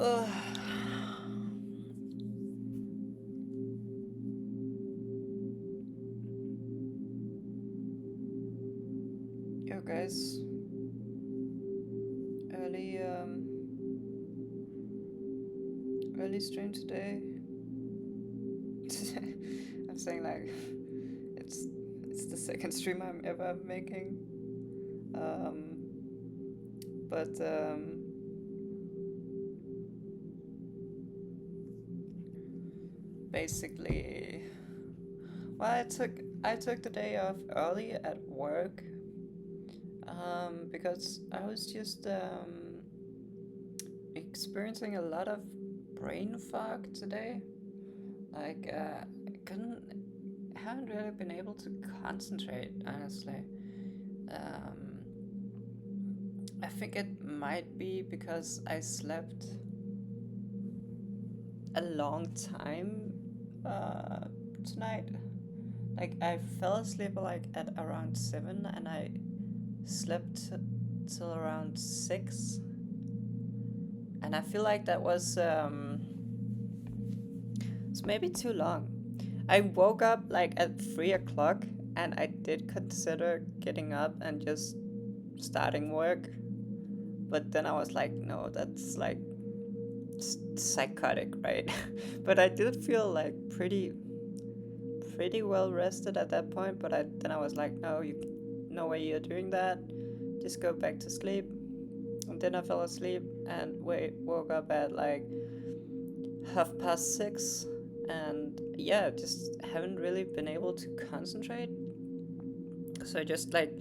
Ugh. Yo guys, early early stream today. I'm saying like it's it's the second stream I'm ever making. Um, but basically, well, I took the day off early at work because I was just experiencing a lot of brain fog today. Like I haven't really been able to concentrate, honestly. Um, I think it might be because I slept a long time tonight. Like I fell asleep like at around 7 and I slept till around 6. And I feel like that was it's maybe too long. I woke up like at 3 o'clock and I did consider getting up and just starting work. But then I was like, no, that's like psychotic, right? But I did feel like pretty well rested at that point. But then I was like, no way you're doing that. Just go back to sleep. And then I fell asleep and woke up at like 6:30, and yeah, just haven't really been able to concentrate. So I just like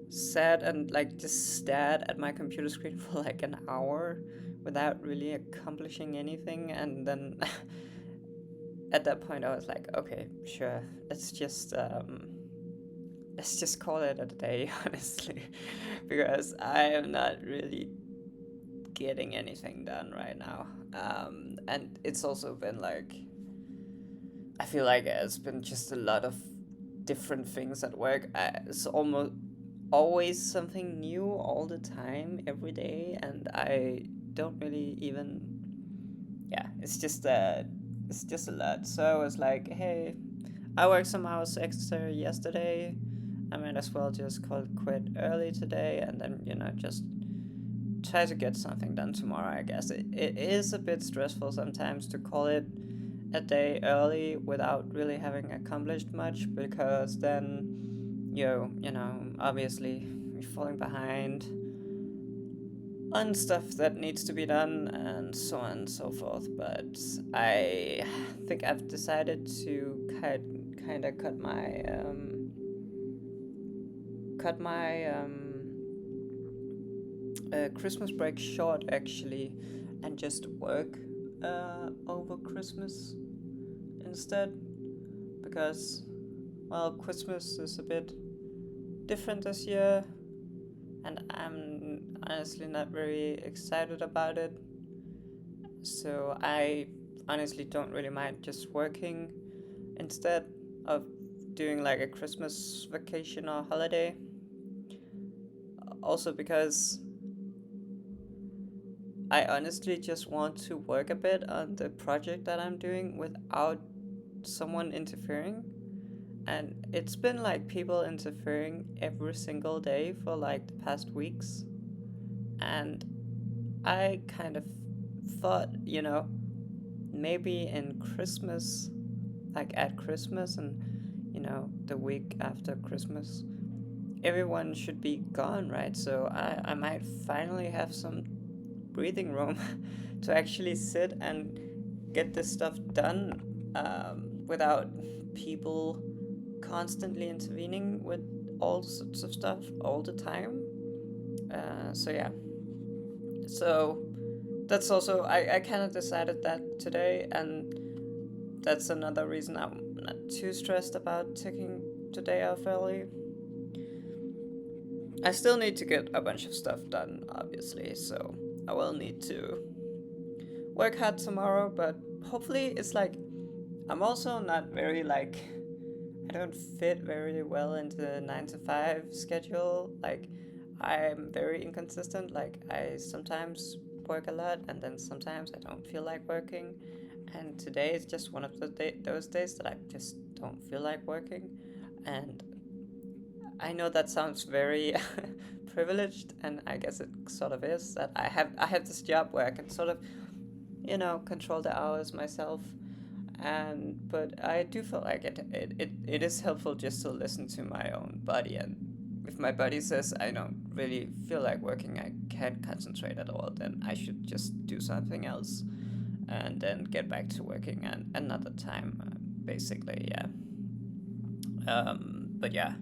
sat and like just stared at my computer screen for like an hour without really accomplishing anything. And then at that point I was like, okay, sure, let's just call it a day, honestly, because I am not really getting anything done right now. And it's also been like, I feel like it's been just a lot of different things at work. It's almost always something new all the time, every day, and I don't really even. Yeah, it's just a lot. So I was like, hey, I worked some hours extra yesterday. I might as well just call it quit early today, and then just try to get something done tomorrow. I guess it is a bit stressful sometimes to call it a day early without really having accomplished much, because then obviously you're falling behind on stuff that needs to be done and so on and so forth. But I think I've decided to kind of cut my Christmas break short, actually, and just work over Christmas instead, because, well, Christmas is a bit different this year, and I'm honestly not very excited about it. So I honestly don't really mind just working instead of doing like a Christmas vacation or holiday. Also, because I honestly just want to work a bit on the project that I'm doing without someone interfering. And it's been like people interfering every single day for like the past weeks. And I kind of thought, maybe in Christmas, like at Christmas and, the week after Christmas, everyone should be gone, right? So I might finally have some breathing room to actually sit and get this stuff done without people constantly intervening with all sorts of stuff all the time. So yeah, so that's also I kind of decided that today, and that's another reason I'm not too stressed about taking today off early. I still need to get a bunch of stuff done, obviously, so I will need to work hard tomorrow, but hopefully it's like I'm also not very like I don't fit very well into the 9 to 5 schedule. Like I'm very inconsistent. Like I sometimes work a lot, and then sometimes I don't feel like working. And today is just one of those days that I just don't feel like working. And I know that sounds very privileged, and I guess it sort of is that I have this job where I can sort of control the hours myself. And but I do feel like it is helpful just to listen to my own body. And if my body says I don't really feel like working, I can't concentrate at all, then I should just do something else and then get back to working at another time, basically. Yeah. But yeah,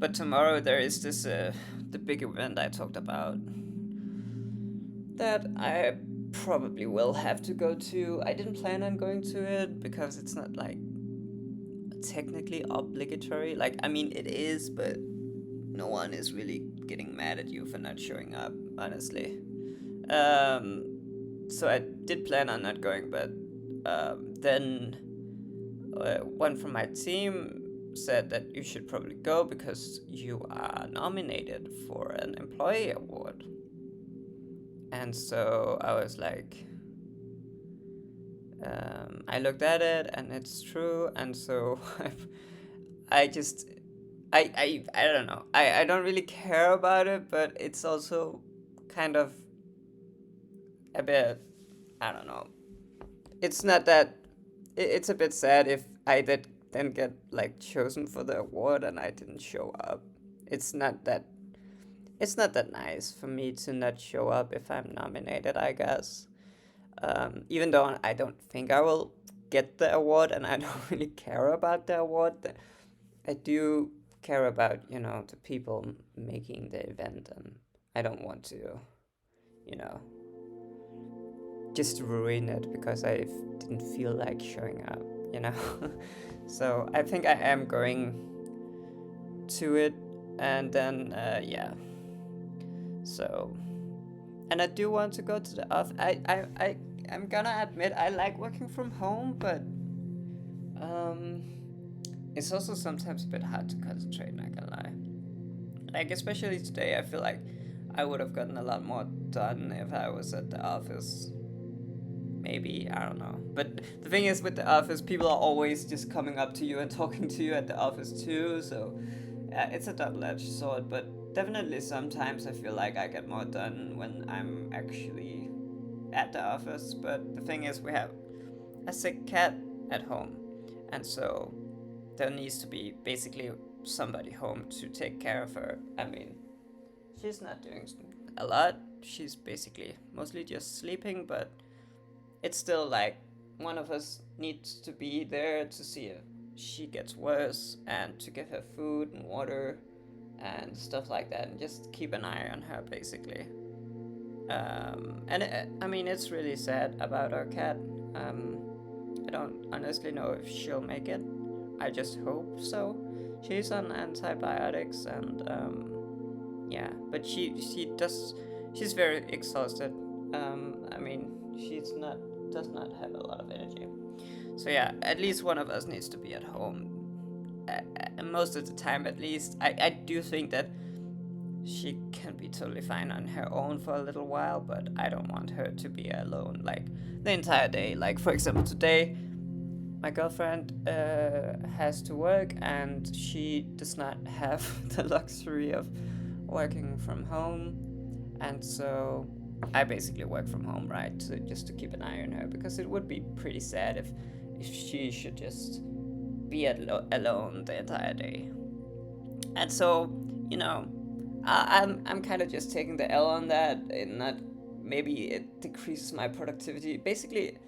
but tomorrow there is this the big event I talked about that I probably will have to go to. I didn't plan on going to it because it's not like technically obligatory. Like, I mean, it is, but no one is really getting mad at you for not showing up, honestly. So I did plan on not going, but then one from my team said that you should probably go because you are nominated for an employee award. And so I was like, I looked at it and it's true. And so I just, I don't know. I don't really care about it, but it's also kind of a bit, I don't know. It's not that, it's a bit sad if I did then get like chosen for the award and I didn't show up. It's not that it's not that nice for me to not show up if I'm nominated, I guess. Even though I don't think I will get the award and I don't really care about the award, I do care about, the people making the event, and I don't want to, you know, just ruin it because I didn't feel like showing up, you know? So I think I am going to it, and then, yeah. So, and I do want to go to the office. I'm gonna admit I like working from home, but um, it's also sometimes a bit hard to concentrate, not gonna lie. Like, especially today, I feel like I would have gotten a lot more done if I was at the office. Maybe, I don't know. But the thing is, with the office, people are always just coming up to you and talking to you at the office too, so it's a double-edged sword. But definitely sometimes I feel like I get more done when I'm actually at the office. But the thing is, we have a sick cat at home, and so there needs to be basically somebody home to take care of her. I mean, she's not doing a lot. She's basically mostly just sleeping, but it's still like one of us needs to be there to see if she gets worse and to give her food and water and stuff like that, and just keep an eye on her, basically. I mean, it's really sad about our cat. I don't honestly know if she'll make it. I just hope so. She's on antibiotics, and yeah, but she's very exhausted. I mean, she's not does not have a lot of energy. So yeah, at least one of us needs to be at home. Most of the time, at least. I do think that she can be totally fine on her own for a little while, but I don't want her to be alone like the entire day. Like, for example, today my girlfriend has to work, and she does not have the luxury of working from home, and so I basically work from home, right, just to keep an eye on her, because it would be pretty sad if she should just be alone the entire day. And so, you know, I'm kind of just taking the L on that, and not maybe it decreases my productivity. Basically,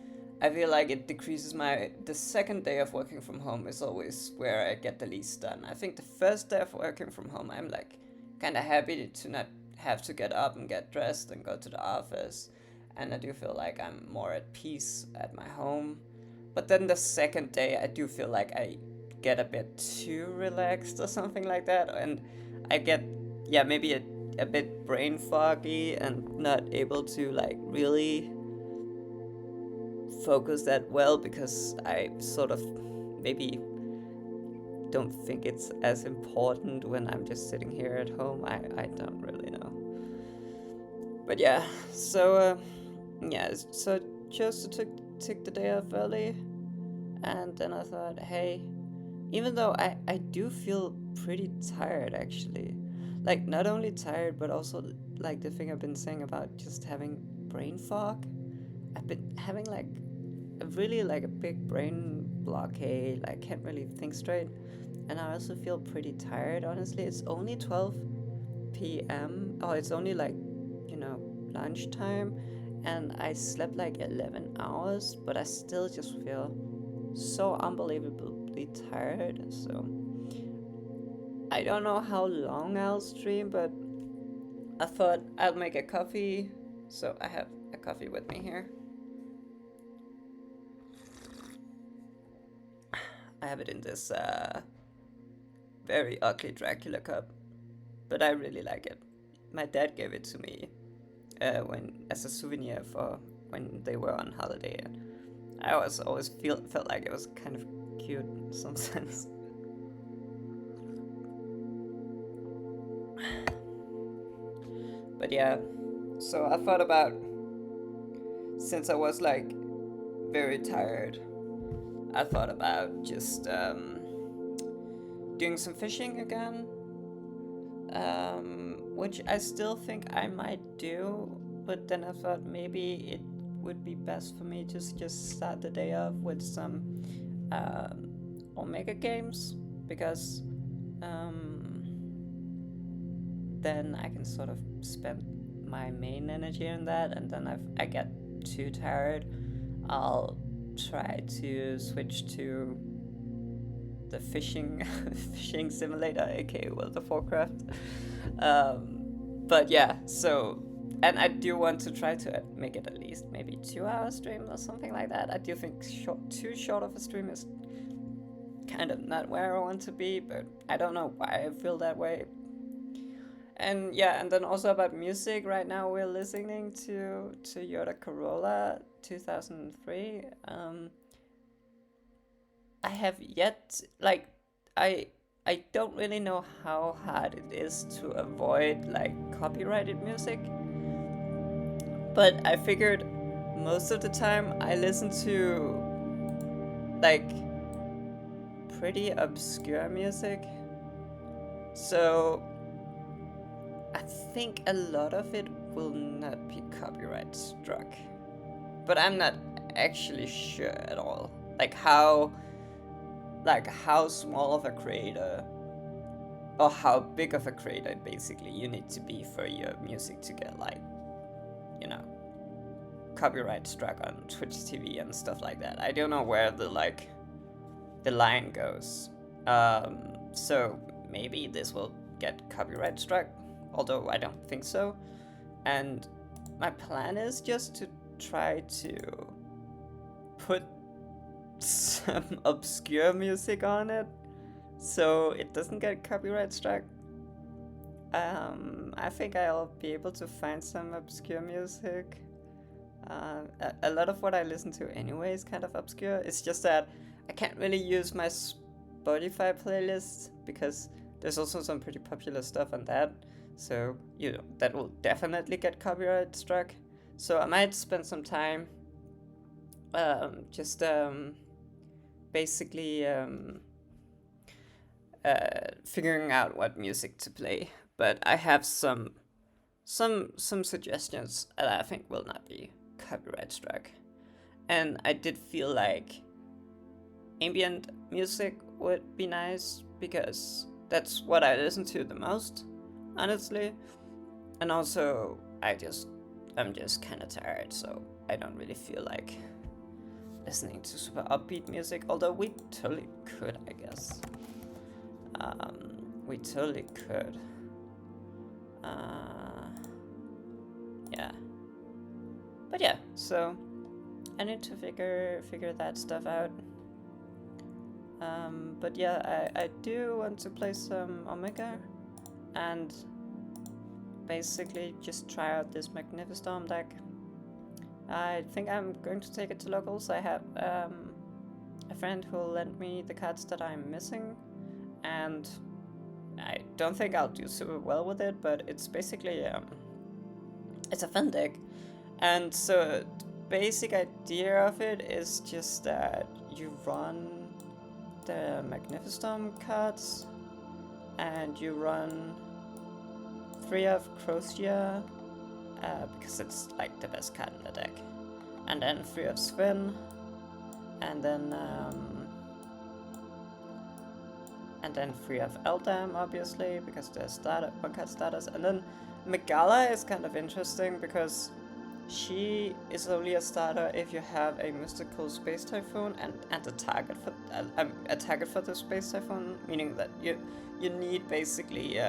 I feel like it decreases the second day of working from home is always where I get the least done. I think the first day of working from home, I'm like kind of happy to not have to get up and get dressed and go to the office, and I do feel like I'm more at peace at my home. But then the second day, I do feel like I get a bit too relaxed or something like that, and I get, yeah, maybe a bit brain foggy and not able to like really focus that well, because I sort of maybe don't think it's as important when I'm just sitting here at home. I don't really know. But yeah, so yeah, so just to take the day off early, and then I thought, hey, even though I do feel pretty tired actually, like not only tired but also like the thing I've been saying about just having brain fog. I've been having like a really like a big brain blockade. I can't really think straight, and I also feel pretty tired. Honestly, it's only 12 p.m. Oh, it's only like lunchtime, and I slept like 11 hours, but I still just feel so unbelievably tired. So I don't know how long I'll stream, but I thought I'll make a coffee. So I have a coffee with me here. I have it in this very ugly Dracula cup, but I really like it. My dad gave it to me when as a souvenir for when they were on holiday. And I was always felt like it was kind of cute in some sense. But yeah, so I thought about, since I was like very tired, I thought about just doing some fishing again, which I still think I might do, but then I thought maybe it would be best for me to just start the day off with some Omega games, because um, then I can sort of spend my main energy on that, and then if I get too tired, I'll try to switch to the fishing fishing simulator, aka World of Warcraft. Um, but yeah, so, and I do want to try to make it at least maybe 2 hour stream or something like that. I do think too short of a stream is kind of not where I want to be, but I don't know why I feel that way. And yeah, and then also about music. Right now, we're listening to Toyota Corolla 2003. I have yet like I I don't really know how hard it is to avoid like copyrighted music, but I figured most of the time I listen to like pretty obscure music. So I think a lot of it will not be copyright struck. But I'm not actually sure at all. How small of a creator, or how big of a creator basically you need to be for your music to get like, you know, copyright struck on Twitch TV and stuff like that. I don't know where the line goes. So maybe this will get copyright struck, although I don't think so. And my plan is just to try to put some obscure music on it so it doesn't get copyright struck. I think I'll be able to find some obscure music. A lot of what I listen to anyway is kind of obscure. It's just that I can't really use my Spotify playlist because there's also some pretty popular stuff on that. So, that will definitely get copyright struck. So I might spend some time just basically figuring out what music to play. But I have some suggestions that I think will not be copyright struck. And I did feel like ambient music would be nice because that's what I listen to the most, honestly. And also, I'm just kind of tired, so I don't really feel like listening to super upbeat music. Although we totally could, I guess. We totally could. Yeah. But yeah, so I need to figure that stuff out. But yeah, I do want to play some Omega and basically just try out this Magnificent deck. I think I'm going to take it to locals. I have a friend who lent me the cards that I'm missing, and I don't think I'll do super well with it, but it's basically it's a fun deck, And so, the basic idea of it is just that you run the Magnificent cards, and you run 3 of Crocia, because it's like the best card in the deck, and then 3 of Sven, and then 3 of Eldam, obviously, because they're starter 1-card starters, and then Megala is kind of interesting because she is only a starter if you have a mystical space typhoon and a target for the space typhoon, meaning that you need basically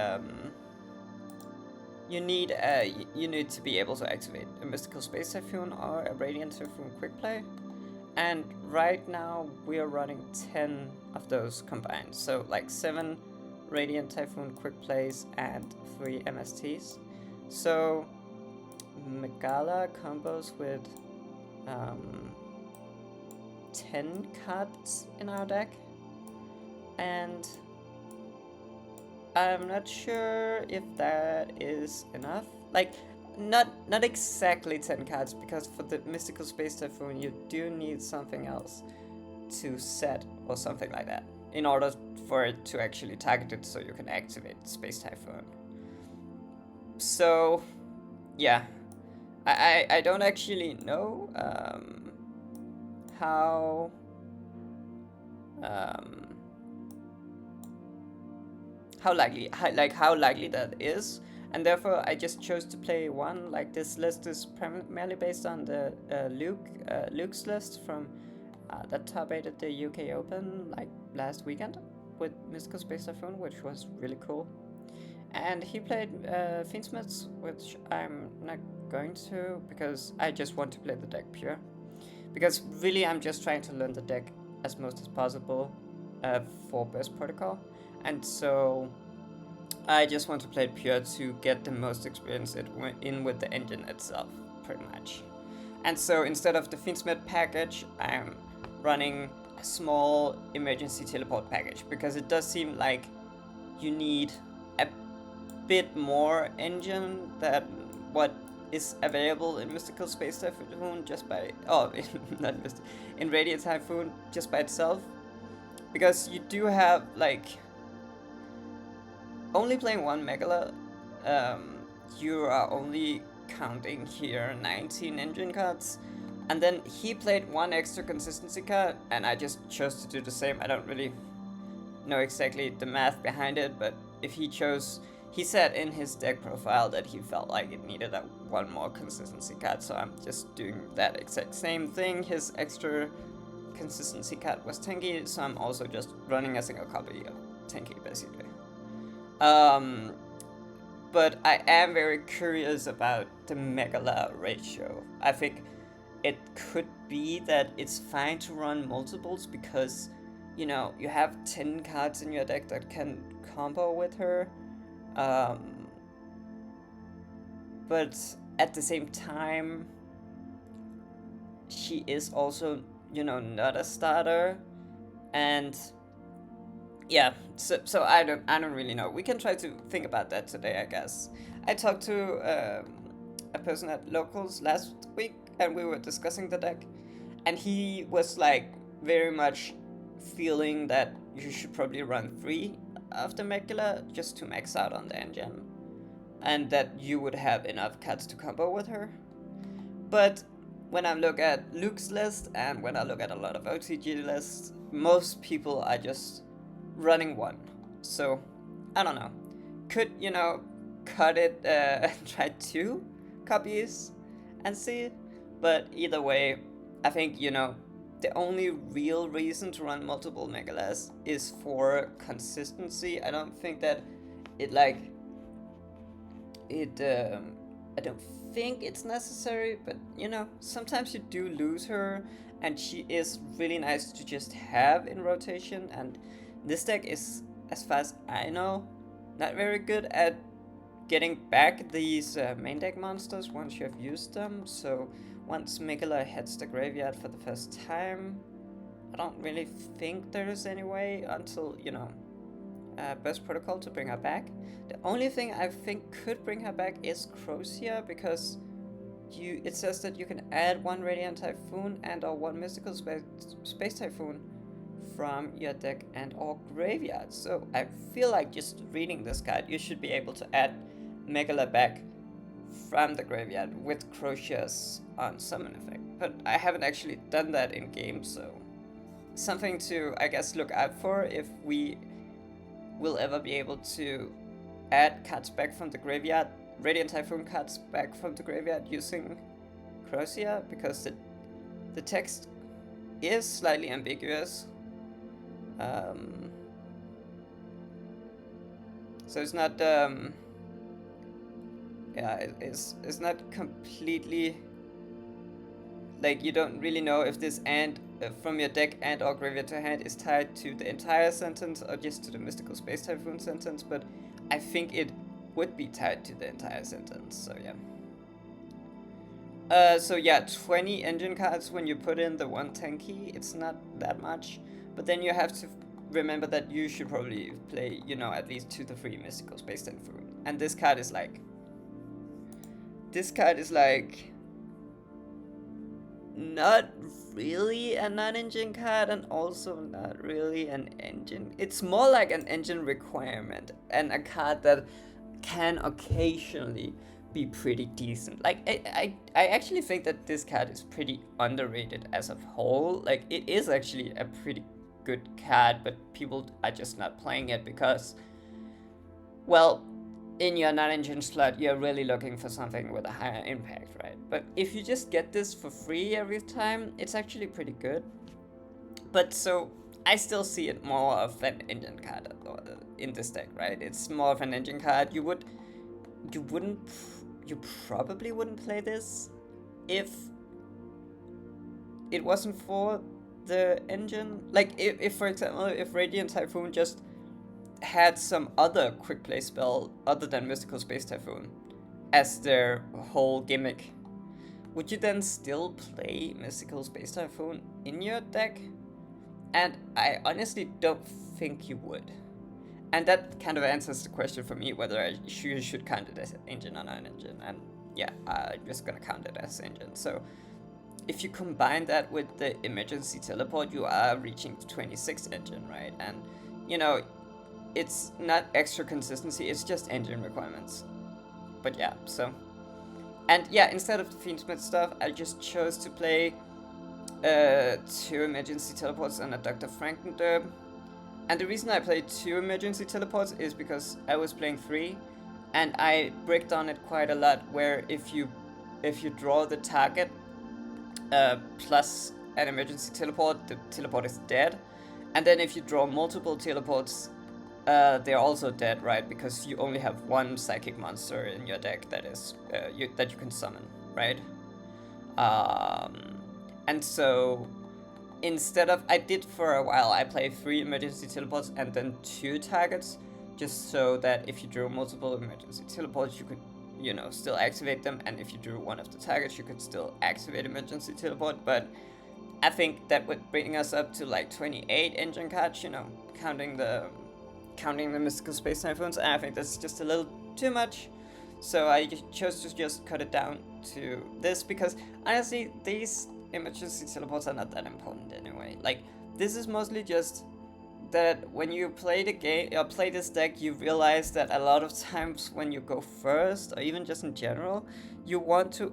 you need to be able to activate a mystical space typhoon or a radiant typhoon quick play. And right now we are running 10 of those combined, so like 7 radiant typhoon quick plays and 3 MSTs. So Megala combos with 10 cards in our deck, and I'm not sure if that is enough. Like, not exactly 10 cards, because for the mystical space typhoon you do need something else to set or something like that in order for it to actually target it, so you can activate space typhoon. So yeah, I don't actually know how how likely that is, and therefore I just chose to play one. Like, this list is primarily based on the Luke's list from that top 8 at the UK Open like last weekend with Mystical Space Typhoon, which was really cool. And he played Fiendsmiths, which I'm not going to, because I just want to play the deck pure. Because really I'm just trying to learn the deck as most as possible for best protocol. And so I just want to play it pure to get the most experience in with the engine itself, pretty much. And so instead of the Fiendsmith package, I'm running a small emergency teleport package, because it does seem like you need a bit more engine than what is available in Mystical Space Typhoon in Radiant Typhoon just by itself, because you do have like only playing 1 Megala, you are only counting here 19 engine cards. And then he played 1 extra consistency card, and I just chose to do the same. I don't really know exactly the math behind it, but if he said in his deck profile that he felt like it needed 1 more consistency card, so I'm just doing that exact same thing. His extra consistency card was Tenki, so I'm also just running a single copy of Tenki, basically. But I am very curious about the Megala ratio. I think it could be that it's fine to run multiples, because you have 10 cards in your deck that can combo with her, but at the same time she is also not a starter, and yeah, so I don't really know. We can try to think about that today, I guess. I talked to a person at locals last week, and we were discussing the deck, and he was like very much feeling that you should probably run 3 of the Megala just to max out on the engine, and that you would have enough cards to combo with her. But when I look at Luke's list and when I look at a lot of OTG lists, most people are just running 1. So I don't know. Could cut it and try 2 copies and see? But either way, I think the only real reason to run multiple Megalas is for consistency. I don't think that it I don't think it's necessary, but sometimes you do lose her, and she is really nice to just have in rotation. And this deck is, as far as I know, not very good at getting back these main deck monsters once you have used them. So once Megala hits the graveyard for the first time, I don't really think there is any way until best protocol to bring her back. The only thing I think could bring her back is Crocia, because it says that you can add one Radiant Typhoon and or one Mystical Space Typhoon from your deck and or graveyard. So I feel like just reading this card, you should be able to add Megala back from the graveyard with Croziers on summon effect. But I haven't actually done that in game, so something to, I guess, look out for if we will ever be able to add cards back from the graveyard, Radiant Typhoon cards back from the graveyard using Crozier, because the text is slightly ambiguous. So it's not, it's not completely, like, you don't really know if this and from your deck and or graveyard to hand is tied to the entire sentence or just to the Mystical Space Typhoon sentence, but I think it would be tied to the entire sentence, so yeah. 20 engine cards when you put in the 110 key, it's not that much, but then you have to remember that you should probably play, at least 2 to 3 Mystical Space Typhoon, and this card is like not really a non-engine card and also not really an engine. It's more like an engine requirement and a card that can occasionally be pretty decent. Like, I actually think that this card is pretty underrated as a whole. Like, it is actually a pretty good card, but people are just not playing it because, well, in your non-engine slot, you're really looking for something with a higher impact, right? But if you just get this for free every time, it's actually pretty good. But so, I still see it more of an engine card in this deck, right? It's more of an engine card. You probably wouldn't play this if it wasn't for the engine. Like, if for example, if Radiant Typhoon just had some other quick play spell other than Mystical Space Typhoon as their whole gimmick, would you then still play Mystical Space Typhoon in your deck? And I honestly don't think you would. And that kind of answers the question for me whether you should count it as an engine or not an engine. And yeah, I'm just gonna count it as engine. So if you combine that with the emergency teleport, you are reaching 26 engine, right? And it's not extra consistency, it's just engine requirements. But yeah, so. And yeah, instead of the Fiendsmith stuff, I just chose to play 2 emergency teleports and a Dr. Frankenderb. And the reason I played 2 emergency teleports is because I was playing 3, and I bricked on it quite a lot, where if you draw the target plus an emergency teleport, the teleport is dead. And then if you draw multiple teleports, they're also dead, right? Because you only have 1 psychic monster in your deck that is that you can summon, right? And so instead of, I did for a while, I played 3 emergency teleports and then 2 targets, just so that if you drew multiple emergency teleports, you could, still activate them, and if you drew one of the targets, you could still activate emergency teleport. But I think that would bring us up to like 28 engine cards, counting the Mystical Space Typhoons, and I think that's just a little too much. So I chose to just cut it down to this, because honestly, these emergency teleports are not that important anyway. Like, this is mostly just that when you play the game or play this deck, you realize that a lot of times when you go first, or even just in general, you want to,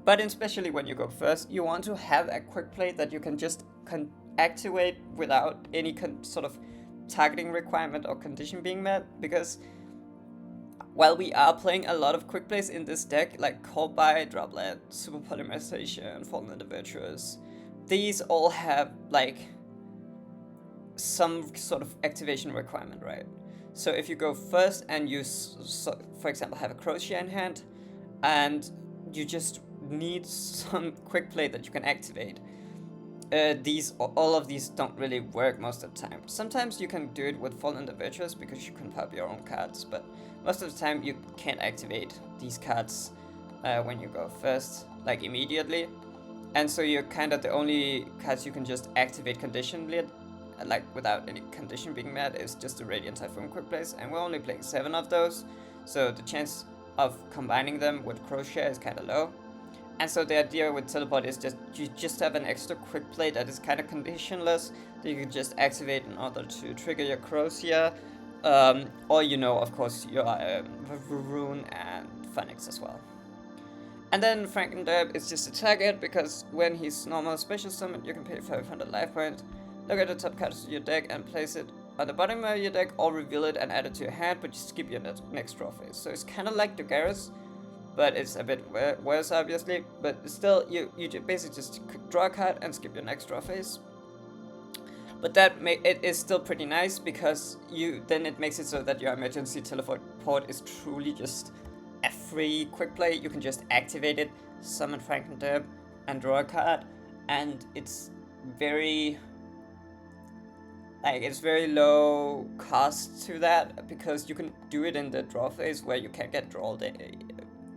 but especially when you go first, you want to have a quick play that you can just activate without any sort of targeting requirement or condition being met, because while we are playing a lot of quick plays in this deck, like Call by, Droplet, Super Polymerization, Fallen the Virtuous, these all have like some sort of activation requirement, right? So if you go first and you, for example, have a Crozier in hand, and you just need some quick play that you can activate, all of these don't really work most of the time. Sometimes you can do it with Fallen the Virtuous because you can pop your own cards, but most of the time you can't activate these cards when you go first, like immediately. And so you're kind of the only cards you can just activate conditionally, like without any condition being met, is just the Radiant Typhoon quick plays, and we're only playing 7 of those, so the chance of combining them with Crozier is kind of low. And so the idea with teleport is just you just have an extra quick play that is kind of conditionless that you can just activate in order to trigger your Crocia, or of course your Rune and Phoenix as well. And then Frankenderb is just a target because when he's normal special summon, you can pay 500 life points. Look at the top cards of your deck and place it on the bottom of your deck, or reveal it and add it to your hand, but you skip your next draw phase. So it's kind of like Dogaris, but it's a bit worse obviously. But still, you basically just draw a card and skip your next draw phase. But it is still pretty nice because then it makes it so that your emergency teleport is truly just a free quick play. You can just activate it, summon Frankenderb, and draw a card, and it's very low cost to that because you can do it in the draw phase where you can't get drawn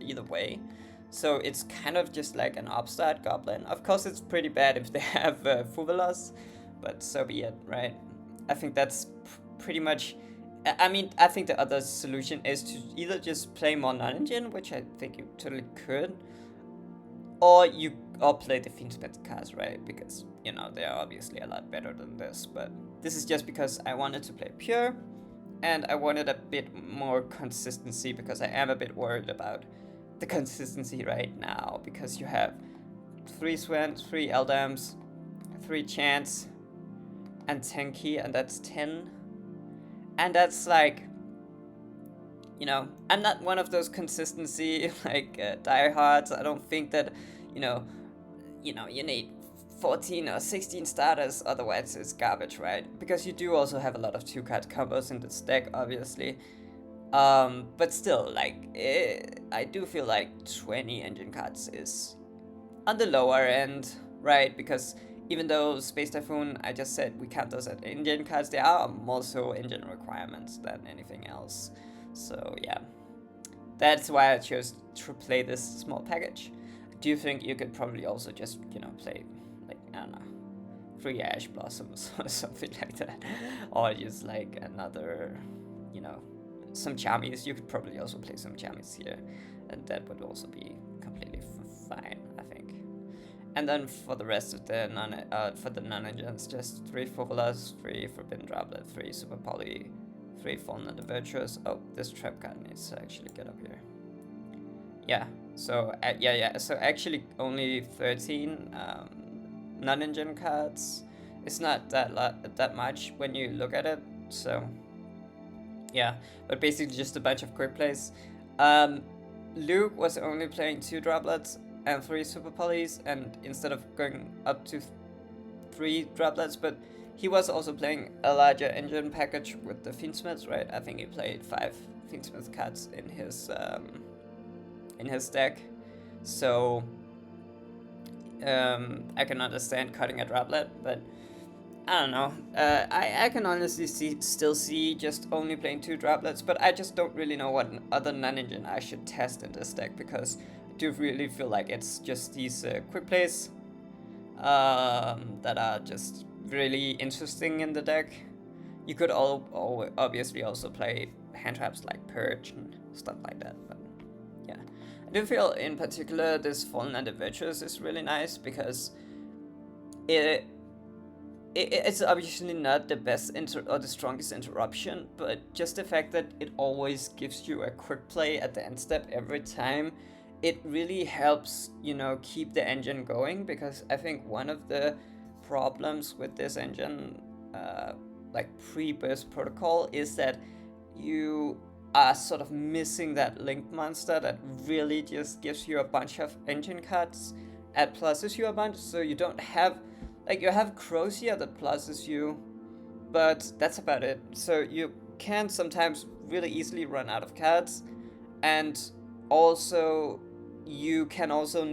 either way. So it's kind of just like an upstart goblin. Of course, it's pretty bad if they have Fuvelos, but so be it, right? I think that's pretty much. I mean, I think the other solution is to either just play more non-engine, which I think you totally could, or play the Fiendsmith cards, right? Because they are obviously a lot better than this. But this is just because I wanted to play pure, and I wanted a bit more consistency because I am a bit worried about the consistency right now because you have 3 Swans, 3 Eldams, 3 Chants, and 10 key, and that's 10. And that's like, I'm not one of those consistency diehards. I don't think that, you need 14 or 16 starters, otherwise it's garbage, right? Because you do also have a lot of 2-card combos in this deck, obviously. But still, I do feel like 20 engine cards is on the lower end, right? Because even though Space Typhoon, I just said we count those as engine cards, there are more so engine requirements than anything else. So yeah, that's why I chose to play this small package. I do think you could probably also just, play, I don't know, 3 Ash Blossoms or something like that. Or just another, some Charmies. You could probably also play some Charmies here. And that would also be completely fine, I think. And then for the rest of the non-engines, just 3 Fuvelas, 3 Forbidden Droplet, 3 Super Poly, 3 Fallen and the Virtuous. Oh, this trap card needs to actually get up here. Yeah, so so actually only 13 non-engine cards. It's not that much when you look at it. So yeah, but basically just a bunch of quick plays. Luke was only playing 2 droplets and 3 super polys, and instead of going up to 3 droplets, but he was also playing a larger engine package with the Fiendsmiths, right? I think he played 5 Fiendsmith cards in his deck, so I can understand cutting a droplet, but I don't know. I can honestly still see just only playing 2 droplets, but I just don't really know what other non-engine I should test in this deck because I do really feel like it's just these quick plays that are just really interesting in the deck. You could obviously also play hand traps like Purge and stuff like that, but yeah. I do feel in particular this Fallen and the Virtuous is really nice because it's obviously not the best or the strongest interruption, but just the fact that it always gives you a quick play at the end step every time, it really helps, keep the engine going, because I think one of the problems with this engine, pre-burst protocol, is that you are sort of missing that linked monster that really just gives you a bunch of engine cards and pluses you a bunch, so you don't have, you have Crocia that pluses you, but that's about it. So you can sometimes really easily run out of cards, and also you can also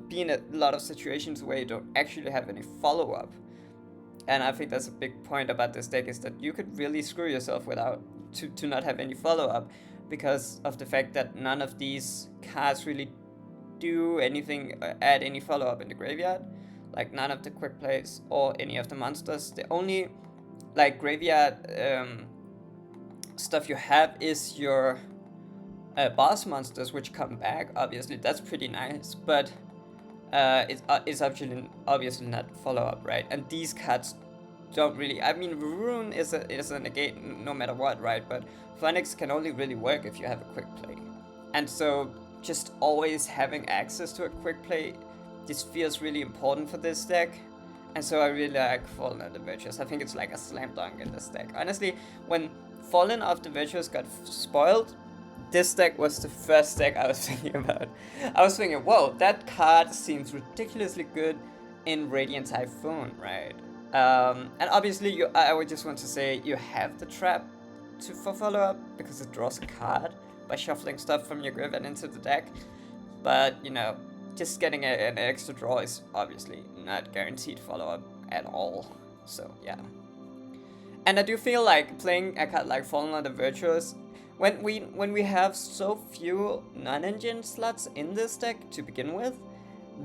be in a lot of situations where you don't actually have any follow-up. And I think that's a big point about this deck, is that you could really screw yourself to not have any follow-up, because of the fact that none of these cards really do anything, add any follow-up in the graveyard. Like none of the quick plays or any of the monsters. The only graveyard stuff you have is your boss monsters which come back. Obviously, that's pretty nice, but it's actually obviously not follow up, right? And these cards don't really. I mean, Rune is a negate no matter what, right? But Phoenix can only really work if you have a quick play, and so just always having access to a quick play, this feels really important for this deck. And so I really like Fallen of the Virtues. I think it's like a slam dunk in this deck. Honestly, when Fallen of the Virtues got spoiled, this deck was the first deck I was thinking about. I was thinking, whoa, that card seems ridiculously good in Radiant Typhoon, right? And obviously, I would just want to say you have the trap for follow up because it draws a card by shuffling stuff from your graveyard into the deck. But just getting an extra draw is obviously not guaranteed follow up at all. So yeah. And I do feel like playing a card like Fallen of the Virtuous, when we have so few non-engine slots in this deck to begin with,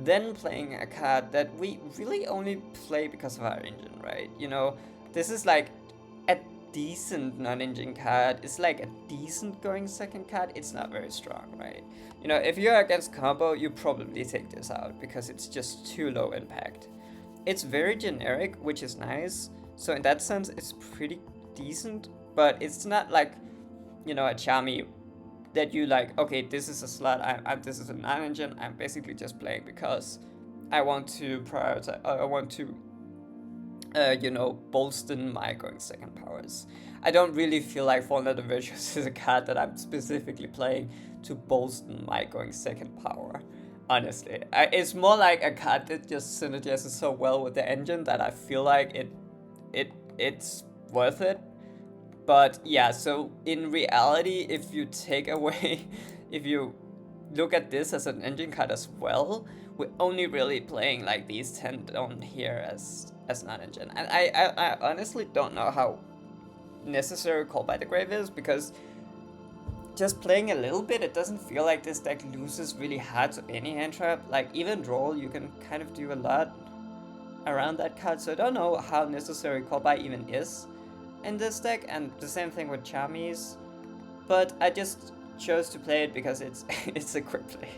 then playing a card that we really only play because of our engine, right? This is like a decent non-engine card. It's like a decent going second card. It's not very strong, right? If you're against combo, you probably take this out because it's just too low impact. It's very generic, which is nice. So in that sense, it's pretty decent, but it's not like, a Chami that you like, okay, this is a slot, this is a non-engine, I'm basically just playing because I want to prioritize, I want to, bolster my going second powers. I don't really feel like Fallen of the Virtues is a card that I'm specifically playing to bolster my going second power. Honestly, it's more like a card that just synergizes so well with the engine that I feel like it's worth it. But yeah, so in reality, if you take away, if you look at this as an engine card as well, we're only really playing like these 10 down here as non-engine. And I honestly don't know how necessary Call by the Grave is, because just playing a little bit, it doesn't feel like this deck loses really hard to any hand trap. Like even Droll, you can kind of do a lot around that card, so I don't know how necessary Call by even is in this deck, and the same thing with Charmies, but I just chose to play it because it's it's a quick play.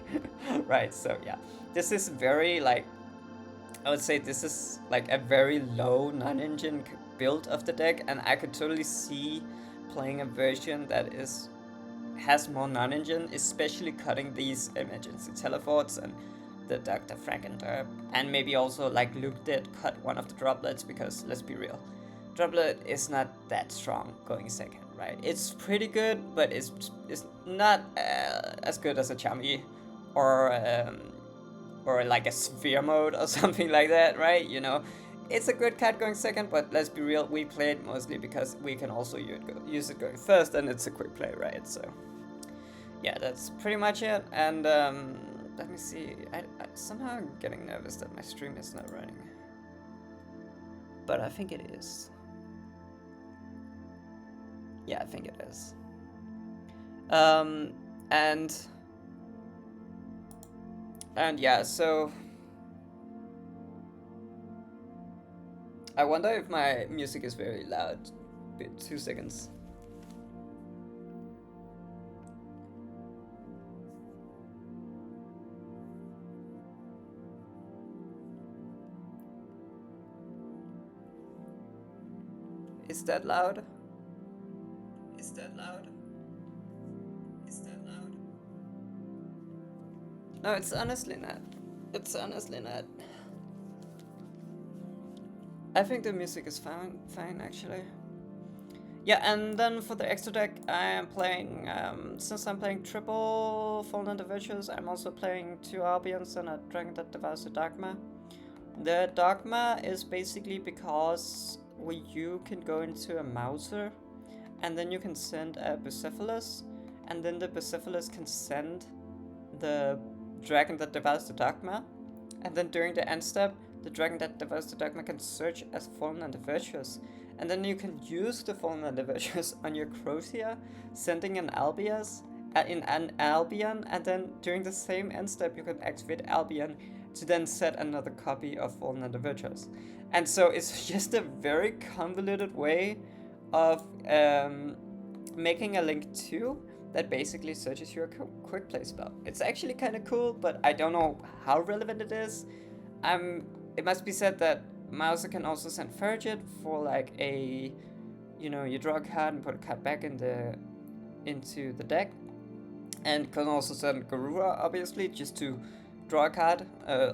Right, so yeah, this is very like, I would say this is like a very low non-engine build of the deck, and I could totally see playing a version that has more non-engine, especially cutting these emergency teleports and the Dr. Frankenderp, and maybe also like Luke did cut one of the droplets, because let's be real, Droplet is not that strong going second, right? It's pretty good, but it's not as good as a Chami or like a Sphere mode or something like that, right? It's a good card going second, but let's be real, we play it mostly because we can also use it going first, and it's a quick play, right? So yeah, that's pretty much it. And let me see, I somehow I'm getting nervous that my stream is not running, but I think it is. Yeah, I think it is. And yeah, so I wonder if my music is very loud. 2 seconds. Is that loud? Is that loud? Is that loud? No, it's honestly not. It's honestly not. I think the music is fine actually. Yeah, and then for the extra deck, I am playing, since I'm playing triple Fallen of the Virtues, I'm also playing 2 Albions and a Dragon that Devours the Dogma. The Dogma is basically because you can go into a Mouser, and then you can send a Bucephalus, and then the Bucephalus can send the Dragon that Devours the Dogma, and then during the end step, the Dragon that Devours the Dogma can search as Fallen and the Virtuous, and then you can use the Fallen and the Virtuous on your Crozier, sending an Albion, and then during the same end step, you can activate Albion to then set another copy of Fallen and the Virtuous. And so it's just a very convoluted way of making a Link 2 that basically searches your quick play spell. It's actually kind of cool, but I don't know how relevant it is. It must be said that Mauser can also send Fergit for like a, you draw a card and put a card back into the deck, and can also send Garura obviously just to draw a card,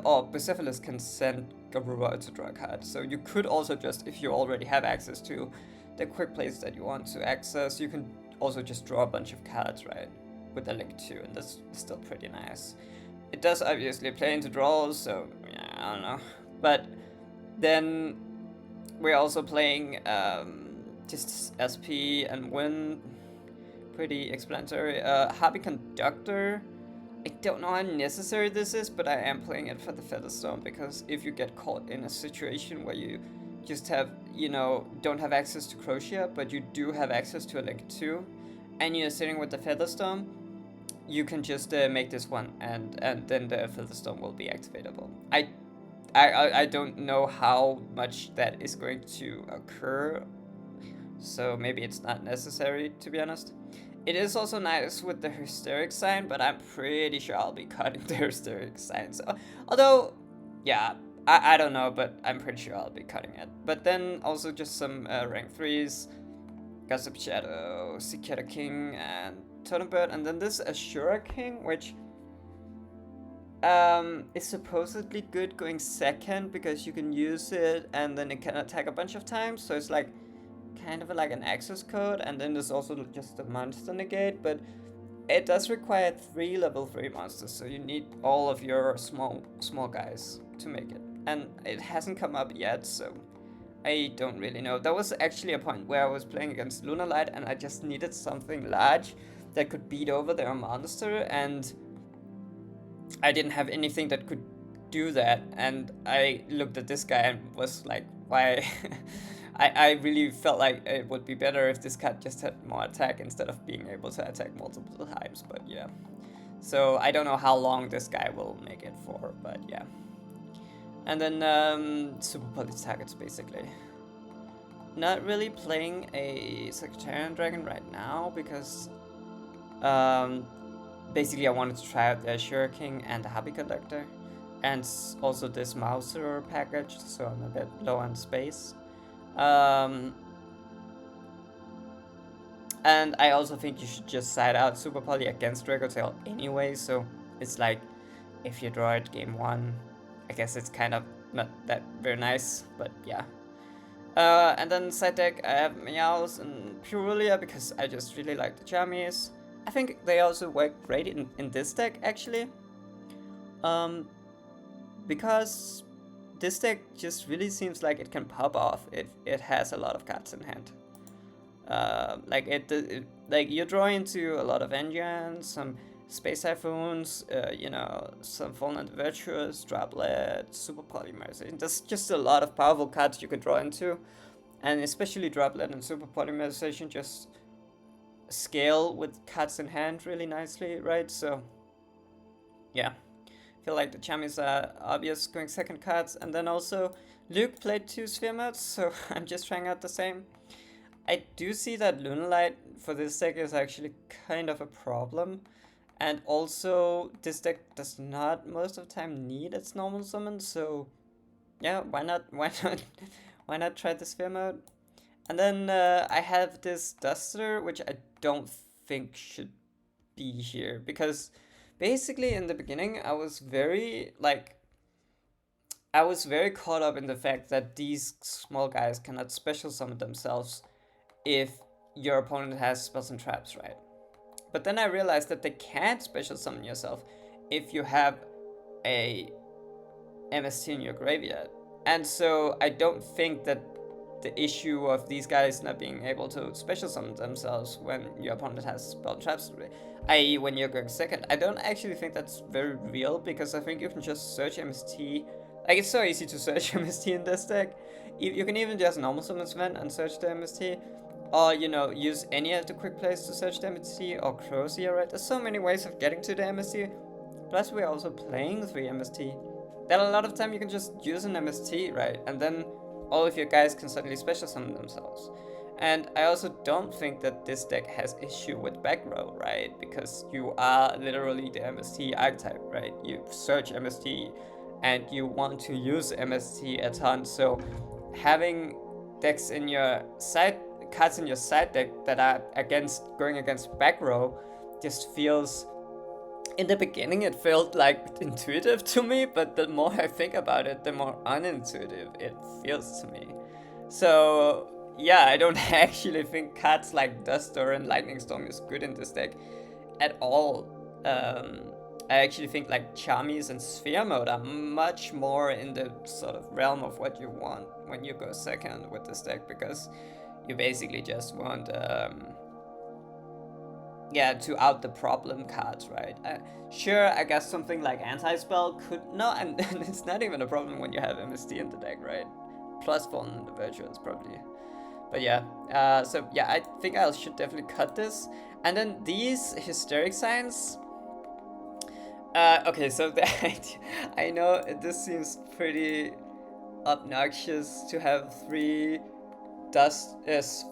or Bucephalus can send Garura to draw a card. So you could also just, if you already have access to the quick plays that you want to access, you can also just draw a bunch of cards, right? With the Link 2, and that's still pretty nice. It does obviously play into draws, so yeah, I don't know. But then we're also playing just SP and Win. Pretty explanatory. Harpy Conductor. I don't know how necessary this is, but I am playing it for the Featherstone, because if you get caught in a situation where you just have, don't have access to Crocea, but you do have access to a Link 2, and you're sitting with the Featherstone, you can just make this one, and then the Featherstone will be activatable. I don't know how much that is going to occur, so maybe it's not necessary, to be honest. It is also nice with the Hysteric sign, but I'm pretty sure I'll be cutting the Hysteric sign. So, although, yeah, I don't know, but I'm pretty sure I'll be cutting it. But then also just some rank 3s, Gossip Shadow, Cicada King, and Totem Bird, and then this Ashura King, which is supposedly good going second because you can use it and then it can attack a bunch of times. So it's like kind of like an access code, and then there's also just a monster negate, but it does require 3 level 3 monsters, so you need all of your small guys to make it, and it hasn't come up yet, so I don't really know. There was actually a point where I was playing against Lunalight and I just needed something large that could beat over their monster, and I didn't have anything that could do that, and I looked at this guy and was like, why? I really felt like it would be better if this cat just had more attack instead of being able to attack multiple times, but yeah. So I don't know how long this guy will make it for, but yeah. And then super poly targets basically. Not really playing a Sectarian Dragon right now because basically I wanted to try out the Ashura King and the Harpy Conductor, and also this Mauser package, so I'm a bit low on space. And I also think you should just side out Super Poly against Dragotail anyway, so it's like, if you draw it game 1, I guess it's kind of not that very nice, but yeah. And then side deck, I have Meows and Purulia because I just really like the Jammies. I think they also work great in this deck, actually. Because this deck just really seems like it can pop off if it has a lot of cards in hand. Like you draw into a lot of engines, some Space Typhoons, some Fallen Virtuous, Droplet, Super Polymerization. There's just a lot of powerful cards you could draw into, and especially Droplet and Super Polymerization just scale with cards in hand really nicely, right? So, yeah. Feel like the Jammies are obvious going second cards, and then also Luke played 2 Sphere modes, so I'm just trying out the same. I do see that Lunalight for this deck is actually kind of a problem, and also this deck does not most of the time need its normal summon, so yeah, why not try the Sphere mode? And then I have this Duster, which I don't think should be here, because basically in the beginning I was very caught up in the fact that these small guys cannot special summon themselves if your opponent has spells and traps, right? But then I realized that they can't special summon yourself if you have a MST in your graveyard. And so I don't think that the issue of these guys not being able to special summon themselves when your opponent has spell and traps, i.e. when you're going second, I don't actually think that's very real, because I think you can just search MST. Like, it's so easy to search MST in this deck. You can even just normal summon Sven and search the MST, or use any of the quick plays to search the MST, or Crozia, right? There's so many ways of getting to the MST. Plus we're also playing 3 MST. Then a lot of time you can just use an MST, right? And then all of your guys can suddenly special summon themselves. And I also don't think that this deck has issue with back row, right? Because you are literally the MST archetype, right? You search MST and you want to use MST a ton. So having decks in your side cards in your side deck that are against going against back row just feels, in the beginning it felt like intuitive to me, but the more I think about it, the more unintuitive it feels to me. So yeah, I don't actually think cards like Duster and Lightning Storm is good in this deck at all. I actually think like Charmies and Sphere Mode are much more in the sort of realm of what you want when you go second with this deck, because you basically just want yeah, to out the problem cards, right? Sure, I guess something like Anti-Spell could... No, and it's not even a problem when you have MST in the deck, right? Plus one in the Virtuals, probably. But yeah, so yeah, I think I should definitely cut this. And then these Hysteric Signs... okay, so the idea... I know this seems pretty obnoxious to have 3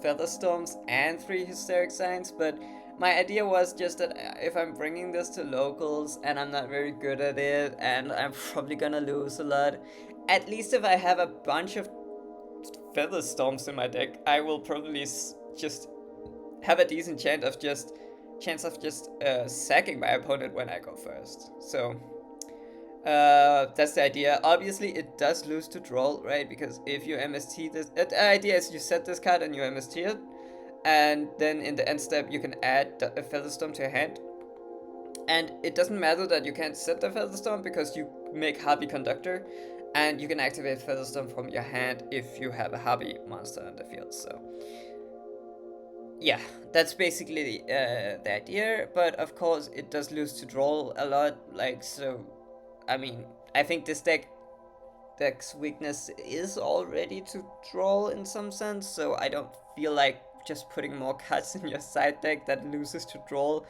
feather storms and 3 hysteric signs, but my idea was just that if I'm bringing this to locals and I'm not very good at it and I'm probably gonna lose a lot, at least if I have a bunch of feather storms in my deck, I will probably just have a decent chance of just sacking my opponent when I go first. So that's the idea. Obviously, it does lose to draw, right? Because if you MST this, the idea is you set this card and you MST it, and then in the end step you can add a Featherstorm to your hand. And it doesn't matter that you can't set the Featherstorm because you make Harpy Conductor, and you can activate Featherstorm from your hand if you have a Harpy monster in the field. So yeah, that's basically the idea. But of course, it does lose to draw a lot. Like, so I mean, I think this deck's weakness is already to draw in some sense, so I don't feel like just putting more cards in your side deck that loses to draw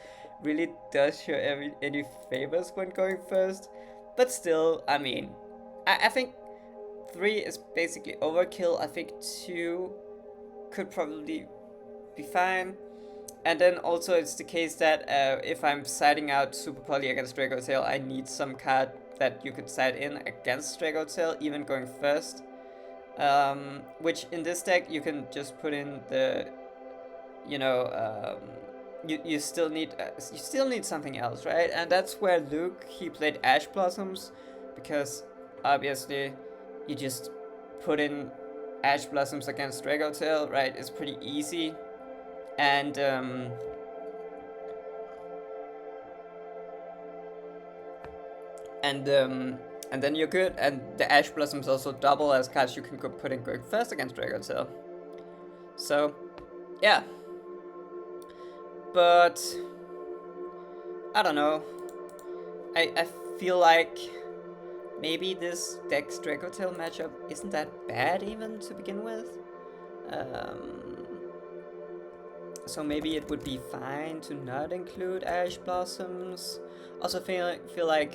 really does you any favors when going first. But still, I mean, I think 3 is basically overkill. I think 2 could probably be fine. And then also it's the case that if I'm siding out Super Poly against Draco Tail, I need some card that you could side in against Draco Tail, even going first. Which in this deck you can just put in the, you know, you still need something else, right? And that's where Luke, he played Ash Blossoms, because obviously you just put in Ash Blossoms against Draco Tail, right? It's pretty easy. And and um, and then you're good. And the Ash Blossoms also double as cards you can put in going first against Dragon Tail. So, yeah. But I don't know. I feel like maybe this Dex Draco Tail matchup isn't that bad even to begin with. So maybe it would be fine to not include Ash Blossoms. Also feel like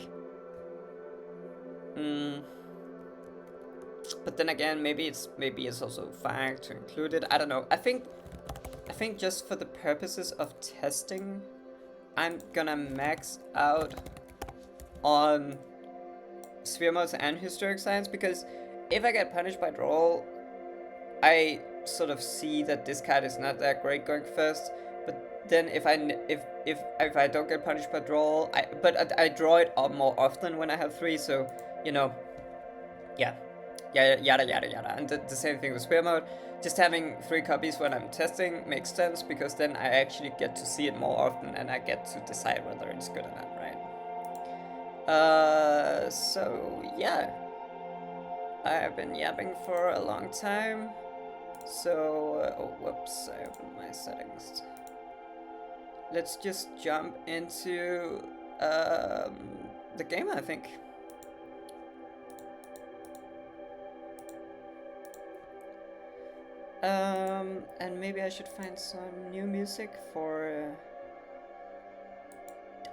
but then again, maybe it's also fine to include it. I don't know. I think just for the purposes of testing, I'm gonna max out on Sphere Modes and Hysteric Science, because if I get punished by draw, I sort of see that this card is not that great going first. But then if I don't get punished by draw, I draw it more often when I have 3. So you know, yeah, yada yada yada. And the same thing with Spear Mode. Just having 3 copies when I'm testing makes sense, because then I actually get to see it more often and I get to decide whether it's good or not, right? So yeah, I've been yapping for a long time. So, oh whoops, I opened my settings. Let's just jump into the game, I think. And maybe I should find some new music for...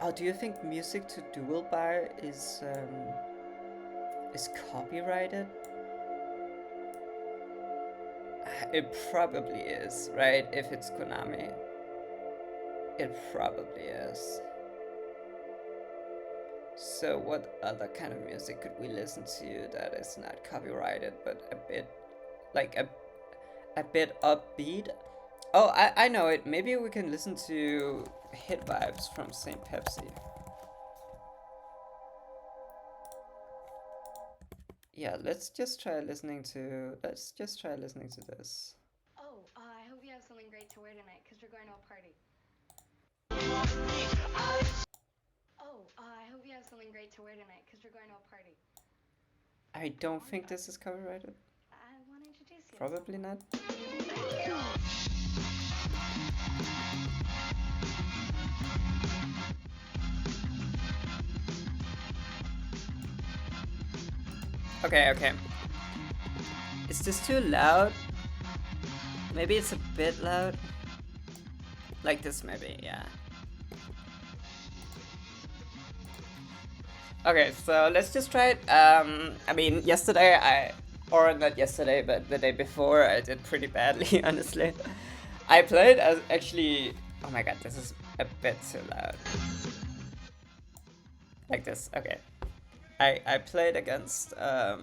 Oh, do you think music to Dual Bar is copyrighted? It probably is, right? If it's Konami, it probably is. So what other kind of music could we listen to that is not copyrighted but a bit like a bit upbeat? Oh, I know it. Maybe we can listen to Hit Vibes from St. Pepsi. Yeah, let's just try listening to this. Oh, I hope you have something great to wear tonight because we're going to a party. Oh, I hope you have something great to wear tonight because we're going to a party. I don't think this is copyrighted. I want to introduce you to Probably someone. not. Okay, okay. Is this too loud? Maybe it's a bit loud. Like this, maybe, yeah. Okay, so let's just try it. I mean, or not yesterday, but the day before, I did pretty badly, honestly. I played as actually. Oh my god, this is a bit too loud. Like this, okay. I played against I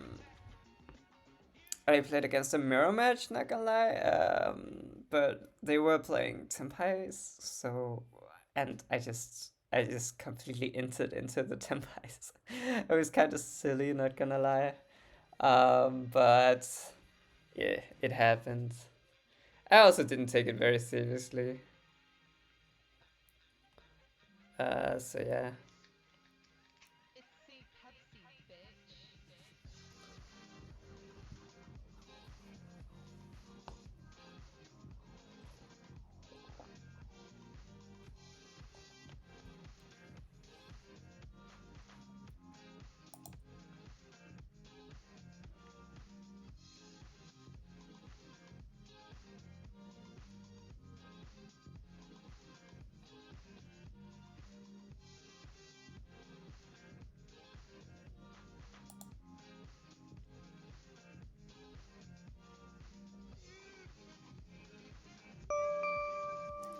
played against a mirror match, not gonna lie. But they were playing Tempais, so and I just completely entered into the Tempais. It was kind of silly, not gonna lie. But yeah, it happened. I also didn't take it very seriously. So yeah.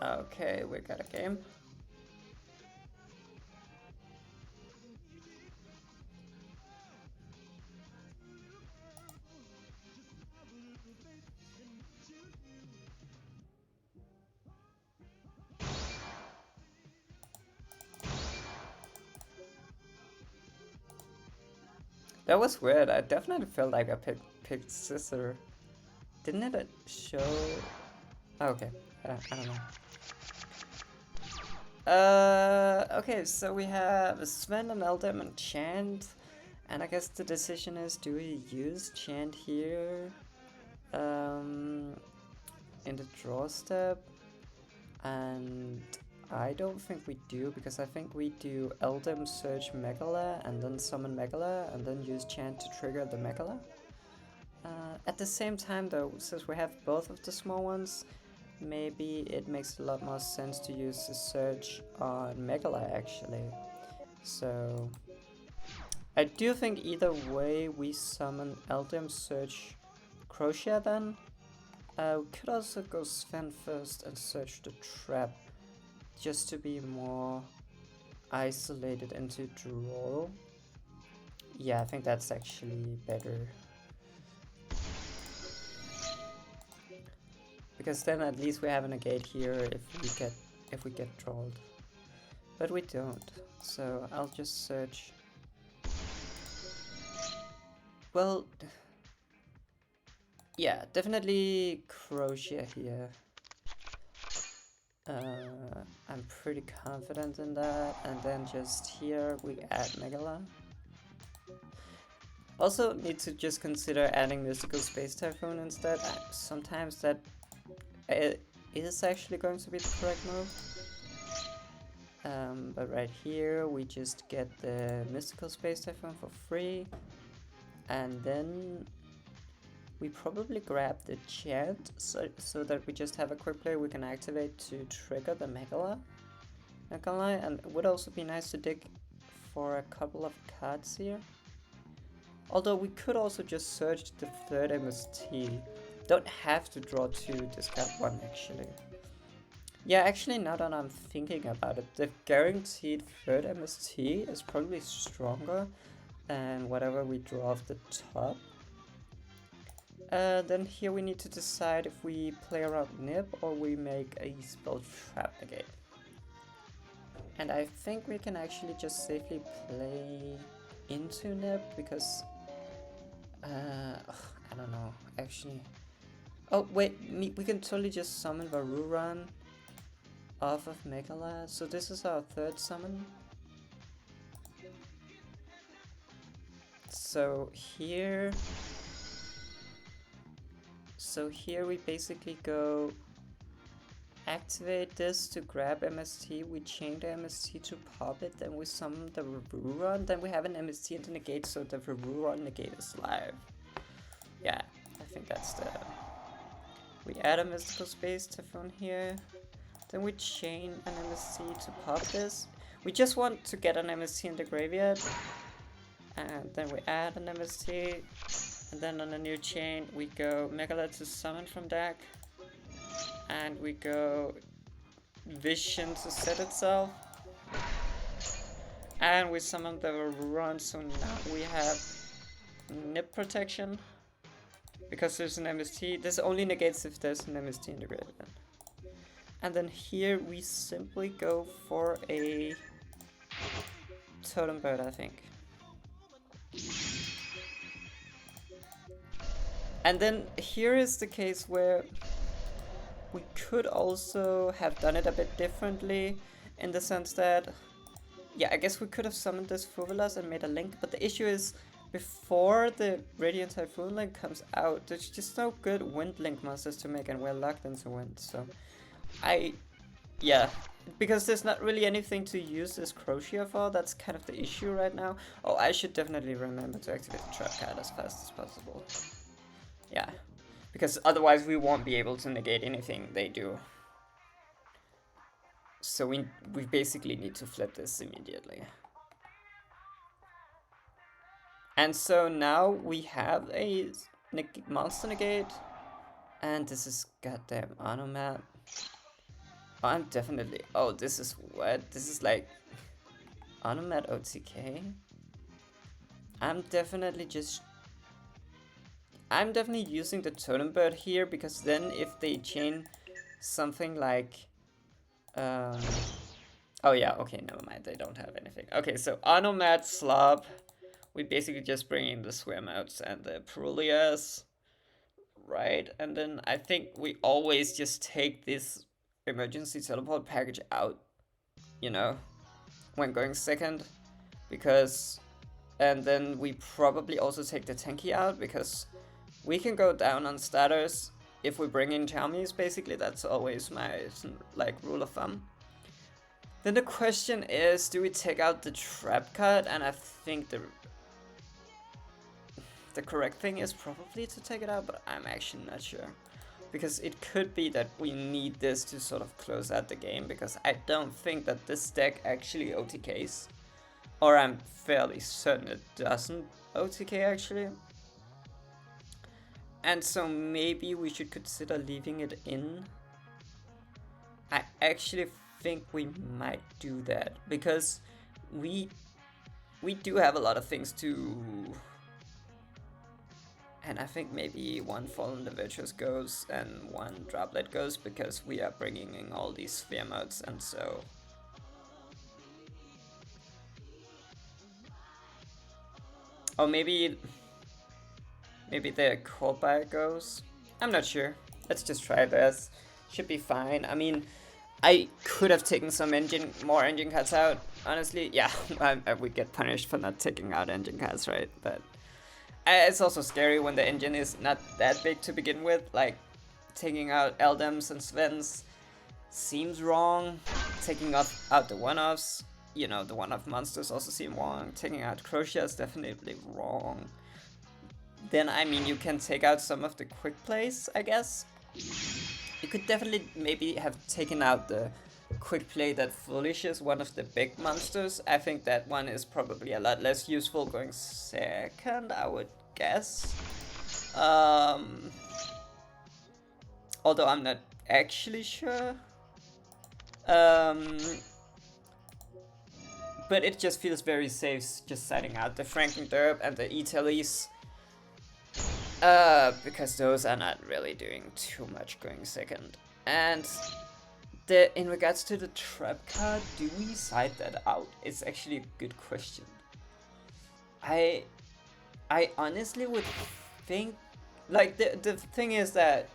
Okay, we got a game. That was weird. I definitely felt like I picked Scissor. Didn't it show? Oh, okay, I don't know. Okay, so we have Sven and Eldem and Chant, and I guess the decision is: do we use Chant here, um, in the draw step? And I don't think we do, because I think we do Eldem search Megala and then summon Megala and then use Chant to trigger the Megala. At the same time, though, since we have both of the small ones, maybe it makes a lot more sense to use the search on Megala actually. So I do think either way we summon Eldem search Crocia then. We could also go Sven first and search the trap just to be more isolated into draw. Yeah, I think that's actually better. Because then at least we have a negate here if we get trolled. But we don't. So I'll just search. Well, yeah, definitely Crocia here. I'm pretty confident in that. And then just here we add Megala. Also need to just consider adding Mystical Space Typhoon instead. Sometimes that is actually going to be the correct move. But right here we just get the Mystical Space Typhoon for free. And then we probably grab the Chant so that we just have a quick play we can activate to trigger the Megala. Not gonna lie, and it would also be nice to dig for a couple of cards here. Although we could also just search the third MST. Don't have to draw 2, discard 1 actually. Yeah, actually now that I'm thinking about it, the guaranteed third MST is probably stronger than whatever we draw off the top. Then here we need to decide if we play around Nib or we make a spell trap negate. And I think we can actually just safely play into Nib because I don't know actually. Oh wait, we can totally just summon Varuran off of Megala. So this is our third summon. So here we basically go activate this to grab MST, we chain the MST to pop it, then we summon the Varuran, then we have an MST and a negate, so the Varuran negate is live. Yeah, I think that's the... We add a mystical space typhoon here, then we chain an MST to pop this. We just want to get an MST in the graveyard, and then we add an MST, and then on a new chain we go Megala to summon from deck, and we go Vision to set itself, and we summon the run, so now we have Nip protection because there's an MST. This only negates if there's an MST in the graveyard. And then here we simply go for a Totem Bird, I think. And then here is the case where we could also have done it a bit differently, in the sense that, yeah, I guess we could have summoned this Fuvilas and made a link, but the issue is, before the Radiant Typhoon link comes out, there's just no good wind link monsters to make, and we're locked into wind, so yeah, because there's not really anything to use this Crochet for, that's kind of the issue right now. Oh, I should definitely remember to activate the trap card as fast as possible. Yeah, because otherwise we won't be able to negate anything they do. So we basically need to flip this immediately. And so now we have a monster negate, and this is goddamn Anomat. Oh, I'm definitely... Oh, this is what? This is like Anomat OTK? I'm definitely using the Totem Bird here, because then if they chain something like... Oh yeah, okay, never mind, they don't have anything. Okay, so Anomat Slob. We basically just bring in the Swimouts and the Perulias, right? And then I think we always just take this emergency teleport package out, you know, when going second, because... And then we probably also take the Tenki out, because we can go down on starters if we bring in Chaumis, basically. That's always my, like, rule of thumb. Then the question is, do we take out the trap card? And I think the correct thing is probably to take it out, but I'm actually not sure. Because it could be that we need this to sort of close out the game, because I don't think that this deck actually OTKs. Or I'm fairly certain it doesn't OTK actually. And so maybe we should consider leaving it in. I actually think we might do that, because we do have a lot of things to... And I think maybe one Fallen the Virtuous goes and one Droplet goes, because we are bringing in all these sphere modes, and so... Or maybe the Corpire goes. I'm not sure. Let's just try this. Should be fine. I mean, I could have taken some more engine cards out. Honestly, yeah, I would get punished for not taking out engine cards, right? But it's also scary when the engine is not that big to begin with. Like, taking out Eldems and Svens seems wrong. Taking out the one-offs, you know, the one-off monsters also seem wrong. Taking out Crochet is definitely wrong. Then, I mean, you can take out some of the quick plays, I guess. You could definitely maybe have taken out the quick play that Foolish is one of the big monsters. I think that one is probably a lot less useful going second, I would guess. although I'm not actually sure. Um, but it just feels very safe just setting out the Franken Derp and the Italies. Because those are not really doing too much going second. And in regards to the trap card, do we side that out? It's actually a good question. I honestly would think, like, the thing is that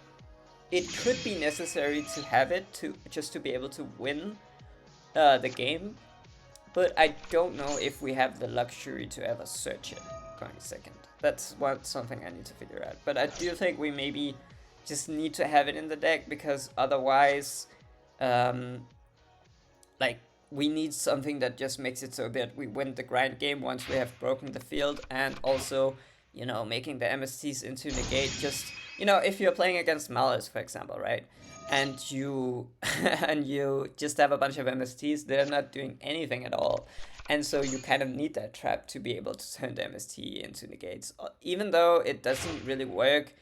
it could be necessary to have it to just to be able to win the game, but I don't know if we have the luxury to ever search it going second. That's something I need to figure out. But I do think we maybe just need to have it in the deck, because otherwise, like, we need something that just makes it so that we win the grind game once we have broken the field, and also, you know, making the MSTs into negate. Just, you know, if you're playing against Malice, for example, right? And you and you just have a bunch of MSTs, they're not doing anything at all. And so you kind of need that trap to be able to turn the MST into negates. Even though it doesn't really work,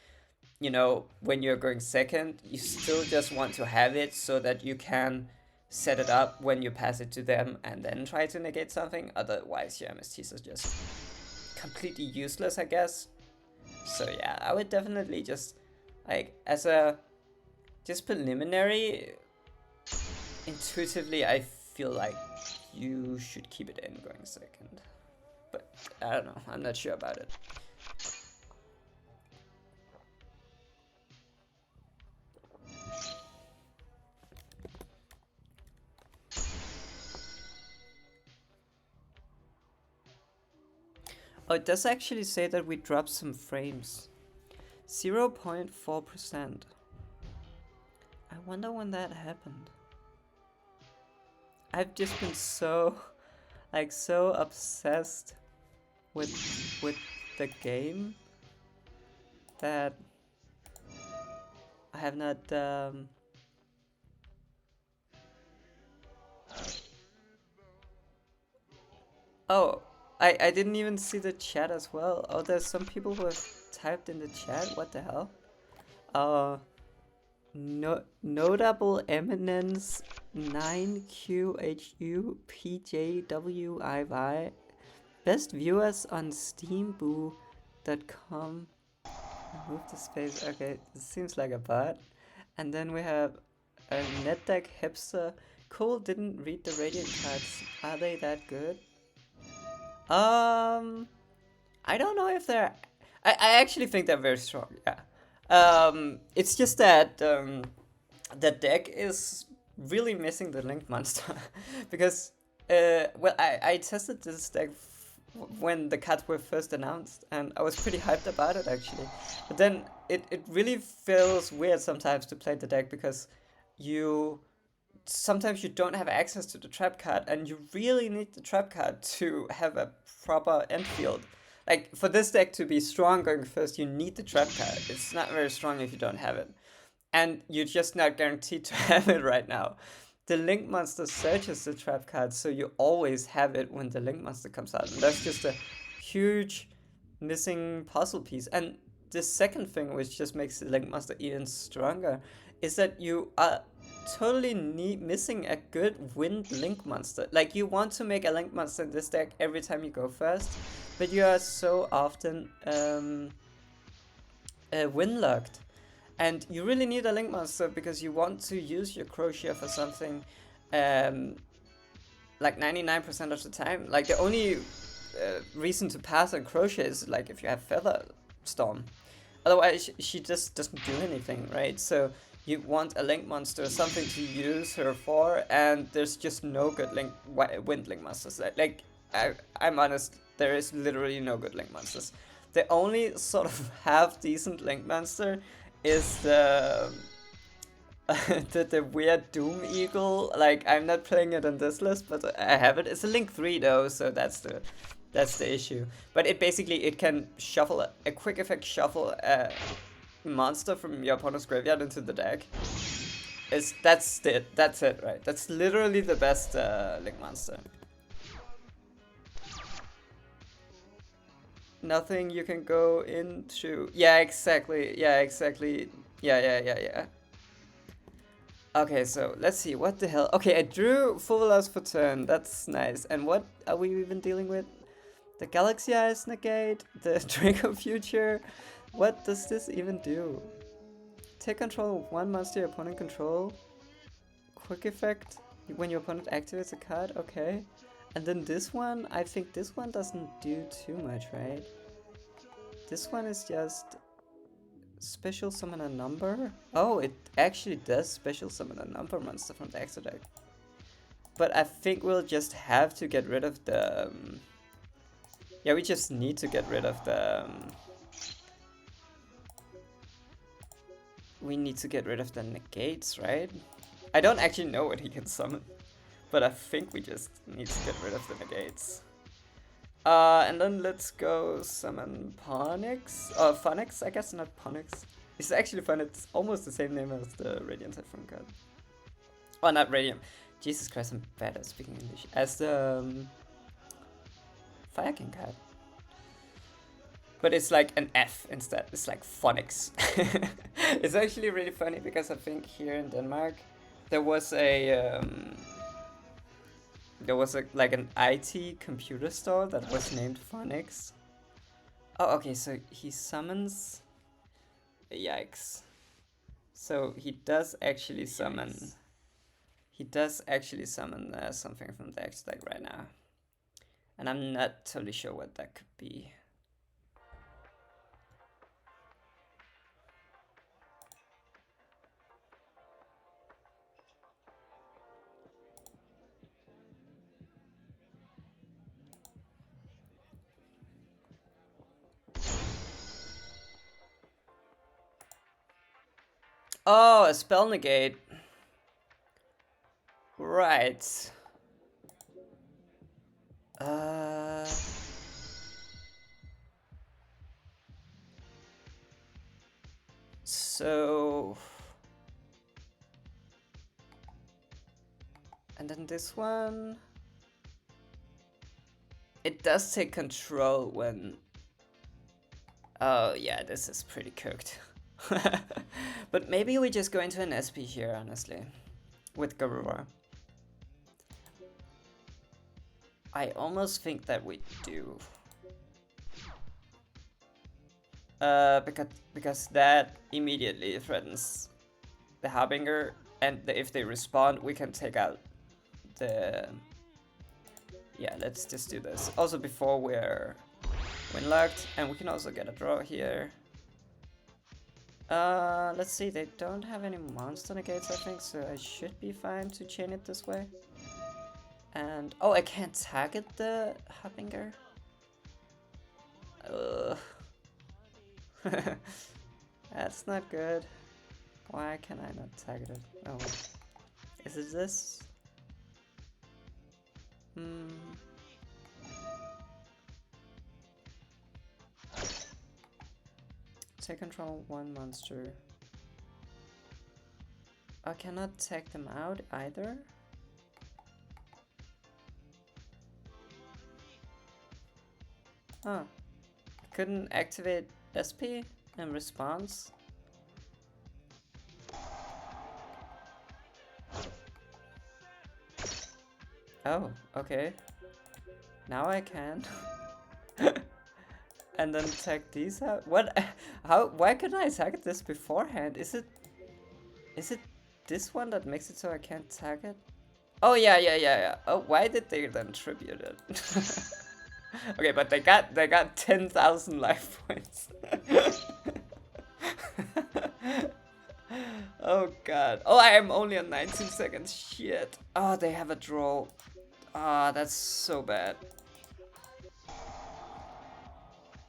you know, when you're going second, you still just want to have it so that you can set it up when you pass it to them and then try to negate something. Otherwise, your MSTs are just completely useless, I guess. So yeah, I would definitely just, like, as a just preliminary, intuitively, I feel like you should keep it in going second. But I don't know, I'm not sure about it. Oh, it does actually say that we dropped some frames. 0.4%. I wonder when that happened. I've just been so, like, so obsessed with the game that I have not Oh, I didn't even see the chat as well. Oh, there's some people who have typed in the chat. What the hell? Notable eminence 9QHU PJWIY. Best viewers on steamboo.com. Remove the space. Okay, it seems like a bot. And then we have a NetDeck hipster. Cool, didn't read the radiant cards. Are they that good? I don't know if they're. I actually think they're very strong. Yeah. It's just that the deck is really missing the Link monster because well, I tested this deck when the cards were first announced, and I was pretty hyped about it actually. But then it really feels weird sometimes to play the deck because you sometimes you don't have access to the trap card, and you really need the trap card to have a proper end field. Like, for this deck to be strong going first, you need the trap card. It's not very strong if you don't have it. And you're just not guaranteed to have it right now. The Link Monster searches the trap card, so you always have it when the Link Monster comes out. And that's just a huge missing puzzle piece. And the second thing, which just makes the Link Monster even stronger, is that you are totally missing a good wind Link Monster. Like, you want to make a Link Monster in this deck every time you go first, but you are so often wind locked. And you really need a Link Monster because you want to use your Crochet for something like 99% of the time. Like, the only reason to pass on Crochet is like if you have Feather Storm. Otherwise, she just doesn't do anything, right? So you want a Link Monster, something to use her for, and there's just no good Wind Link Monsters. Like, I'm honest, there is literally no good Link Monsters. The only sort of half-decent Link Monster is the weird Doom Eagle. Like, I'm not playing it on this list, but I have it. It's a Link 3 though, so that's the issue. But it can shuffle a quick effect shuffle a monster from your opponent's graveyard into the deck. That's it, right? That's literally the best Link monster. Nothing you can go into. Yeah, exactly. Yeah, exactly. Yeah. Okay, so let's see. What the hell? Okay, I drew full velocity for turn. That's nice. And what are we even dealing with? The Galaxy Eyes negate, the Draco Future. What does this even do? Take control of one monster your opponent control. Quick effect when your opponent activates a card. Okay. And then this one, I think this one doesn't do too much, right? This one is just special summon a number. Oh, it actually does special summon a number monster from the extra deck. But I think we'll just have to get rid of the... yeah, we just need to get rid of the... we need to get rid of the negates, right? I don't actually know what he can summon. But I think we just need to get rid of the negates. And then let's go summon Ponix. Phonix, I guess, not Ponix. It's actually fun, it's almost the same name as the Radiant Typhoon card. Oh, not Radiant. Jesus Christ, I'm bad at speaking English. As the Fire King card. But it's like an F instead. It's like phonics. It's actually really funny because I think here in Denmark there was a like an IT computer store that was named Phonics. Oh, okay, so he summons. Yikes. So he does actually summon. Yikes. He does actually summon something from the X deck right now, and I'm not totally sure what that could be. Oh, a spell negate. Right. So... and then this one... it does take control when... oh yeah, this is pretty cooked. But maybe we just go into an SP here, honestly. With Garura. I almost think that we do. Because that immediately threatens the Harbinger, and if they respond, we can take out the... yeah, let's just do this. Also before we're win-locked, and we can also get a draw here. Let's see, they don't have any monster negates, I think, so I should be fine to chain it this way. And, oh, I can't target the Harbinger? Ugh. That's not good. Why can I not target it? Oh, is it this? Take control one monster. I cannot take them out either. Huh. Couldn't activate SP in response. Oh, okay. Now I can. And then tag these out. What? How? Why couldn't I target this beforehand? Is it this one that makes it so I can't tag it? Oh yeah. Oh, why did they then tribute it? Okay, but they got 10,000 life points. Oh god. Oh, I am only on 19 seconds. Shit. Oh, they have a draw. Ah, that's so bad.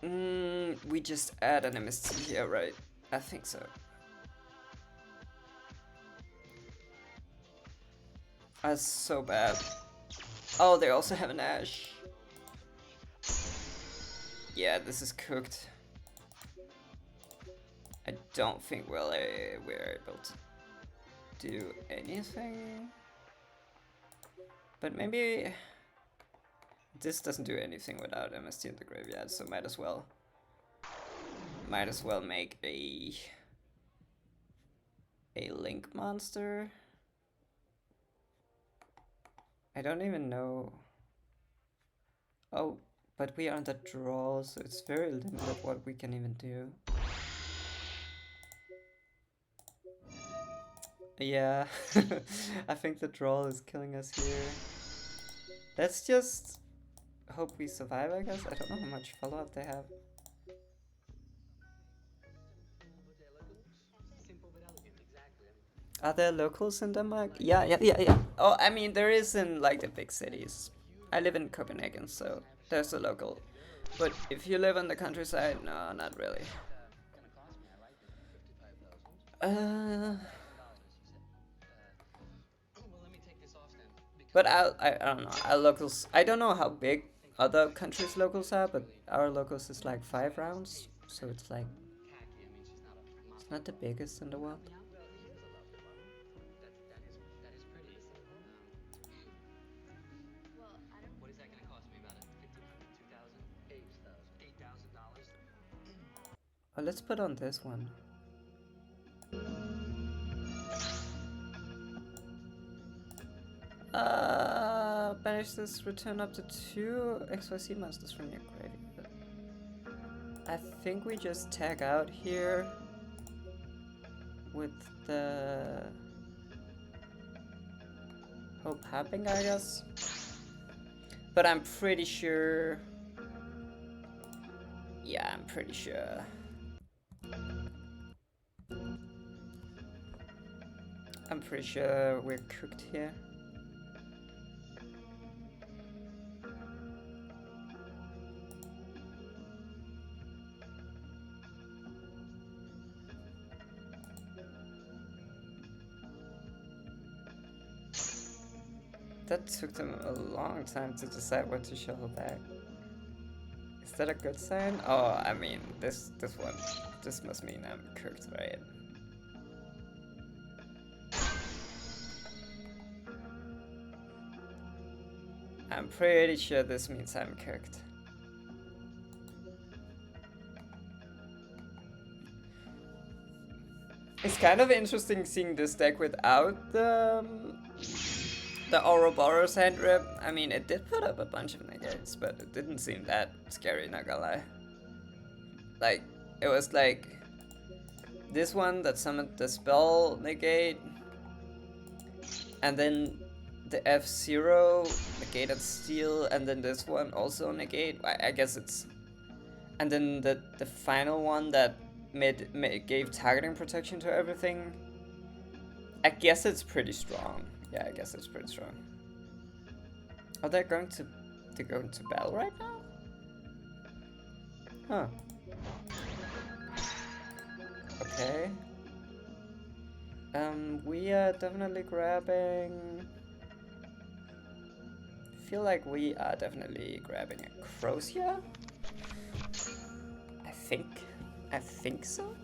We just add an MST here, right? I think so. That's so bad. Oh, they also have an Ash. Yeah, this is cooked. I don't think we're able to do anything. But maybe this doesn't do anything without MST in the graveyard, so might as well make a Link monster. I don't even know. Oh, but we are on the draw, so it's very limited what we can even do. Yeah, I think the draw is killing us here. Let's just hope we survive, I guess. I don't know how much follow-up they have. Are there locals in Denmark? Yeah, yeah, yeah, yeah. Oh, I mean, there is in like the big cities. I live in Copenhagen, so there's a local. But if you live on the countryside, no, not really. Uh, but I don't know. Our locals, I don't know how big other countries' locals are, but our locals is like 5 rounds, so it's like it's not the biggest in the world. Oh, let's put on this one. Banish this, return up to 2 XYZ monsters from your graveyard. I think we just tag out here with the hope happening, I guess. But I'm pretty sure. Yeah, I'm pretty sure. I'm pretty sure we're cooked here. That took them a long time to decide what to shuffle back. Is that a good sign? Oh, I mean, this one, this must mean I'm cooked, right? I'm pretty sure this means I'm cooked. It's kind of interesting seeing this deck without the Ouroboros hand rip. I mean, it did put up a bunch of negates, but it didn't seem that scary, not gonna lie. Like, it was like this one that summoned the spell negate, and then the F-Zero negated steel, and then this one also negate. I guess it's... And then the final one that gave targeting protection to everything. I guess it's pretty strong. Yeah, I guess it's pretty strong. Are they going to go into battle right now? Huh. Okay. We are definitely grabbing... Feel like we are definitely grabbing a Crozier. I think so.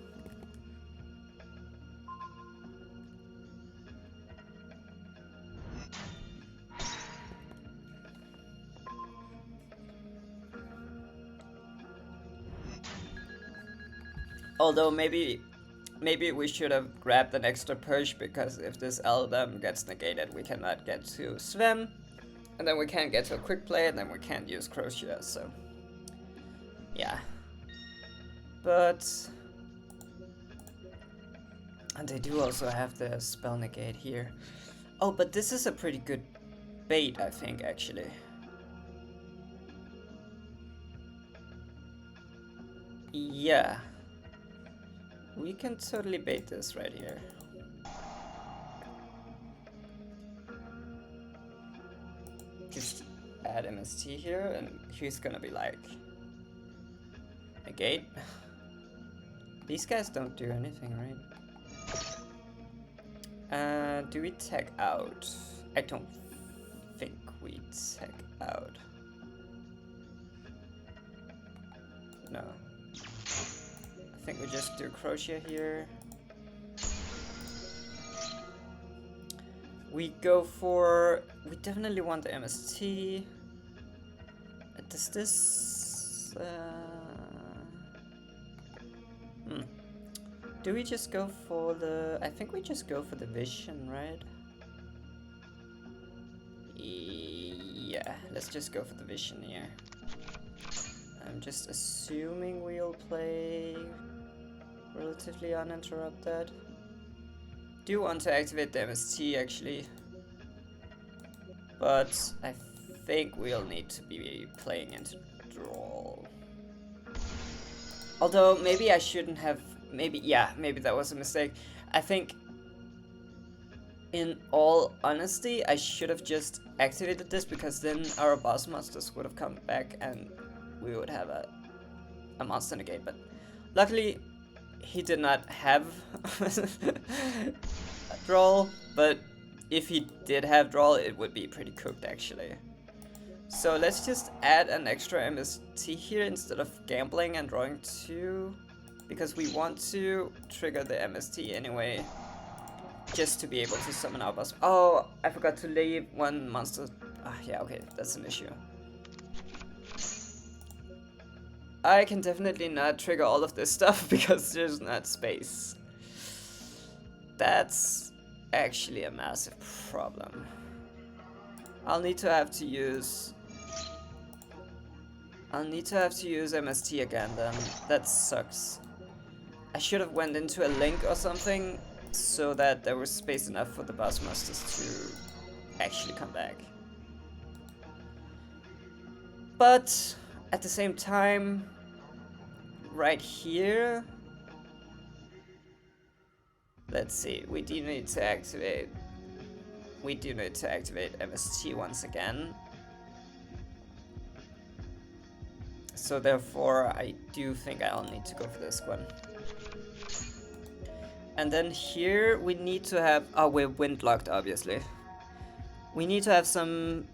Although maybe we should have grabbed an extra push, because if this Eldam gets negated, we cannot get to Sven, and then we can't get to a quick play, and then we can't use Crochet, so yeah. But... And they do also have the spell negate here. Oh, but this is a pretty good bait, I think, actually. Yeah. We can totally bait this right here. Just add MST here, and he's gonna be like... Negate? These guys don't do anything, right? Do we tag out? I don't think we tag out. No. I think we just do Crochet here. We go for... We definitely want the MST. Does this... Do we just go for the... I think we just go for the vision, right? Yeah, let's just go for the vision here. I'm just assuming we'll play relatively uninterrupted. Do want to activate the MST actually, but I think we'll need to be playing into draw. Although maybe I shouldn't have. Maybe maybe that was a mistake. I think, in all honesty, I should have just activated this because then our boss monsters would have come back and we would have a monster negate. But luckily, he did not have a draw. But if he did have draw, it would be pretty cooked actually. So let's just add an extra MST here instead of gambling and drawing 2, because we want to trigger the MST anyway, just to be able to summon our boss. Oh, I forgot to leave one monster. Yeah, okay, that's an issue. I can definitely not trigger all of this stuff because there's not space. That's actually a massive problem. I'll need to have to use MST again then. That sucks. I should have went into a link or something so that there was space enough for the boss masters to actually come back. But at the same time, right here, let's see, we do need to activate MST once again. So therefore, I do think I'll need to go for this one. And then here we need to have, oh, we're wind locked obviously. We need to have some,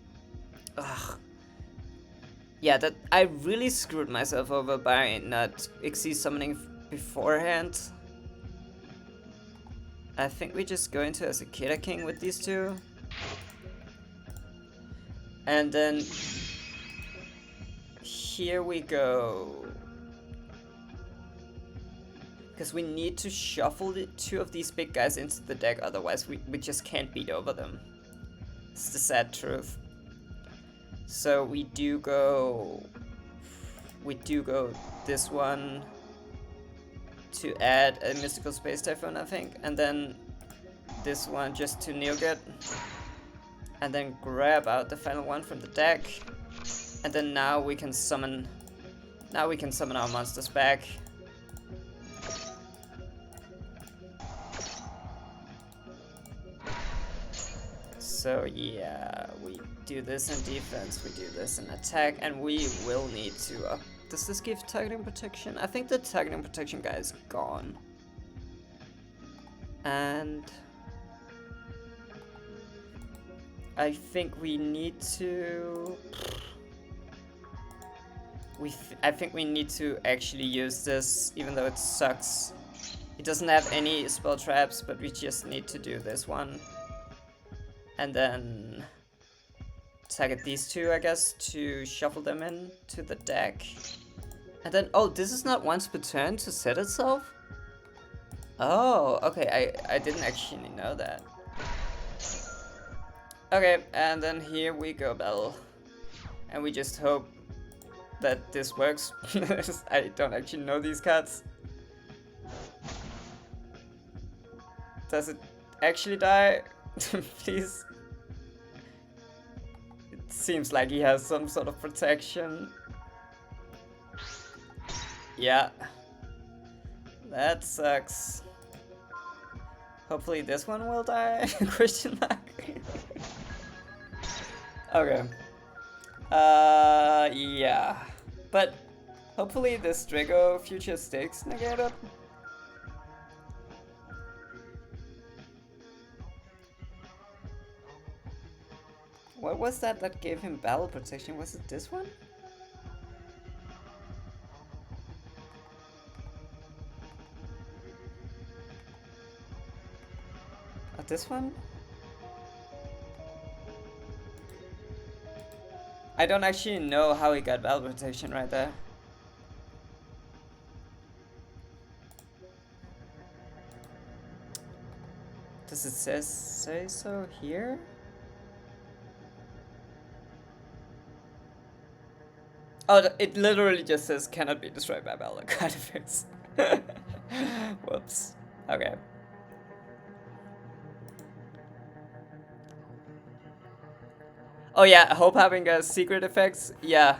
yeah, that I really screwed myself over by not Xyz summoning beforehand. I think we just go into a Cicada King with these two. And then here we go. Because we need to shuffle the 2 of these big guys into the deck, otherwise we just can't beat over them. It's the sad truth. So we do go this one to add a Mystical Space Typhoon, I think, and then this one just to Neoget, and then grab out the final one from the deck, and then now we can summon our monsters back. So yeah, we do this in defense, we do this in attack, and we will need to does this give targeting protection? I think the targeting protection guy is gone. And I think we need to I think we need to actually use this, even though it sucks. It doesn't have any spell traps, but we just need to do this one. And then target these 2, I guess, to shuffle them in to the deck. And then, oh, this is not once per turn to set itself? Oh, okay, I didn't actually know that. Okay, and then here we go, Bell. And we just hope that this works. I don't actually know these cards. Does it actually die? Please. It seems like he has some sort of protection. Yeah. That sucks. Hopefully this one will die? Question mark. Okay. Yeah. But hopefully this Drago future stakes negated. What was that gave him battle protection? Was it this one? This one? I don't actually know how he got battle protection right there. Does it say so here? Oh, it literally just says cannot be destroyed by battle artifacts. Whoops. Okay. Oh yeah, hope having a secret effects. Yeah.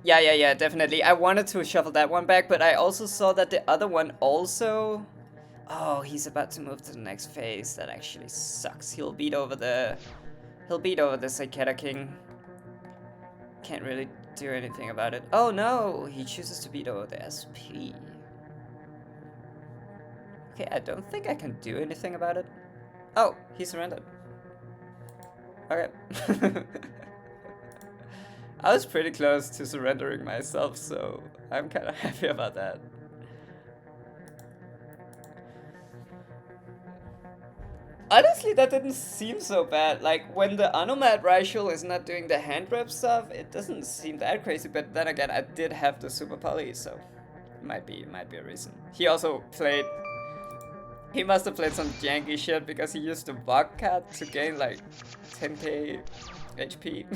Yeah, definitely. I wanted to shuffle that one back, but I also saw that the other one also. Oh, he's about to move to the next phase. That actually sucks. He'll beat over the Cicada King. Can't really do anything about it. Oh no, he chooses to beat over the SP. Okay, I don't think I can do anything about it. Oh, he surrendered. Okay. I was pretty close to surrendering myself, so I'm kind of happy about that. Honestly, that didn't seem so bad. Like, when the Anomad Ritual is not doing the hand grab stuff, it doesn't seem that crazy, but then again, I did have the Super Poly, so might be a reason. He also played... He must have played some janky shit because he used the vodka to gain like 10k HP.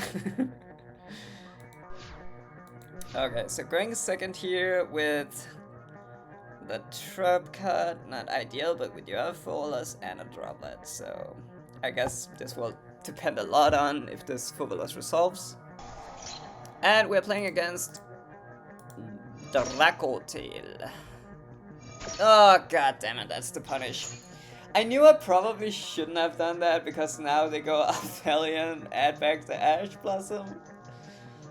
Okay, so going second here with the trap card, not ideal, but we do have Folas and a droplet, so I guess this will depend a lot on if this Folas resolves. And we're playing against Dracotail. Oh god damn it, that's the punish. I knew I probably shouldn't have done that because now they go Aphelion, add back the Ash Blossom.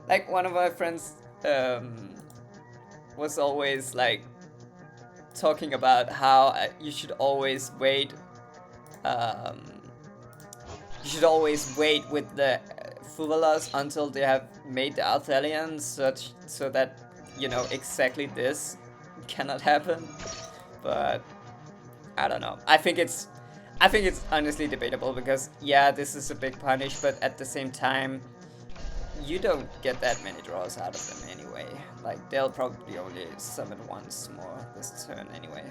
Like one of my friends was always like talking about how you should always wait. You should always wait with the Fuvalas until they have made the Aphelion, so that you know exactly this cannot happen. But I don't know. I think it's honestly debatable because yeah, this is a big punish, but at the same time, you don't get that many draws out of them anyway. Like they'll probably only summon once more this turn anyway.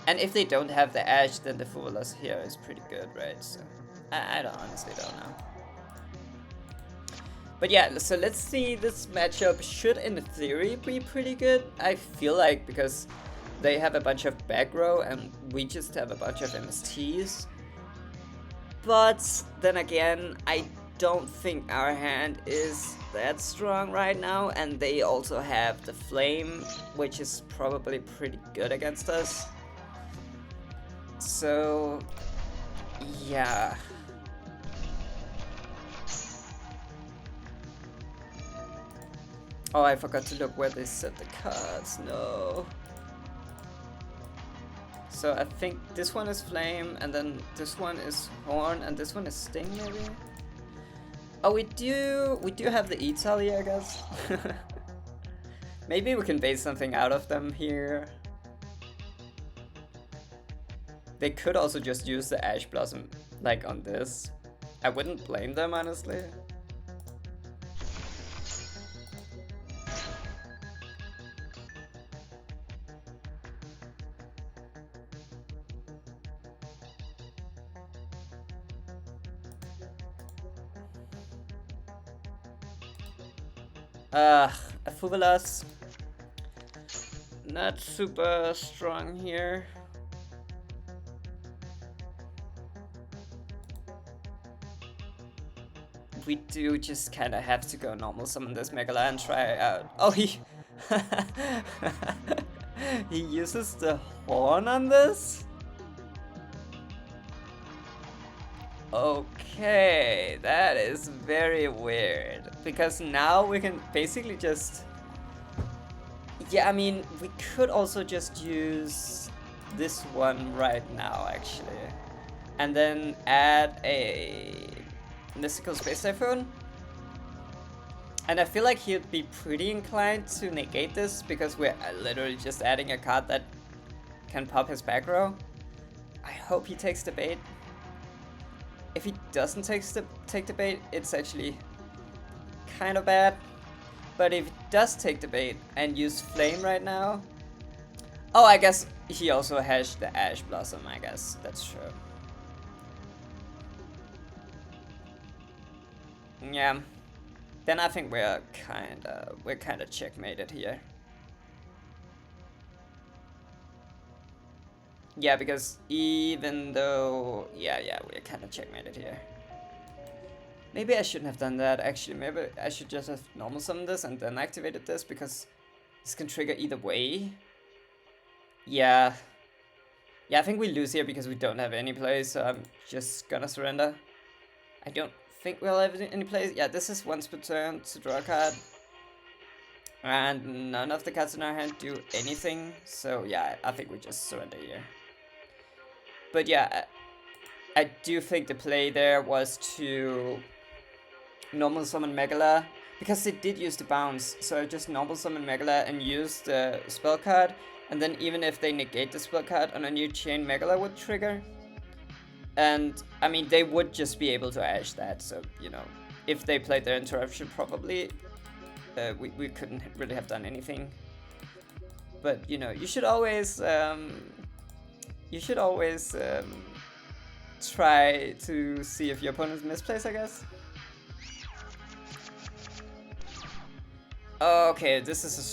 And if they don't have the Ash, then the Fuvalas here is pretty good, right? So I honestly don't know. But yeah, so let's see. This matchup should in theory be pretty good. I feel like because they have a bunch of back row and we just have a bunch of MSTs. But then again, I don't think our hand is that strong right now, and they also have the flame, which is probably pretty good against us. So yeah. Oh, I forgot to look where they set the cards. No. So I think this one is flame, and then this one is horn, and this one is sting maybe. Oh, we do have the Italy, I guess. Maybe we can base something out of them here. They could also just use the Ash Blossom like on this. I wouldn't blame them honestly. Fuvalas. Not super strong here. We do just kind of have to go normal summon this Megala and try it out. Oh, he he uses the horn on this? Okay, that is very weird. Because now we can basically just... Yeah, I mean, we could also just use this one right now, actually. And then add a Mystical Space Typhoon. And I feel like he'd be pretty inclined to negate this because we're literally just adding a card that can pop his back row. I hope he takes the bait. If he doesn't take the bait, it's actually kind of bad. But if he does take the bait and use Flame right now... Oh, I guess he also has the Ash Blossom, I guess. That's true. Yeah. then I think we're kinda checkmated here. Yeah, because even though yeah, we're kinda checkmated here. Maybe I shouldn't have done that actually. Maybe I should just have normal summoned this and then activated this because this can trigger either way. Yeah. Yeah, I think we lose here because we don't have any plays, so I'm just gonna surrender. I don't think we'll have any plays. Yeah, this is once per turn to draw a card. And none of the cards in our hand do anything. So yeah, I think we just surrender here. But yeah, I do think the play there was to normal summon Megala. Because they did use the bounce. So I just normal summon Megala and use the spell card. And then even if they negate the spell card on a new chain, Megala would trigger. And I mean, they would just be able to Ash that. So, you know, if they played their interruption, probably we couldn't really have done anything. But you know, you should always try to see if your opponent misplays, I guess. Okay, this is a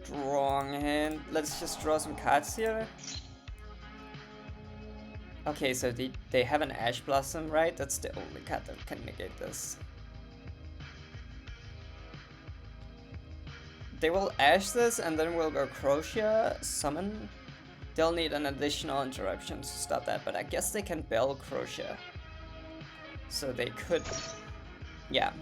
strong hand. Let's just draw some cards here. Okay, so they have an Ash Blossom, right? That's the only card that can negate this. They will Ash this and then we'll go Crochet, summon. They'll need an additional interruption to stop that, but I guess they can Bell Crochet. So they could... Yeah.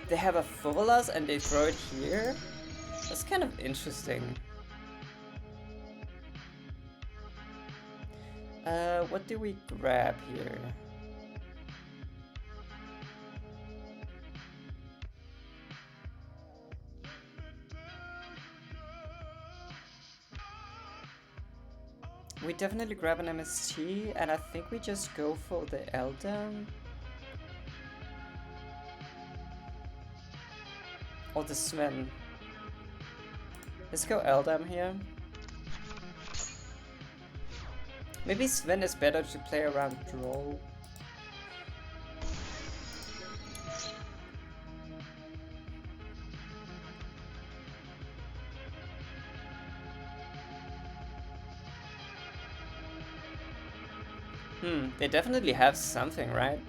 They have a Fovolas and they throw it here? That's kind of interesting. What do we grab here? We definitely grab an MST, and I think we just go for the Eldam. Or the Sven. Let's go Eldam here. Maybe Sven is better to play around draw. They definitely have something, right?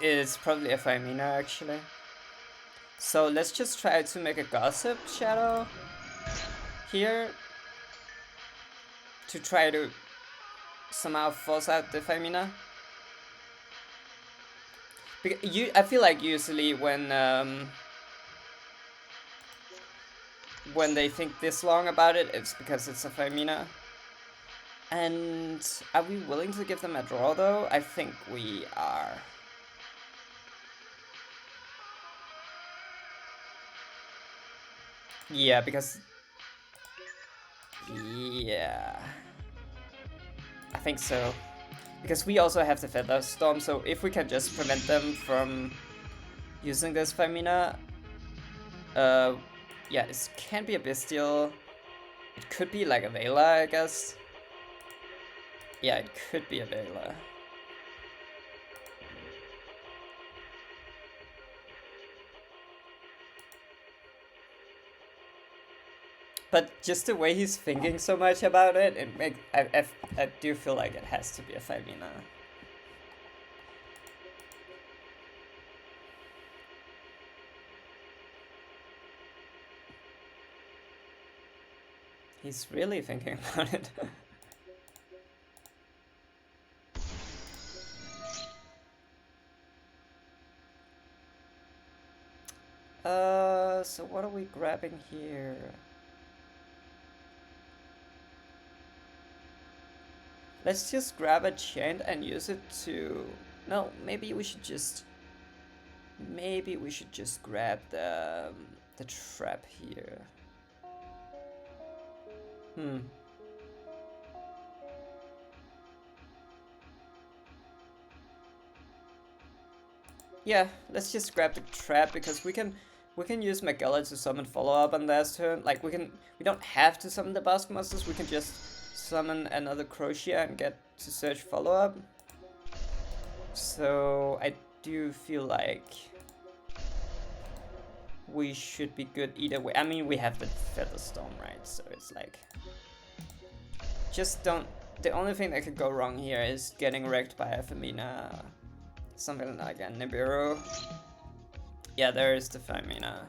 It's probably a Femina actually. So let's just try to make a Gossip Shadow here to try to somehow force out the Femina. I feel like usually when they think this long about it, it's because it's a Femina. And are we willing to give them a draw though? I think we are. Yeah, because... Yeah. I think so. Because we also have the Feather Storm, so if we can just prevent them from using this Femina... yeah, this can be a Bestial. It could be like a Vela, I guess. Yeah, it could be a Vela. But just the way he's thinking so much about it, I do feel like it has to be a Femina. He's really thinking about it. So what are we grabbing here? Let's just grab a chant and use it to... No, maybe we should just grab the trap here. yeah, let's just grab the trap because we can use Magella to summon follow up on last turn. Like we don't have to summon the boss monsters. We can just summon another Crochet and get to search follow up. So I do feel like we should be good either way. I mean, we have the Featherstorm, right? So it's like, just don't. The only thing that could go wrong here is getting wrecked by a Femina, something like a Nibiru. Yeah, there is the Femina.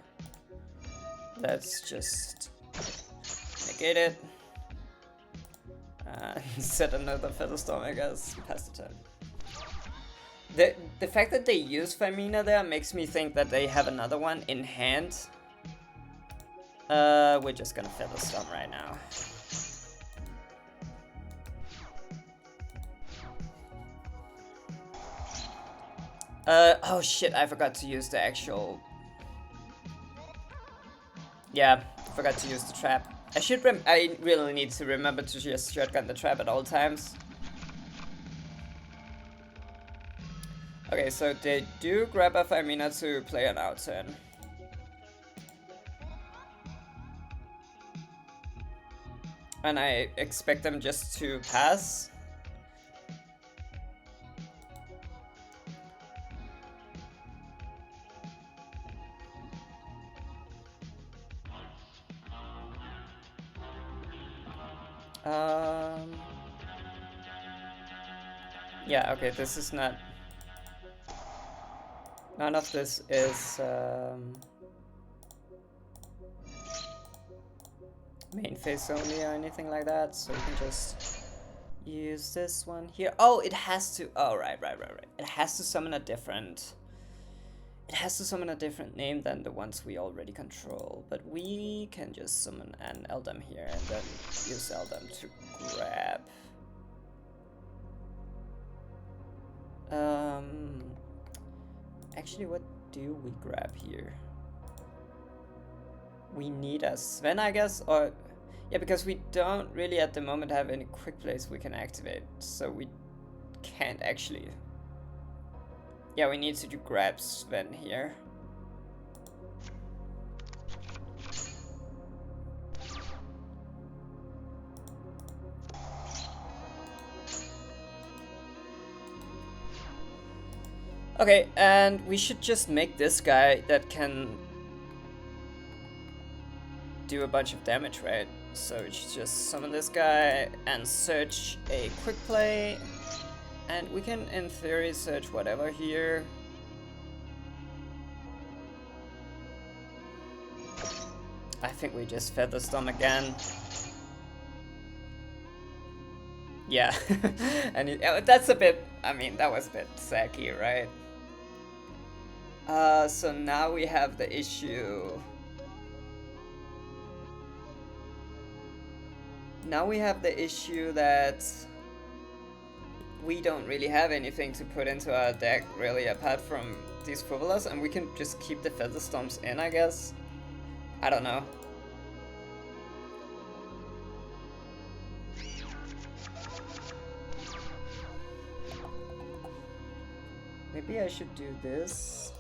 Let's just negate it. Set another Featherstorm, I guess. Pass the turn. The fact that they use Femina there makes me think that they have another one in hand. We're just gonna Featherstorm right now. Oh shit, I forgot to use the actual... Yeah, I forgot to use the trap. I really need to remember to just shotgun the trap at all times. Okay, so they do grab a Femina to play an out turn. And I expect them just to pass. Yeah, okay, this is not... None of this is main phase only or anything like that, so we can just use this one here. Oh, it has to... Oh, right. It has to summon a different... It has to summon a different name than the ones we already control, but we can just summon an Eldam here and then use Eldam to grab. Actually, what do we grab here? We need a Sven, I guess, or... Yeah, because we don't really at the moment have any quick plays we can activate, so we can't actually... Yeah, we need to grab Sven here. Okay, and we should just make this guy that can do a bunch of damage, right? So we should just summon this guy and search a quick play. And we can, in theory, search whatever here. I think we just Featherstorm again. Yeah, and that's a bit, I mean, that was a bit sacky, right? So now we have the issue. Now we have the issue that we don't really have anything to put into our deck, really, apart from these Frivolas, and we can just keep the Featherstorms in, I guess. I don't know. Maybe I should do this.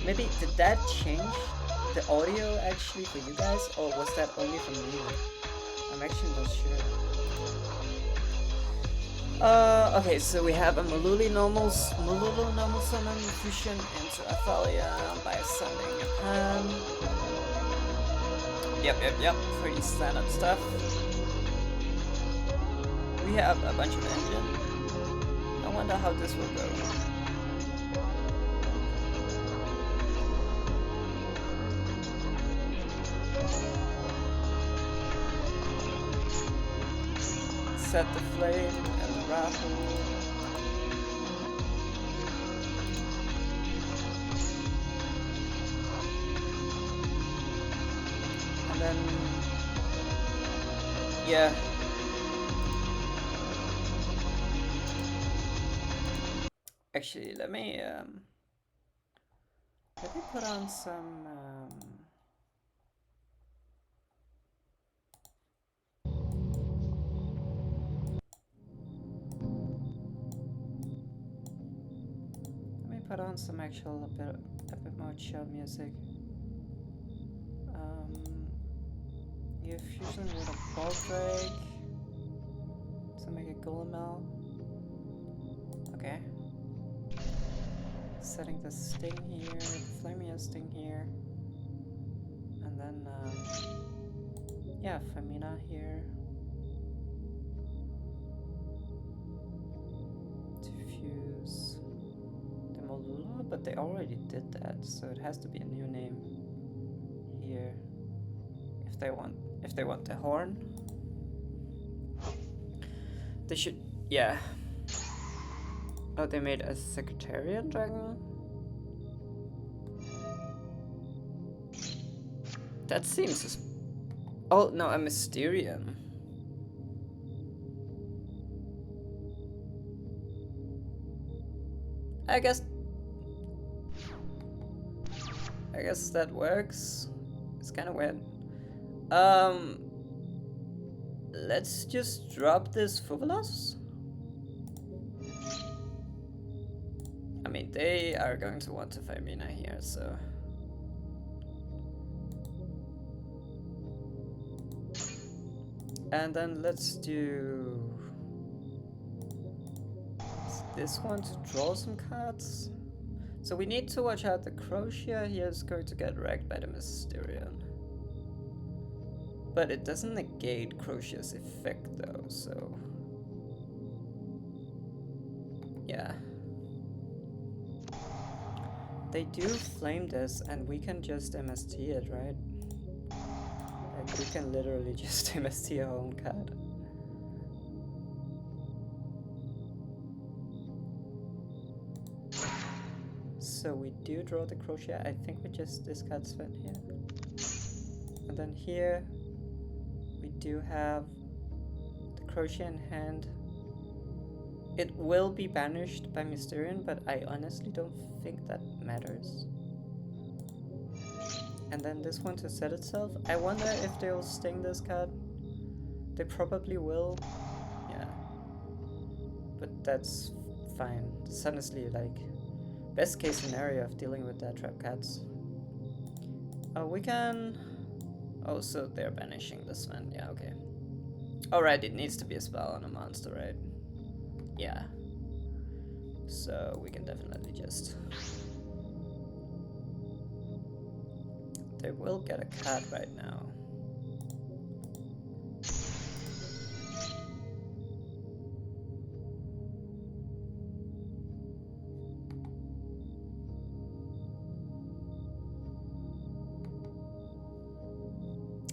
Maybe, did that change the audio actually for you guys, or was that only for me? I'm actually not sure. Okay, so we have a Malulu normal summon fusion into Athalia by sending a pan. Yep, pretty standard stuff. We have a bunch of engine. I wonder how this will go. Set the flame and the raffle. And then, yeah. Actually, let me put on some want some actual a bit more chill music. You fusion with a ball break to make a Golem. Okay. Setting the sting here, the Flamia sting here. And then, yeah, Femina here. To fuse the Molula, but they already did that, so it has to be a new name here. If they want the horn. They should, yeah. Oh, they made a Secretarian Dragon? That seems... Oh, no, a Mysterian. I guess that works. It's kind of weird. Let's just drop this Fuvelos. I mean, they are going to want to Femina here, so... And then let's do this one to draw some cards. So we need to watch out the Crocia here is going to get wrecked by the Mysterian. But it doesn't negate Crocia's effect though, so... Yeah. They do flame this and we can just MST it, right? Like we can literally just MST our own card. So we do draw the Crocia. I think we just discard Sven here. And then here we do have the Crocia in hand. It will be banished by Mysterian, but I honestly don't think that matters. And then this one to set itself. I wonder if they'll sting this card. They probably will. Yeah. But that's fine. It's honestly like best case scenario of dealing with that trap cards. We can... Oh, so they're banishing this one. Yeah, okay. Alright, it needs to be a spell on a monster, right? Yeah. So we can definitely just... They will get a card right now.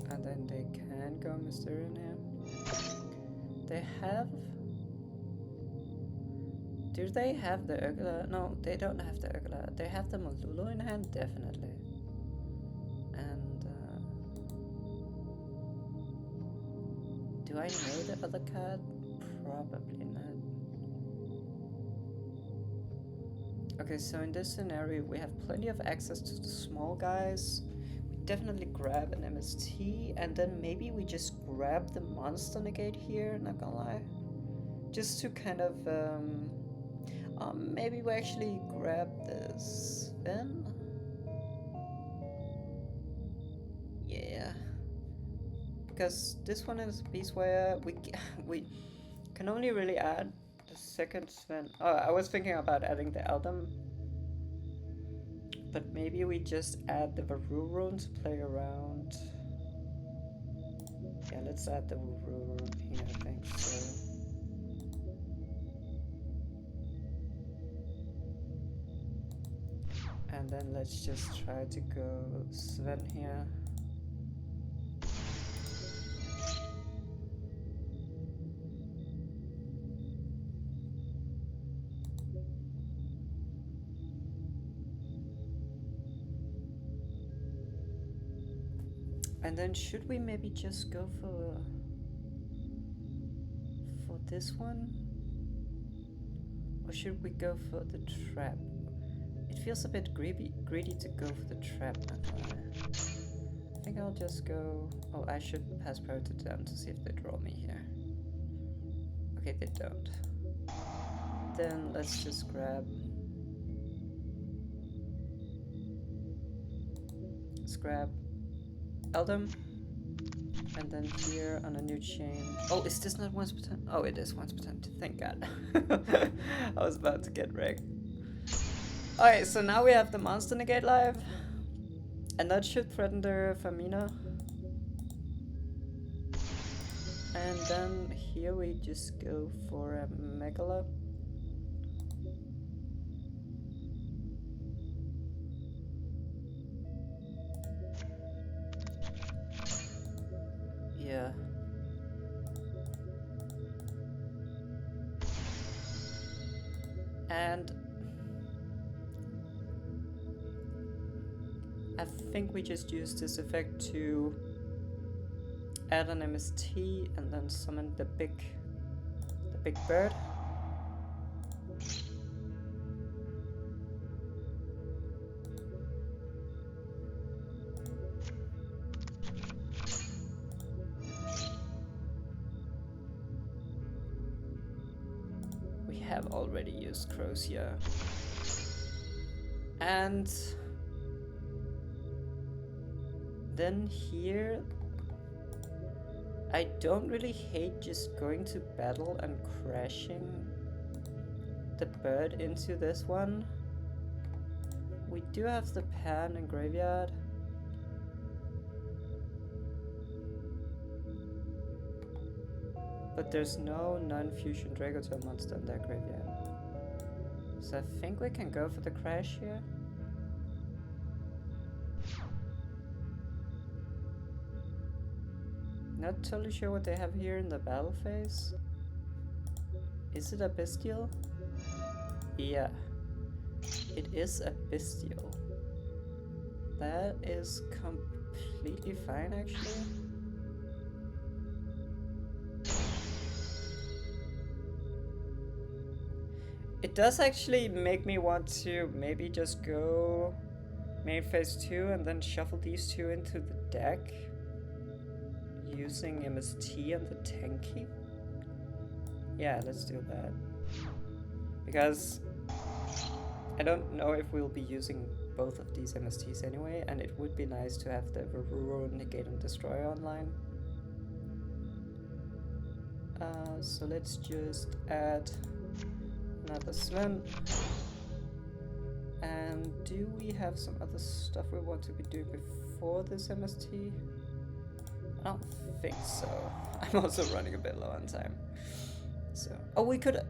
And then they can go Mysterian here. They have... Do they have the Urgula? No, they don't have the Urgula. They have the Molulu in hand, definitely. And do I know the other card? Probably not. Okay, so in this scenario we have plenty of access to the small guys. We definitely grab an MST and then maybe we just grab the monster negate here, not gonna lie. Just to kind of maybe we actually grab this then. Yeah. Because this one is Beastwire. We can only really add the second Sven. Oh, I was thinking about adding the Eldam. But maybe we just add the Varurun to play around. Yeah, let's add the Varurun here, I think so. And then let's just try to go Sven here. And then should we maybe just go for this one? Or should we go for the trap? It feels a bit greedy to go for the trap, not gonna lie. I think I'll just go... Oh, I should pass priority to them to see if they draw me here. Okay, they don't. Then let's just grab Scrap Eldom. And then here on a new chain. Oh, is this not once per turn? Oh, it is once per turn. Thank God. I was about to get wrecked. Alright, so now we have the monster negate live. And that should threaten the Famina. And then here we just go for a Megala. Yeah. And I think we just use this effect to add an MST and then summon the big bird. We have already used crows here. And then here I don't really hate just going to battle and crashing the bird into this one. We do have the pan and graveyard. But there's no non-fusion Dragotail monster in that graveyard. So I think we can go for the crash here. Not totally sure what they have here in the battle phase. Is it a bestial? Yeah. It is a bestial. That is completely fine actually. It does actually make me want to maybe just go main phase 2 and then shuffle these two into the deck using MST and the Tenki. Yeah, let's do that. Because I don't know if we'll be using both of these MSTs anyway, and it would be nice to have the Varuro Negate and Destroy online. So let's just add another Sven. And do we have some other stuff we want to be doing before this MST? I don't think so. I'm also running a bit low on time. So, oh, we could.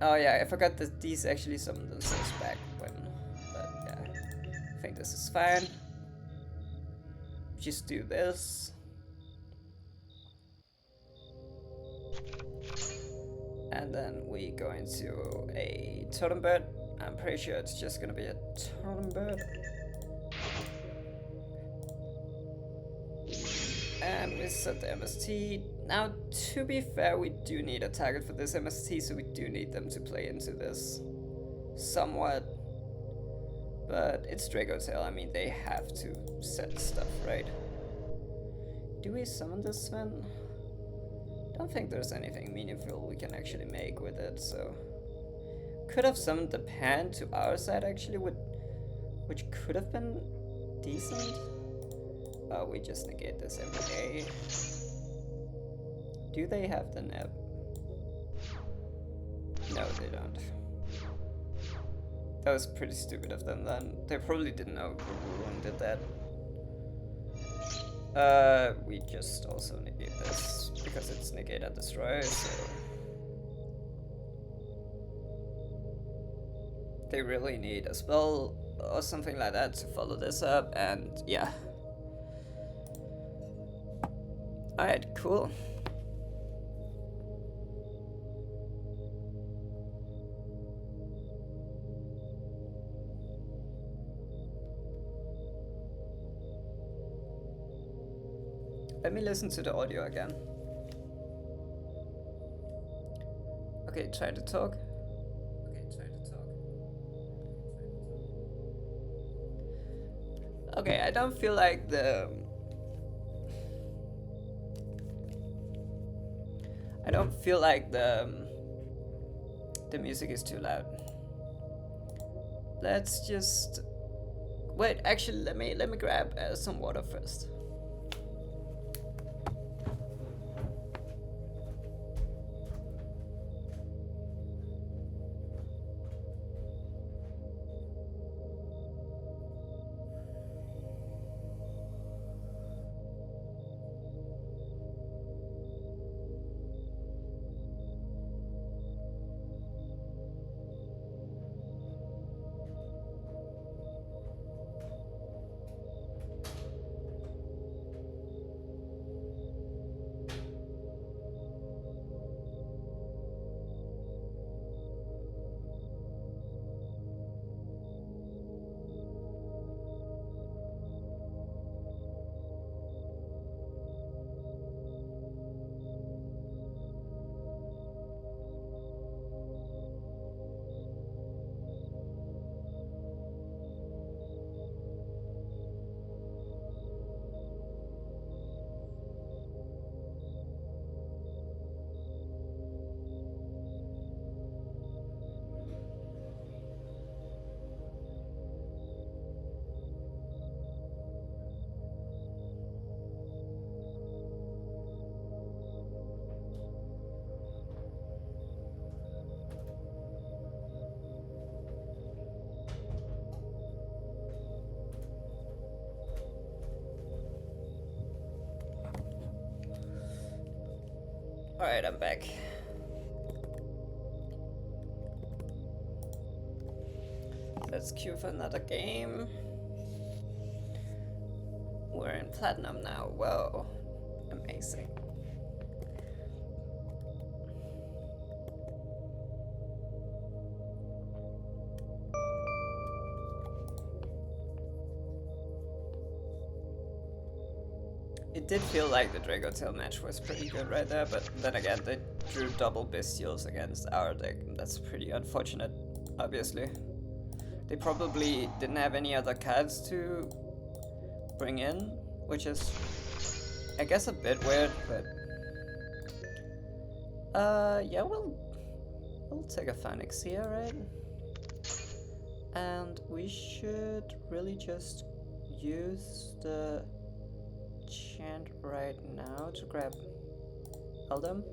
Oh yeah, I forgot that these actually summon themselves back when. But yeah, I think this is fine. Just do this. And then we go into a totem bird. I'm pretty sure it's just gonna be a totem bird. And we set the MST. Now, to be fair, we do need a target for this MST, so we do need them to play into this somewhat. But it's Dragotail, I mean, they have to set stuff, right? Do we summon this Sven? Don't think there's anything meaningful we can actually make with it, so... Could have summoned the pan to our side, actually, which could have been decent. Oh, we just negate this every day. Do they have the neb? No, they don't. That was pretty stupid of them then. They probably didn't know Ruin did that. We just also negate this because it's negate and destroy, so... They really need a spell or something like that to follow this up, and yeah. Alright, cool. Let me listen to the audio again. Okay, try to talk. Okay, I don't feel like the music is too loud. Let's just wait, actually, let me grab some water first. Alright, I'm back. Let's queue for another game. We're in platinum now. Whoa. Amazing. It did feel like the Dragotail match was pretty good right there, but then again, they drew double Bestials against our deck, and that's pretty unfortunate, obviously. They probably didn't have any other cards to bring in, which is, I guess, a bit weird, but... yeah, we'll take a Phoenix here, right? And we should really just use the chant right now to grab Eldam.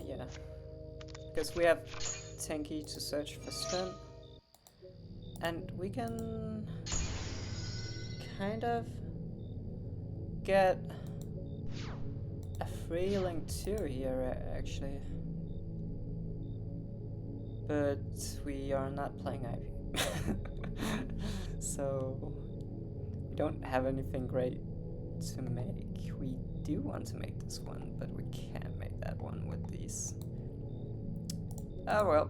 Yeah. Because we have Tenki to search for strength. And we can kind of get a free link 2 here, actually. But we are not playing IP. So we don't have anything great to make. We do want to make this one, but we can't make that one with these. Oh well.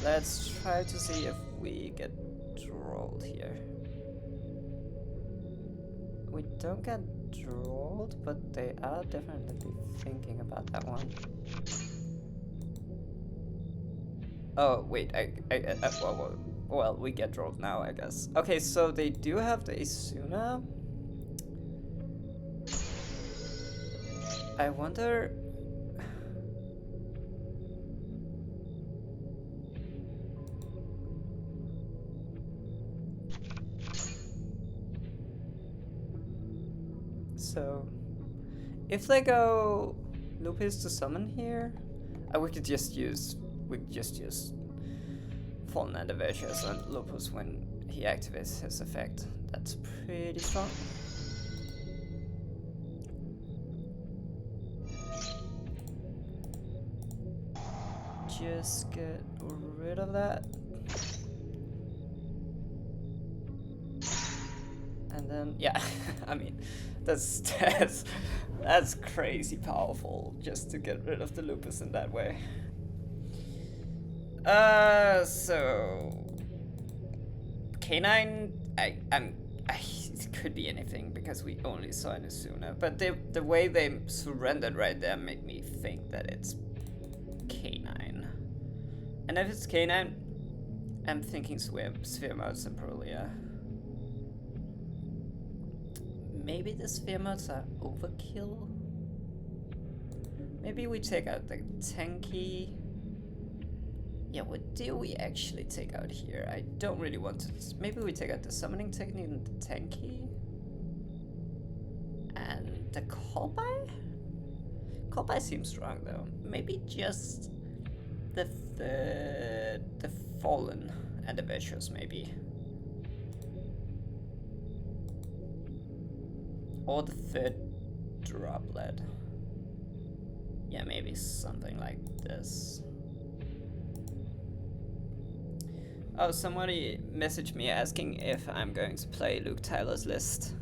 Let's try to see if we get trolled here. We don't get trolled, but they are definitely thinking about that one. Oh wait, well, we get trolled now, I guess. Okay, so they do have the Isuna. I wonder. So, if they go Lupus to summon here, we could just use Fallen Anniversaries and Lupus when he activates his effect. That's pretty strong. Just get rid of that. And then, yeah, I mean, that's crazy powerful just to get rid of the Lupus in that way. So K9, it could be anything because we only saw an Isuna, but the way they surrendered right there made me think that it's K9. And if it's K9, I'm thinking Sphere Modes and Prolia. Maybe the Sphere Modes are overkill? Maybe we take out the Tenki. Yeah, what do we actually take out here? I don't really want to. Maybe we take out the summoning technique and the tanky. And the callby? Callby seems strong though. Maybe just the fallen and the virtuous maybe. Or the third droplet. Yeah, maybe something like this. Oh, somebody messaged me asking if I'm going to play Luke Tyler's list.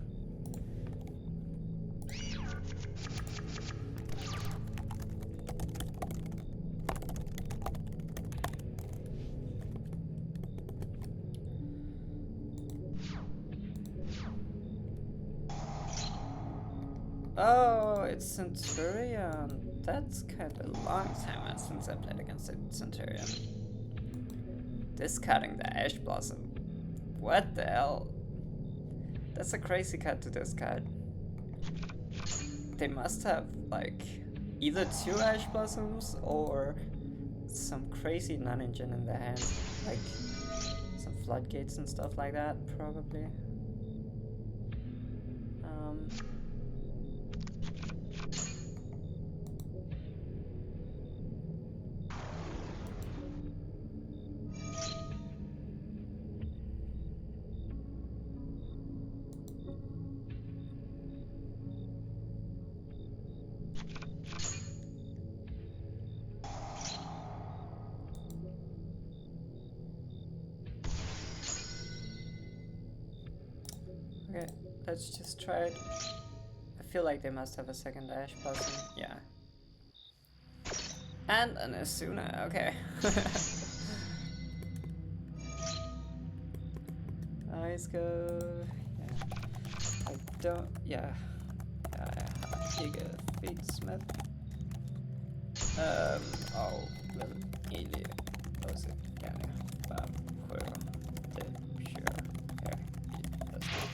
Oh, it's Centurion. That's kind of a long time since I played against a Centurion. Discarding the Ash Blossom. What the hell? That's a crazy card to discard. They must have, like, either 2 Ash Blossoms or some crazy non-engine in their hand. Like, some floodgates and stuff like that, probably. Okay, let's just try it. I feel like they must have a second Ash Blossom. Yeah. And an Asuna, okay. Eyes go. Yeah. I don't. Yeah. Eager Feedsmith. Oh, väl Ili. Vad säger jag nu? Bara sjöva. Det kör här i nästa omgång.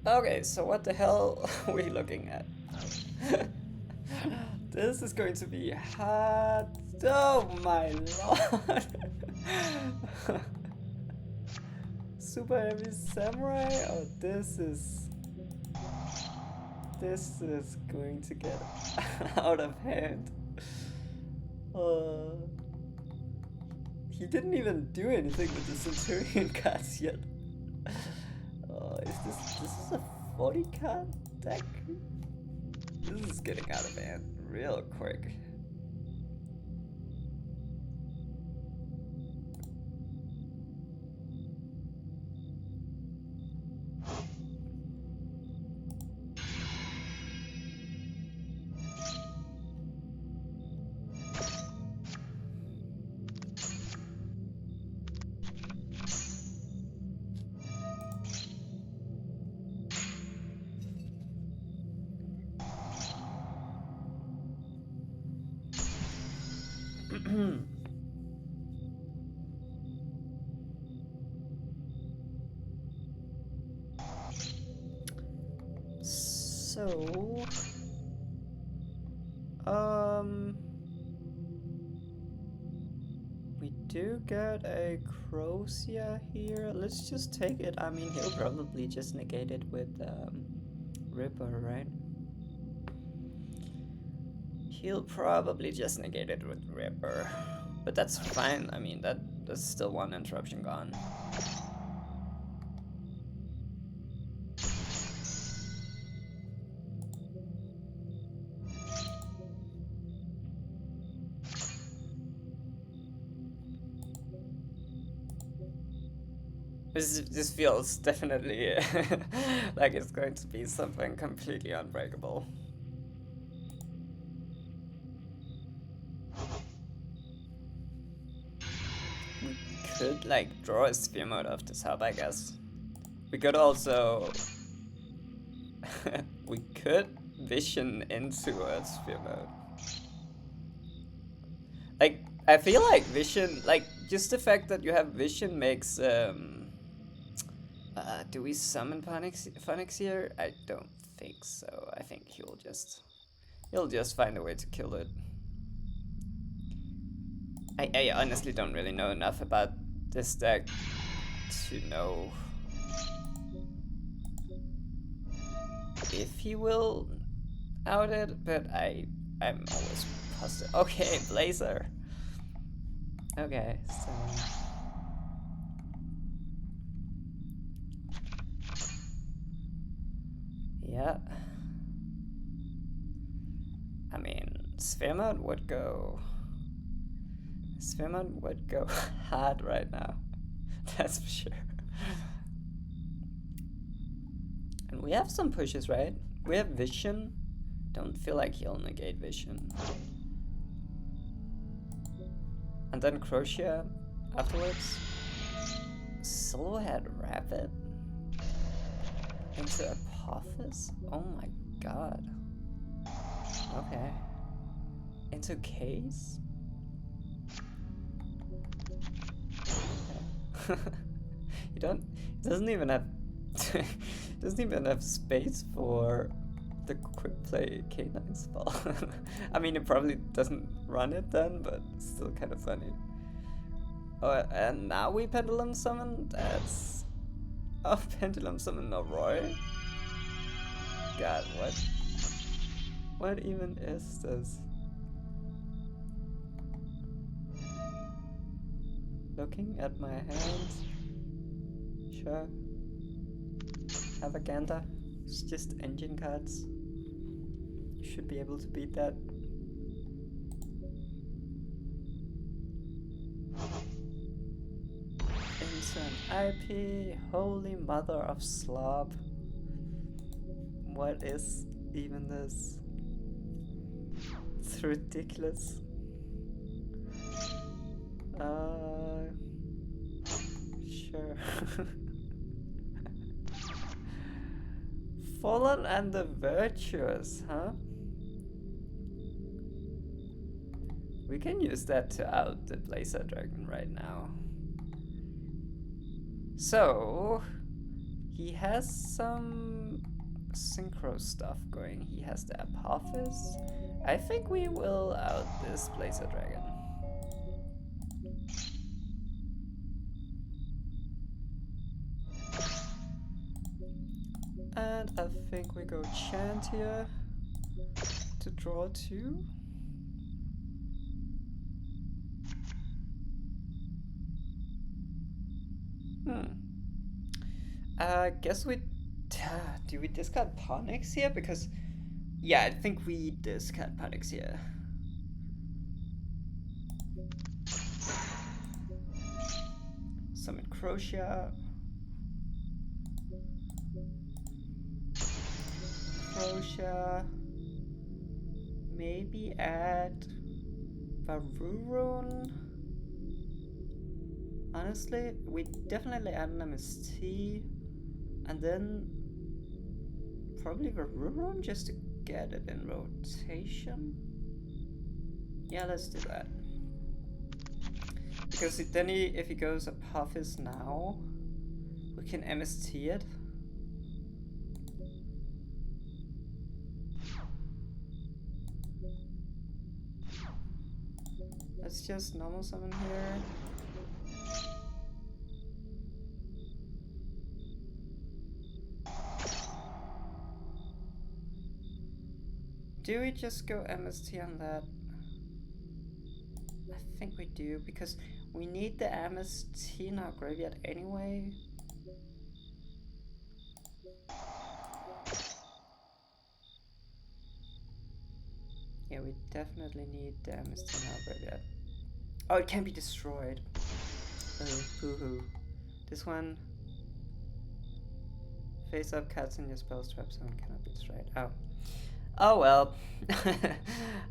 Okay, so what the hell are we looking at? This is going to be hard. Oh my lord! Super heavy samurai? Oh, this is going to get out of hand. He didn't even do anything with the Centurion cards yet. This is a 40 card deck? This is getting out of hand real quick. So, we do get a Crocia here. Let's just take it. I mean, he'll probably just negate it with Ripper, right? He'll probably just negate it with Ripper. But that's fine. I mean, that's still one interruption gone. This feels definitely like it's going to be something completely unbreakable. We could like draw a sphere mode off this hub, I guess. We could also we could vision into a sphere mode. Like I feel like vision, like just the fact that you have vision makes do we summon Phonics here? I don't think so. I think he'll just find a way to kill it. I honestly don't really know enough about this deck to know if he will out it, but I'm always positive. Okay, Blazer. Okay, so yeah. I mean, Sphere mode would go hard right now. That's for sure. And we have some pushes, right? We have vision. Don't feel like he'll negate vision. And then Crochet afterwards. Silhouette Rapid into Apophis? Oh my god. Okay. Into Case? Okay. He doesn't even have doesn't even have space for the quick play K9 spell. I mean, it probably doesn't run it then, but it's still kind of funny. Oh, and now we Pendulum Summon? That's... Oh, Pendulum Summon no Roy? God, what? What even is this? Looking at my hands? Sure. Have a gander. It's just engine cards. You should be able to beat that. Instant IP. Holy mother of slob. What is even this? It's ridiculous. Sure. Fallen and the Virtuous, huh? We can use that to out the Blazer Dragon right now. So, he has some synchro stuff going. He has the Apophis. I think we will out this Blazer Dragon. And I think we go Chant here to draw 2. I guess we... do we discard Ponyx here? Because... yeah, I think we discard Ponyx here. Summon Crochet. Maybe add Varurun. Honestly, we definitely add an MST. And then probably Varurun just to get it in rotation. Yeah, let's do that. Because then if he goes Apophis now, we can MST it. Let's just normal summon here. Do we just go MST on that? I think we do, because we need the MST in our graveyard anyway. Yeah, we definitely need the MST in our graveyard. Oh, it can be destroyed. Oh, boo-hoo. This one Face up, cats in your spell trap zone cannot be destroyed. Oh. Oh well.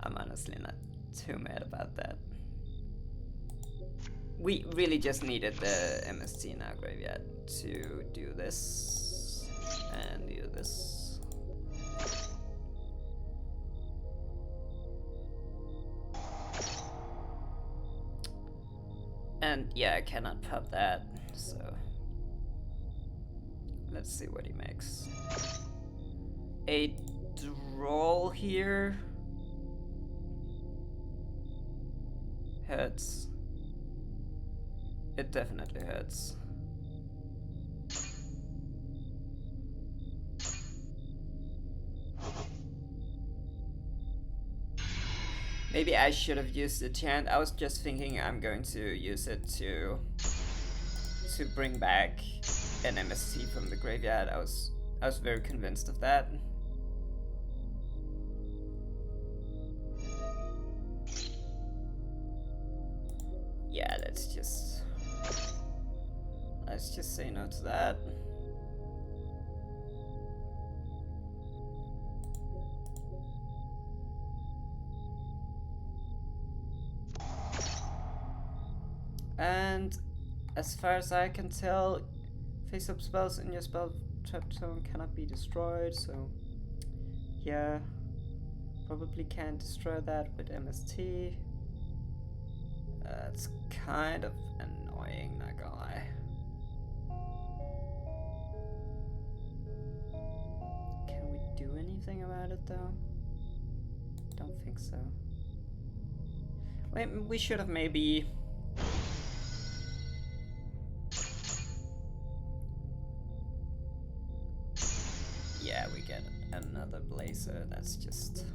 I'm honestly not too mad about that. We really just needed the MST in our graveyard to do this and do this. And yeah, I cannot pop that, so let's see what he makes. A draw here hurts. It definitely hurts. Maybe I should have used the chant. I was just thinking I'm going to use it to bring back an MST from the graveyard. I was very convinced of that. Yeah, let's just say no to that. And as far as I can tell, face-up spells in your spell trap zone cannot be destroyed, so yeah, probably can't destroy that with MST. It's kind of annoying, not gonna lie. Can we do anything about it though? Don't think so. Wait, we should have maybe... Yeah, we get another Blazer. That's just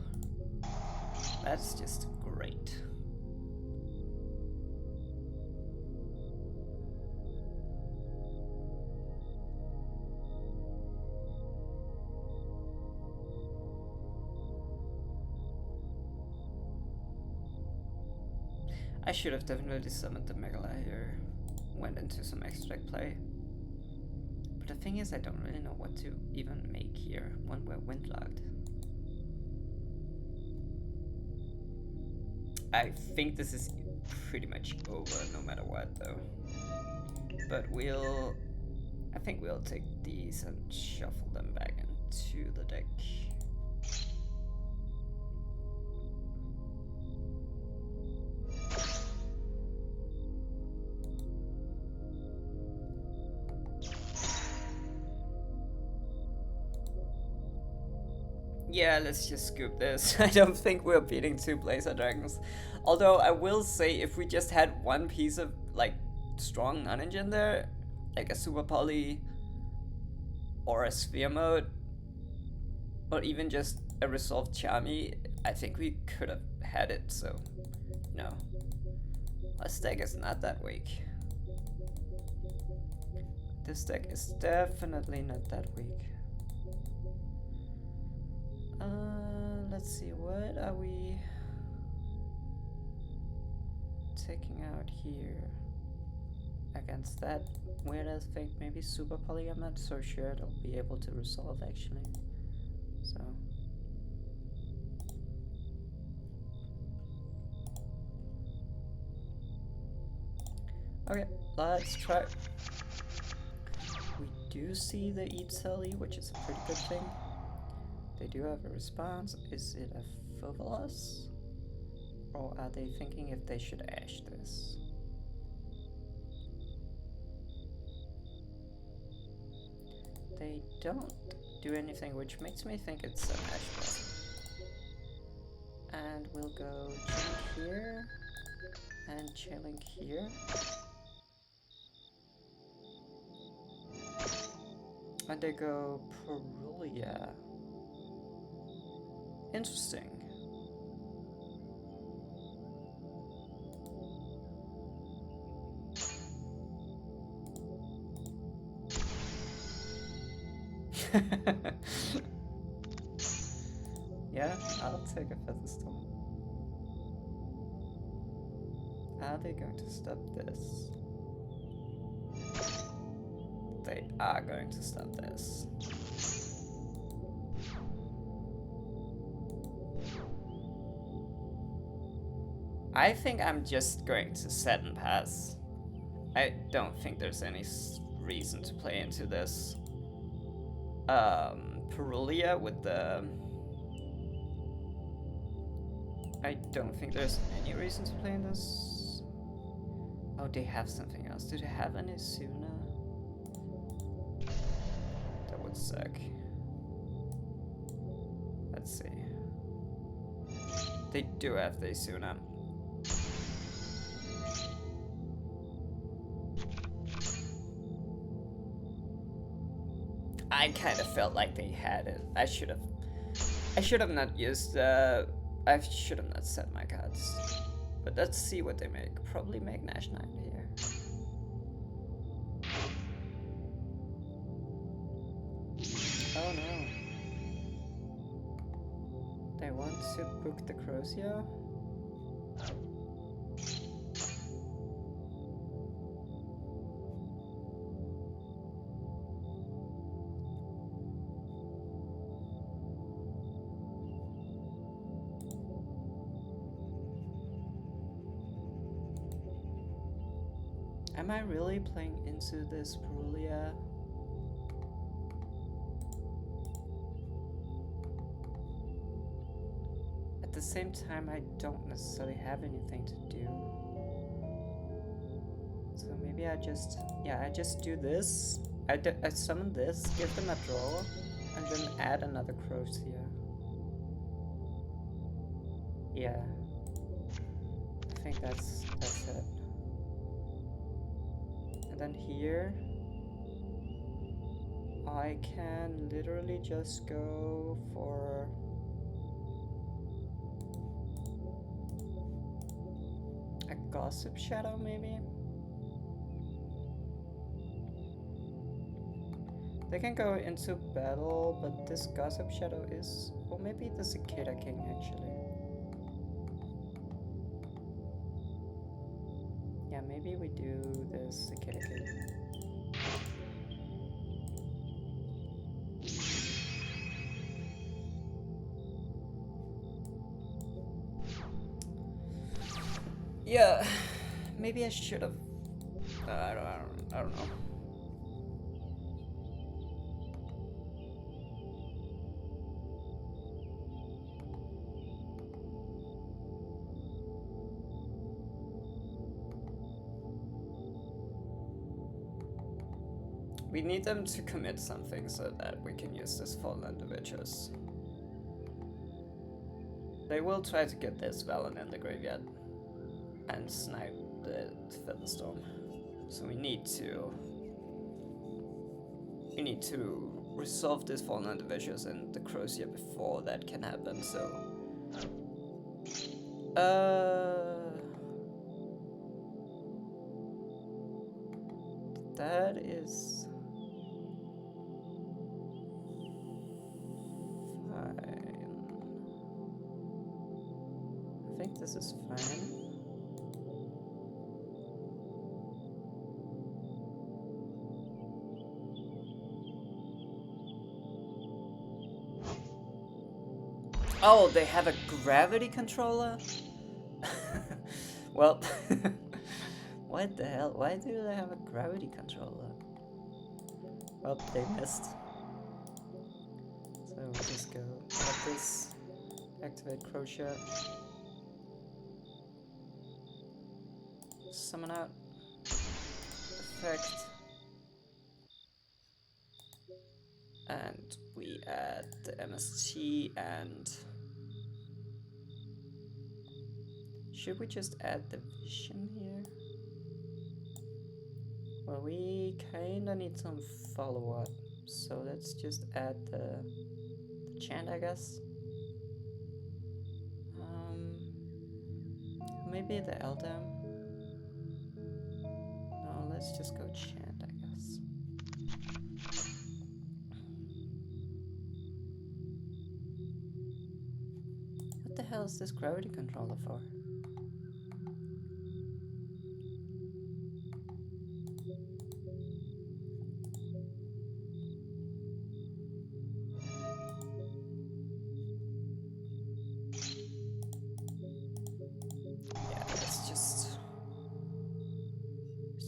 great. I should have definitely summoned the Megala here, went into some extract play. But the thing is, I don't really know what to even make here when we're windlocked. I think this is pretty much over no matter what though. But I think we'll take these and shuffle them back into the deck. Yeah, let's just scoop this. I don't think we're beating 2 Blazer Dragons. Although I will say, if we just had one piece of like strong non-engine there, like a Super Poly or a Sphere Mode, or even just a Resolved Charmy, I think we could have had it, so no. This deck is not that weak. This deck is definitely not that weak. Let's see, what are we taking out here against that weird ass thing? Maybe Super Poly, I'm not so sure it'll be able to resolve actually. So okay, let's try. We do see the Eat Sally, which is a pretty good thing. They do have a response. Is it a frivolous? Or are they thinking if they should ash this? They don't do anything, which makes me think it's an ash blossom. And we'll go Chillink here and Chillink here. And they go Perulia. Interesting. Yeah, I'll take a Featherstone. Are they going to stop this? They they are going to stop this. I think I'm just going to set and pass. I don't think there's any reason to play into this. Perulia with the... I don't think there's any reason to play in this. Oh, they have something else. Do they have any Suna? That would suck. Let's see. They do have the Suna. I kind of felt like they had it. I should have not used. I should have not set my cards. But let's see what they make. Probably make Nash Knight here. Oh no. They want to book the Crozier? Am I really playing into this Perulia? At the same time, I don't necessarily have anything to do. So maybe I just do this. I summon this, give them a draw, and then add another Crozier. Yeah. I think that's it. And then here, I can literally just go for a Gossip Shadow, maybe? They can go into battle, but this Gossip Shadow is... Or maybe the Cicada King, actually. Yeah, maybe we do this Cicada King. Yeah, maybe I should have... I don't know. We need them to commit something so that we can use this Fallen Individuals. They will try to get this Valen in the graveyard and snipe the Featherstorm. So we need to resolve this Fallen Individuals and the Crozier before that can happen, so... That is... fine. I think this is fine. Oh, they have a gravity controller? Well, what the hell? Why do they have a gravity controller? Well, they missed. So we'll just go like this, activate Crochet, summon out, effect, and we add the MST and... Should we just add the vision here? Well, we kinda need some follow-up, so let's just add the chant, I guess. Maybe the Eldam. No, let's just go chant, I guess. What the hell is this gravity controller for?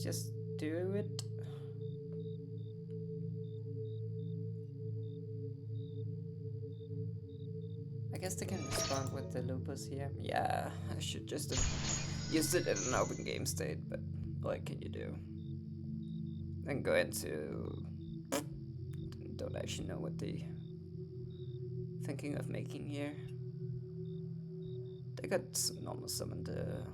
just do it. I guess they can respond with the lupus here. Yeah, I should just have used it in an open game state, but what can you do? Then go into... Don't actually know what they thinking of making here. They could normal summon the...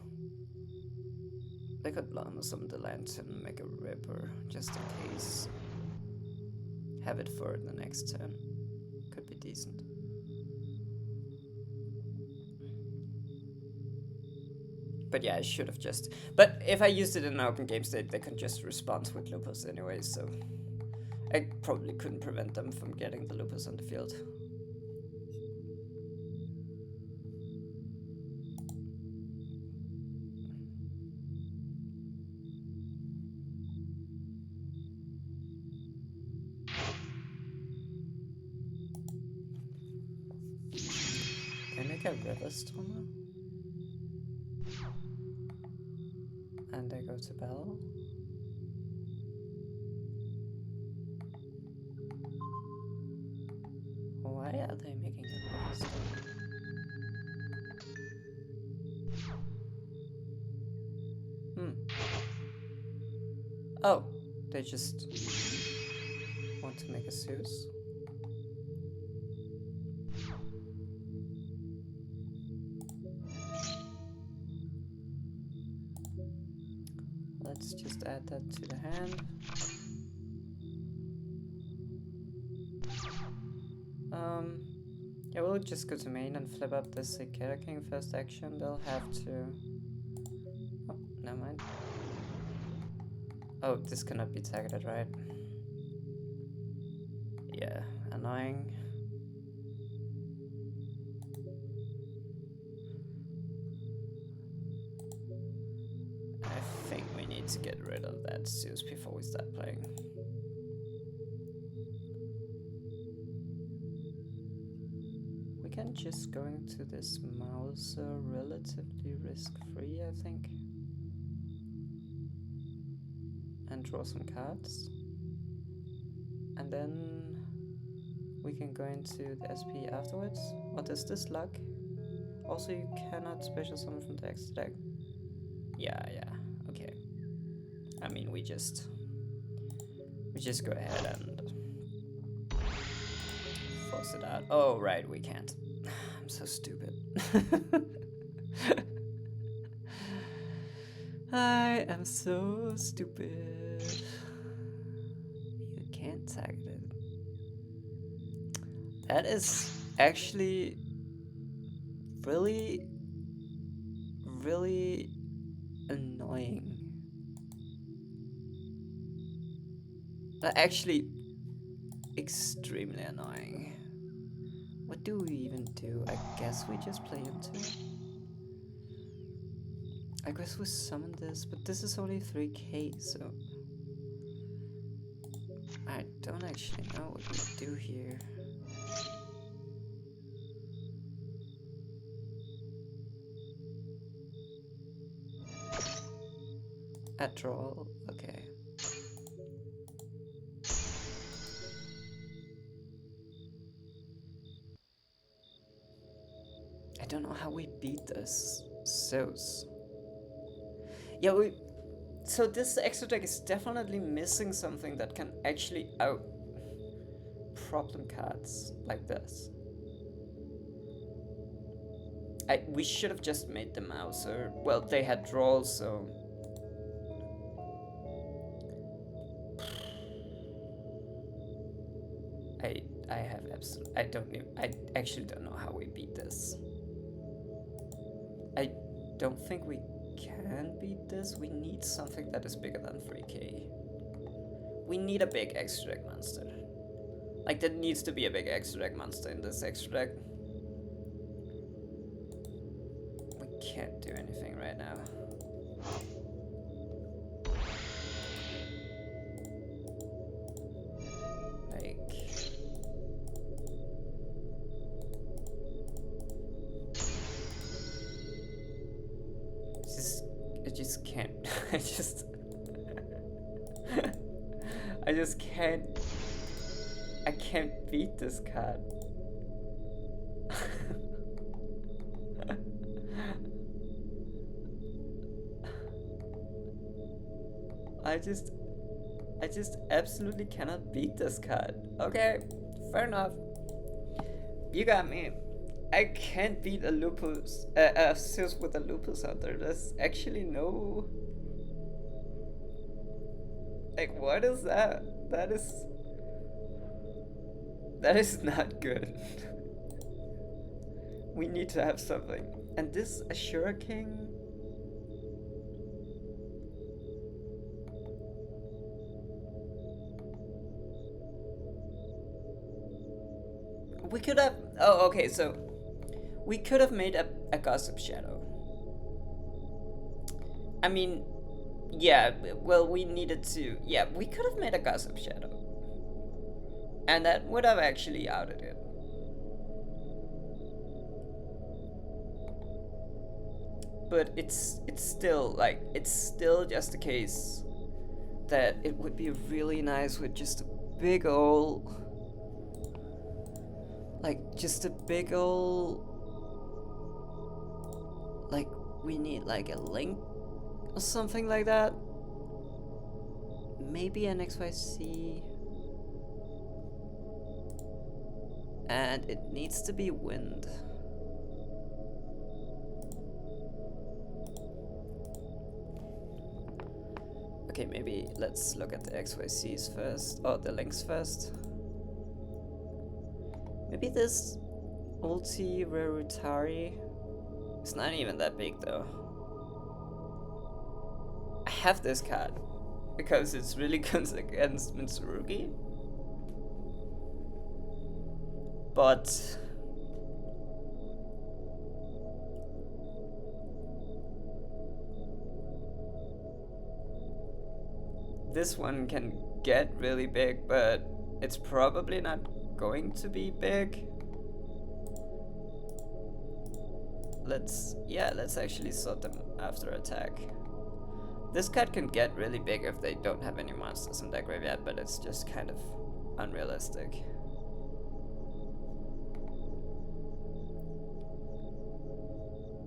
They could normal summon the lantern, make a ripper, just in case. Have it for the next turn. Could be decent. But yeah, I should have just... But if I used it in an open game state, they can just respond with lupus anyway, so... I probably couldn't prevent them from getting the lupus on the field. Can I make a river stormer? And I go to battle. Why are they making a river stormer? Oh, they just want to make a Zeus. Let's just add that to the hand. Yeah, we'll just go to main and flip up the Cicada King first action. They'll have to... Oh, never mind. Oh, this cannot be targeted, right? Yeah, annoying. I think we need to get rid of that Zeus before we start playing. We can just go into this Mauser relatively risk-free, I think. And draw some cards. And then we can go into the SP afterwards. What is this luck? Also, you cannot special summon from the extra deck. Yeah, okay. I mean, we just go ahead and force it out. Oh, right, we can't. I'm so stupid. I am so stupid. You can't target it. That is actually really, really annoying. Actually, extremely annoying. What do we even do? I guess we just play into it. I guess we summon this, but this is only 3k, so... I don't actually know what we do here. At draw, okay. I don't know how we beat this. Zeus. Yeah, so this extra deck is definitely missing something that can actually out problem cards like this. We should have just made the Mauser. Well, they had draws, so... I have absolutely... I actually don't know how we beat this. I don't think we can beat this. We need something that is bigger than 3k. We need a big extra deck monster. Like, there needs to be a big extra deck monster in this extra deck. We can't do anything right now. Like... I just can't. I just... just can't. I can't beat this card. I just I just absolutely cannot beat this card. Okay, fair enough. You got me. I can't beat a lupus, a Zeus with a lupus hunter. There's actually no. Like, what is that? That is not good. We need to have something. And this Ashura King. We could have. Oh, okay. So we could have made a Gossip Shadow. I mean, yeah. Well, we needed to. Yeah, we could have made a Gossip Shadow, and that would have actually outed it. But it's still like it's still just a case that it would be really nice with just a big old, like just a big old, like we need like a link or something like that. Maybe an XYC. And it needs to be wind. Okay, maybe let's look at the XYCs first, or the links first. Maybe this ulti Rarutari. It's not even that big though. I have this card because it's really good against Mitsurugi. But this one can get really big, but it's probably not going to be big. Let's actually sort them after attack. This card can get really big if they don't have any monsters in their graveyard, but it's just kind of unrealistic.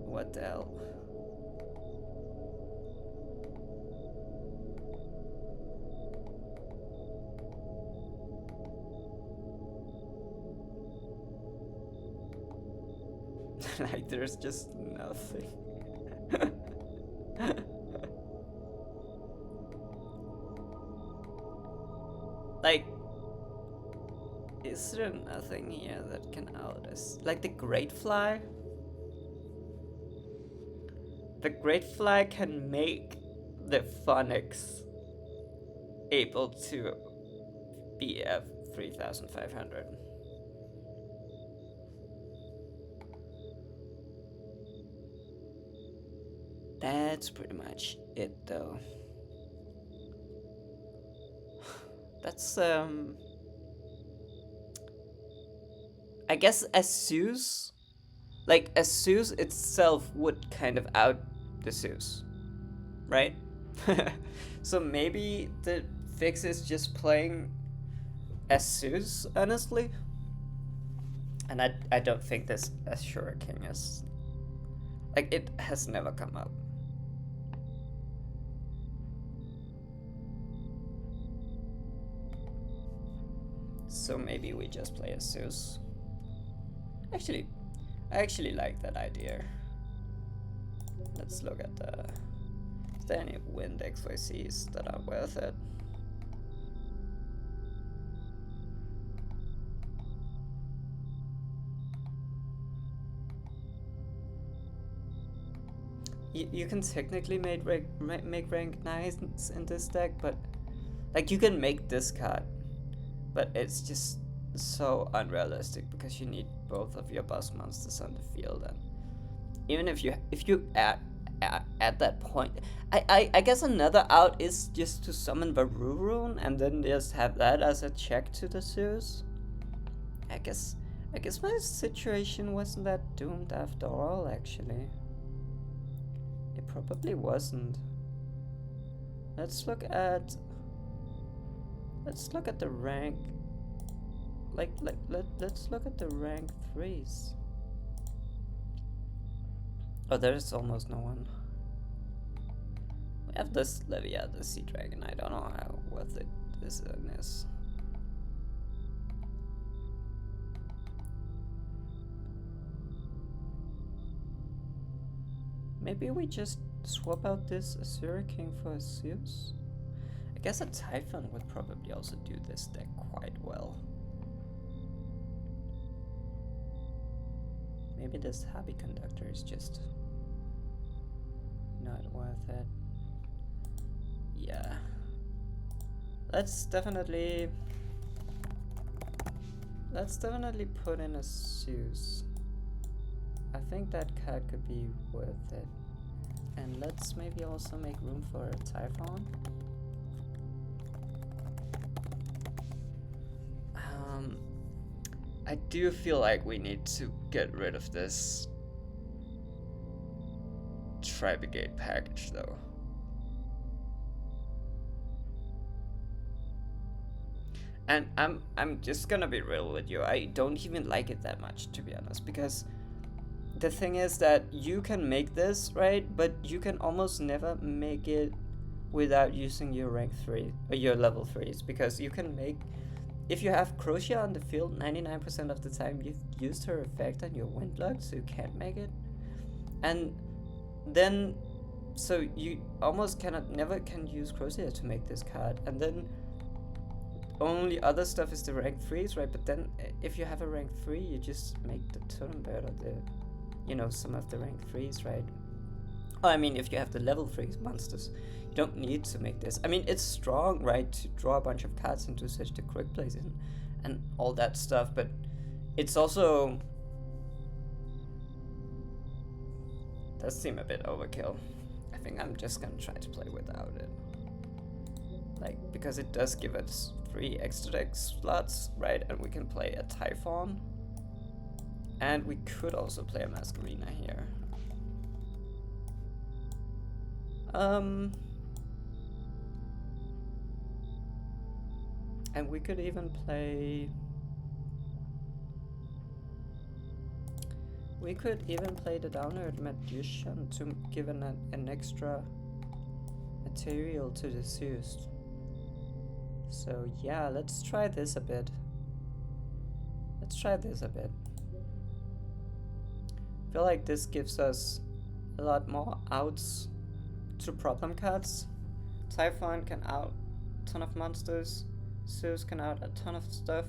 What the hell? Like, there's just nothing. Like, is there nothing here that can out us? Like the Great Fly? The Great Fly can make the Phonics able to be F 3500. That's pretty much it though. That's I guess Asus, like Asus itself would kind of out the Zeus, right? So maybe the fix is just playing Asus, honestly. And I don't think this Ashura King is, like, it has never come up. So maybe we just play Asus. Actually, I actually like that idea. Let's look at the. Is there any wind XYCs that are worth it? You can technically make rank 9s in this deck, but like you can make this card, but it's just so unrealistic because you need both of your boss monsters on the field, and even if you at that point, I guess another out is just to summon Varurun and then just have that as a check to the Zeus. I guess my situation wasn't that doomed after all, actually. It probably wasn't. Let's look at Let's look at the rank. Let's look at the rank 3s. Oh, there's almost no one. We have this Levia, the Sea Dragon. I don't know how worth it this is. Maybe we just swap out this Azure King for a Zeus? I guess a Typhon would probably also do this deck quite well. Maybe this Happy Conductor is just not worth it. Yeah. Let's definitely put in a Zeus. I think that card could be worth it. And let's maybe also make room for a Typhon. I do feel like we need to get rid of this Tri-Brigade package though. And I'm just gonna be real with you. I don't even like it that much, to be honest, because the thing is that you can make this, right? But you can almost never make it without using your rank 3 or your level 3s, because you can make, if you have Crocia on the field 99% of the time, you've used her effect on your Windlock, so you can't make it. And then so you almost never can use Crocia to make this card, and then only other stuff is the rank 3s, right? But then if you have a rank 3, you just make the Totem Bird or the, you know, some of the rank 3s, right? Oh, I mean, if you have the level 3 monsters, you don't need to make this. I mean, it's strong, right, to draw a bunch of cards into such the quick plays and all that stuff, but it's also does seem a bit overkill. I think I'm just gonna try to play without it. Like, because it does give us 3 extra deck slots, right? And we can play a Typhon. And we could also play a Masquerina here. And we could even play... We could even play the Downward Magician to give an extra material to the Zeus. So yeah, let's try this a bit. I feel like this gives us a lot more outs to problem cards. Typhon can out a ton of monsters. Zeus can out a ton of stuff.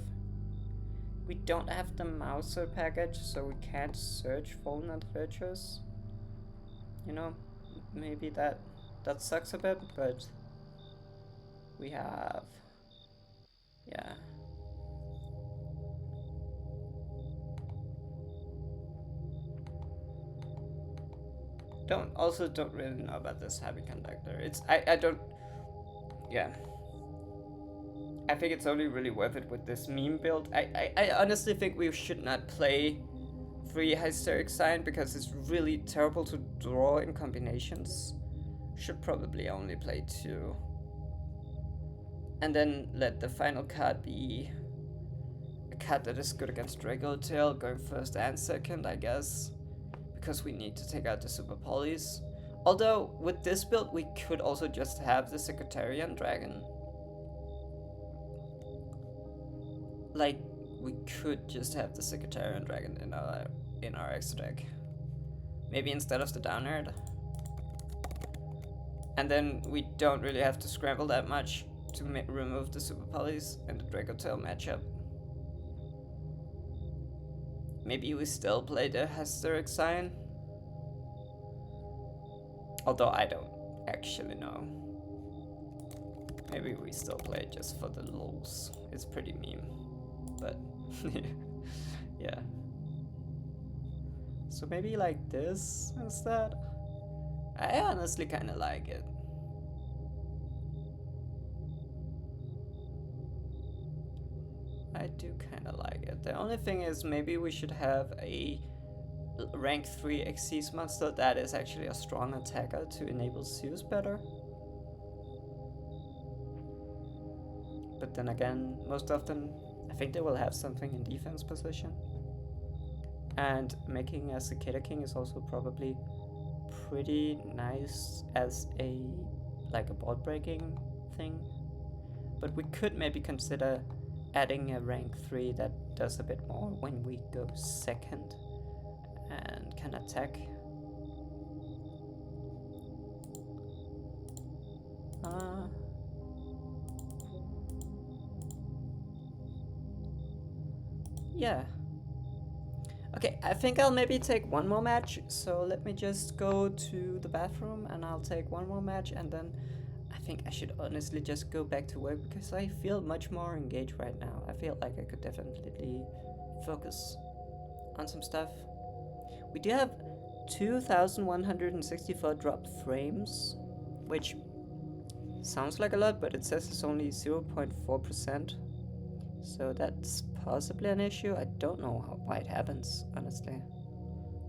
We don't have the Mouser package, so we can't search Fallen Adventurers. You know, maybe that sucks a bit, but we have... yeah. Don't really know about this Happy Conductor. I don't... yeah. I think it's only really worth it with this meme build. I honestly think we should not play 3 Hysteric Sign because it's really terrible to draw in combinations. Should probably only play 2. And then let the final card be a card that is good against Draco Tail, going first and second, I guess. Because we need to take out the Super Polys. Although, with this build, we could also just have the Secretarian Dragon. Like, we could just have the Secretarian Dragon in our extra deck. Maybe instead of the Downerd. And then we don't really have to scramble that much to remove the Super Polys and the Draco Tail matchup. Maybe we still play the Hysteric Sign. Although I don't actually know. Maybe we still play it just for the lols. It's pretty meme. But yeah. So maybe like this instead? I honestly kinda like it. I do kinda like it. The only thing is maybe we should have a rank 3 Xyz monster that is actually a strong attacker to enable Zeus better. but then again, most often I think they will have something in defense position. And making a Cicada King is also probably pretty nice as a like a board breaking thing. But we could maybe consider adding a rank 3 that does a bit more when we go second and can attack. Uh, yeah. Okay, I think I'll maybe take one more match. So let me just go to the bathroom and I'll take one more match, and then I think I should honestly just go back to work because I feel much more engaged right now. I feel like I could definitely focus on some stuff. We do have 2,164 dropped frames, which sounds like a lot, but it says it's only 0.4%. So that's possibly an issue. I don't know why it happens, honestly.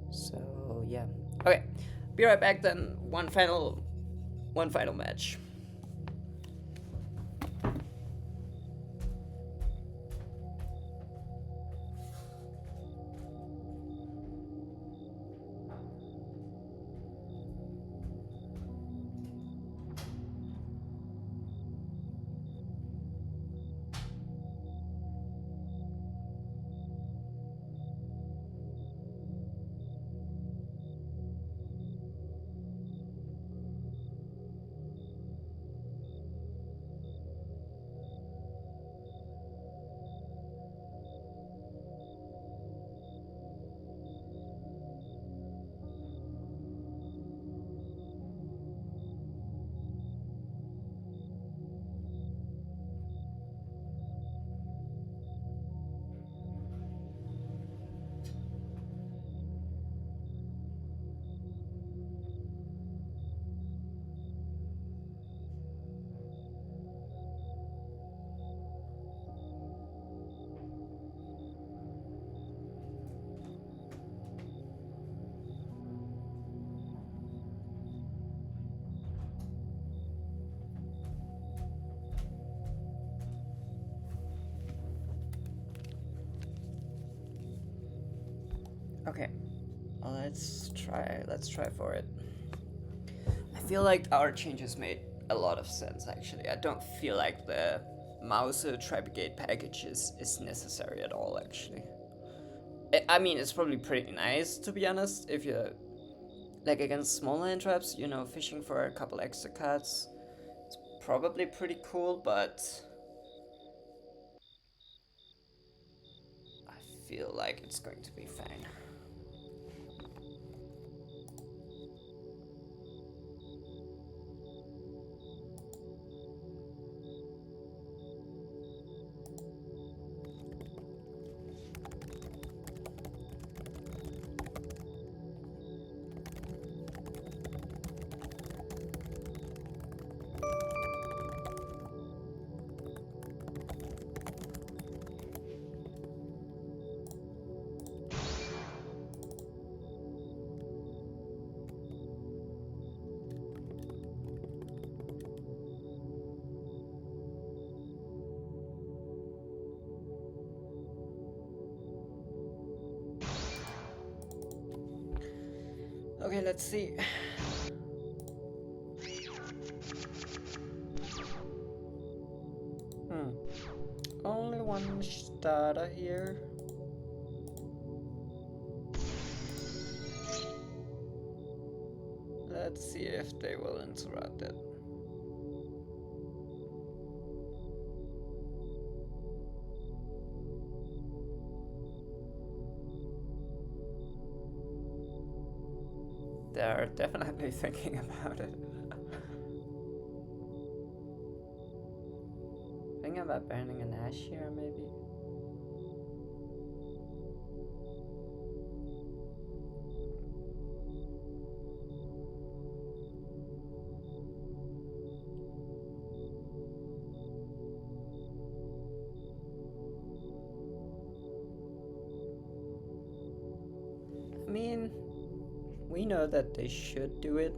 So yeah. Okay, be right back then. One final match. Okay, let's try for it. I feel like our changes made a lot of sense actually. I don't feel like the Mauser Tri-Brigade package is necessary at all actually. I mean, it's probably pretty nice to be honest if you're like against small land traps, you know, fishing for a couple extra cards. It's probably pretty cool, but I feel like it's going to be fine. Okay, let's see. Only one starter here. Let's see if they will interrupt it. They're definitely thinking about it. Thinking about burning an ash here, maybe. I mean, we know that they should do it,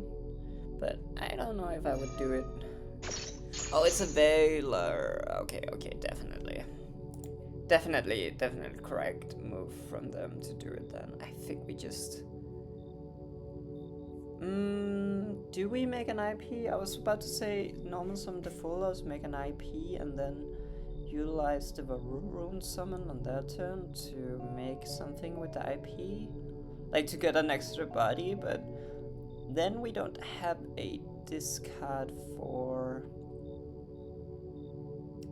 but I don't know if I would do it. Oh, it's a Veiler. Okay, okay, definitely. Definitely correct move from them to do it then. I think we just... do we make an IP? I was about to say normal summon the Fullers, make an IP, and then utilize the Varurun summon on their turn to make something with the IP. Like to get an extra body, but then we don't have a discard for...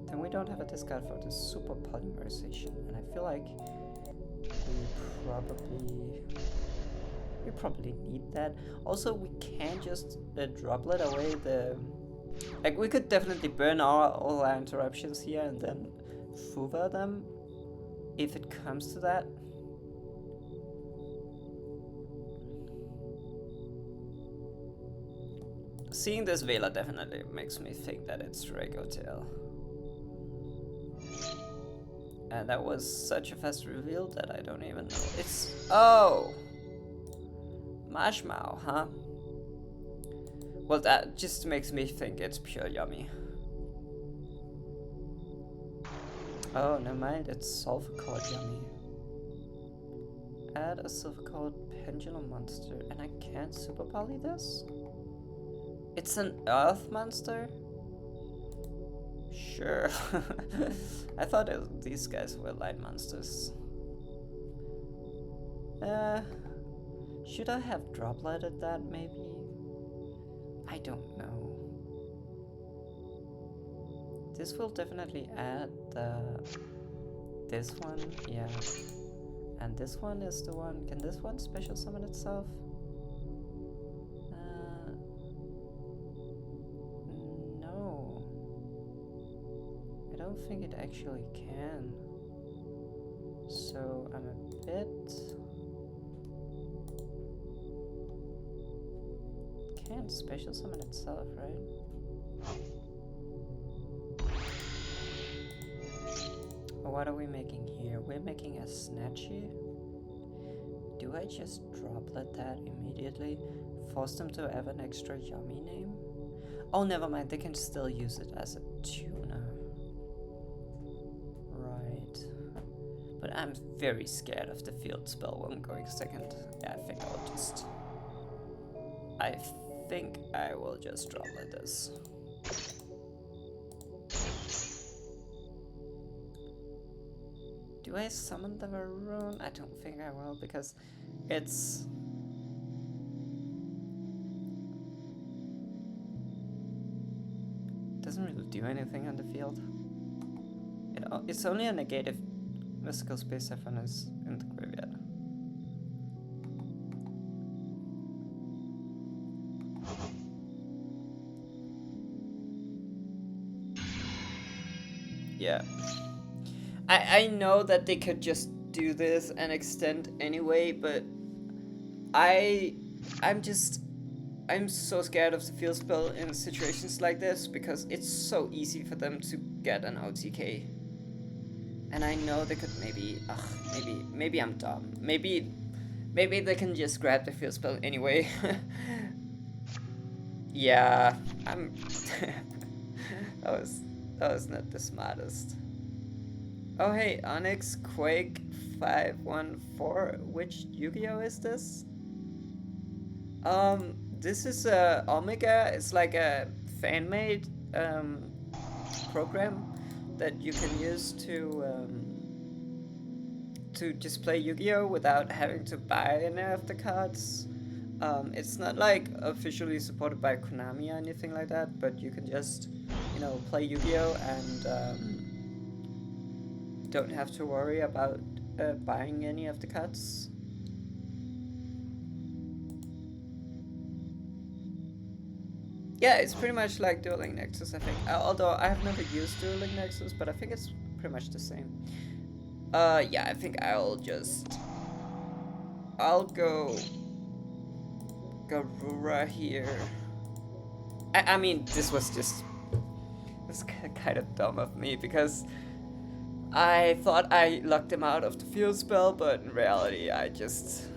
Then we don't have a discard for the super polymerization, and I feel like we probably need that. Also, we can't just droplet away the... Like, we could definitely burn all our interruptions here and then Fuva them if it comes to that. Seeing this Vela definitely makes me think that it's Regotail. And that was such a fast reveal that I don't even know. It's... Oh! Marshmallow, huh? Well, that just makes me think it's pure yummy. Oh, never mind, it's Sulfur Cord yummy. Add a Sulfur Cord Pendulum monster, and I can't Super Poly this? It's an Earth monster? Sure. I thought these guys were light monsters. Should I have dropletted that maybe? I don't know. This will definitely add this one, yeah. And this one is the one. Can this one special summon itself? No. I don't think it actually can. So I'm a bit... Can't special summon itself, right? What are we making here? We're making a Snatchy. Do I just droplet that immediately? Force them to have an extra yummy name? Oh, never mind. They can still use it as a tuner. Right. But I'm very scared of the field spell when I'm going second. Yeah, I think I will just droplet this. Do I summon the Varun? I don't think I will, because it's... doesn't really do anything on the field. It's only a negative mystical space Saffron is in the graveyard. Yeah. I know that they could just do this and extend anyway, but I'm so scared of the field spell in situations like this because it's so easy for them to get an OTK. And I know they could maybe I'm dumb. Maybe they can just grab the field spell anyway. Yeah, that was not the smartest. Oh hey, Onyx Quake 514. Which Yu-Gi-Oh is this? This is Omega. It's like a fan-made program that you can use to just play Yu-Gi-Oh without having to buy any of the cards. It's not like officially supported by Konami or anything like that, but you can just, play Yu-Gi-Oh and don't have to worry about buying any of the cards. Yeah, it's pretty much like Dueling Nexus, I think. Although I have never used Dueling Nexus, but I think it's pretty much the same. Yeah, I think I'll go Garura here. I mean, this was kind of dumb of me because I thought I locked him out of the field spell, but in reality, I just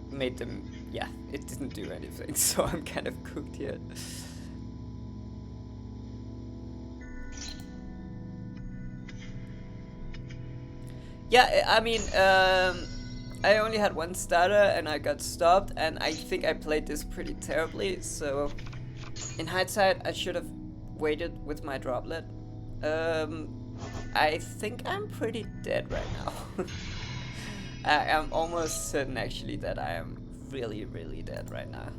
made them yeah, it didn't do anything, so I'm kind of cooked here. Yeah, I mean, I only had one starter and I got stopped, and I think I played this pretty terribly, so in hindsight, I should have waited with my droplet. I think I'm pretty dead right now. I am almost certain actually that I am really, really dead right now.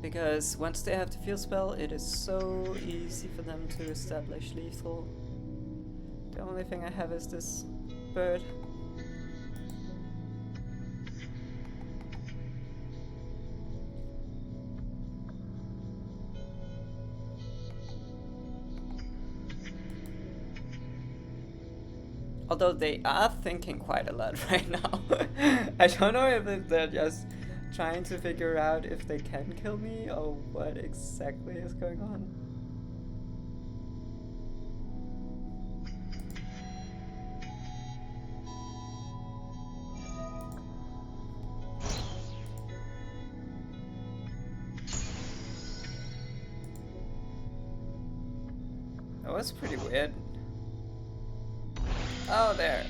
Because once they have the field spell, it is so easy for them to establish lethal. The only thing I have is this bird. Although they are thinking quite a lot right now. I don't know if they're just trying to figure out if they can kill me or what exactly is going on. That was pretty weird. Oh, there.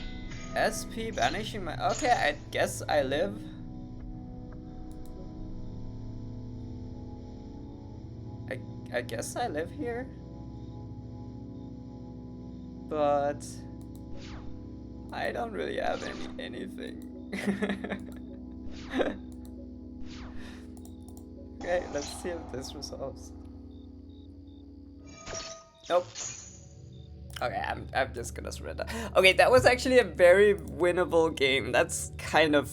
SP banishing my... Okay, I guess I live. I guess I live here. But... I don't really have anything. Okay, let's see if this resolves. Nope. Okay, I'm just gonna surrender. Okay, that was actually a very winnable game. That's kind of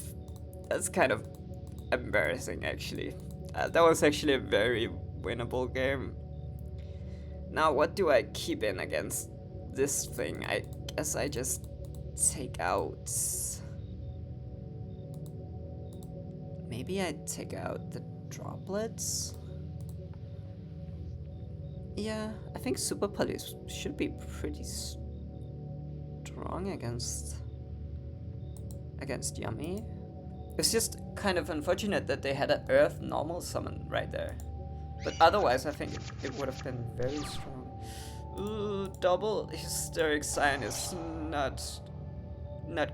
embarrassing actually. That was actually a very winnable game. Now what do I keep in against this thing? I guess I just take out. Maybe I take out the droplets. Yeah, I think Super Police should be pretty strong against Yummy. It's just kind of unfortunate that they had an Earth normal summon right there. But otherwise, I think it would have been very strong. Ooh, double Hysteric Sign is not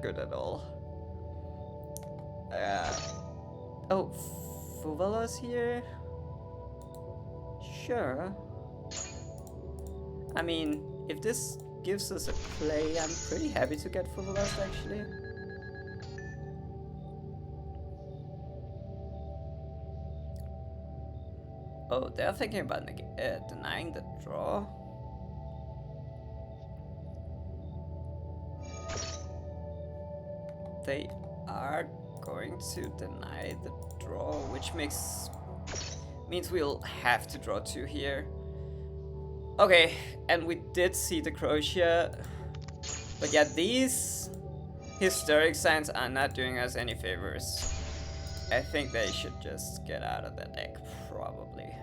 good at all. Oh, Fuvala's here? Sure. I mean, if this gives us a play, I'm pretty happy to get Fuvalas actually. Oh, they're thinking about denying the draw. They are going to deny the draw, which means we'll have to draw 2 here. Okay, and we did see the Croatia. But yeah, these Hysteric Signs are not doing us any favors. I think they should just get out of the deck, probably.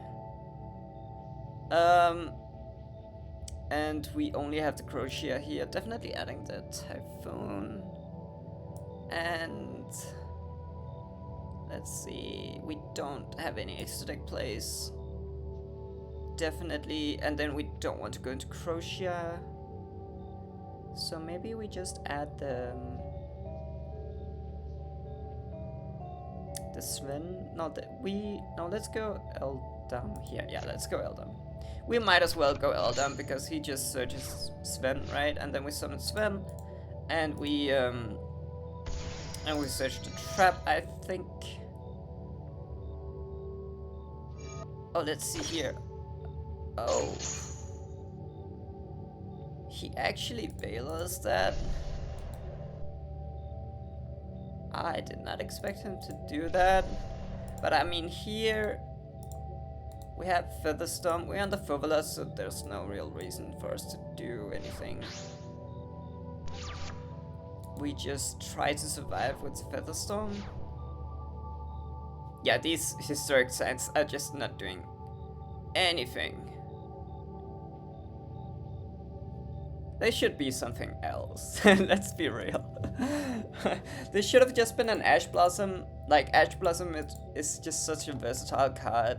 And we only have the Croatia here. Definitely adding the Typhoon. And let's see, we don't have any extra deck plays. Definitely, and then we don't want to go into Croatia. So maybe we just add the Sven. No, let's go Eldam here. Yeah, let's go Eldam. We might as well go Eldam because he just searches Sven, right? And then we summon Sven, and we search the trap, I think. Oh, let's see here. Oh. He actually Veilers that. I did not expect him to do that. But I mean, here we have Featherstorm. We're on the Fuvula, so there's no real reason for us to do anything. We just try to survive with Featherstorm. Yeah, these historic signs are just not doing anything. They should be something else. Let's be real. This should have just been an Ash Blossom. Like, Ash Blossom is just such a versatile card.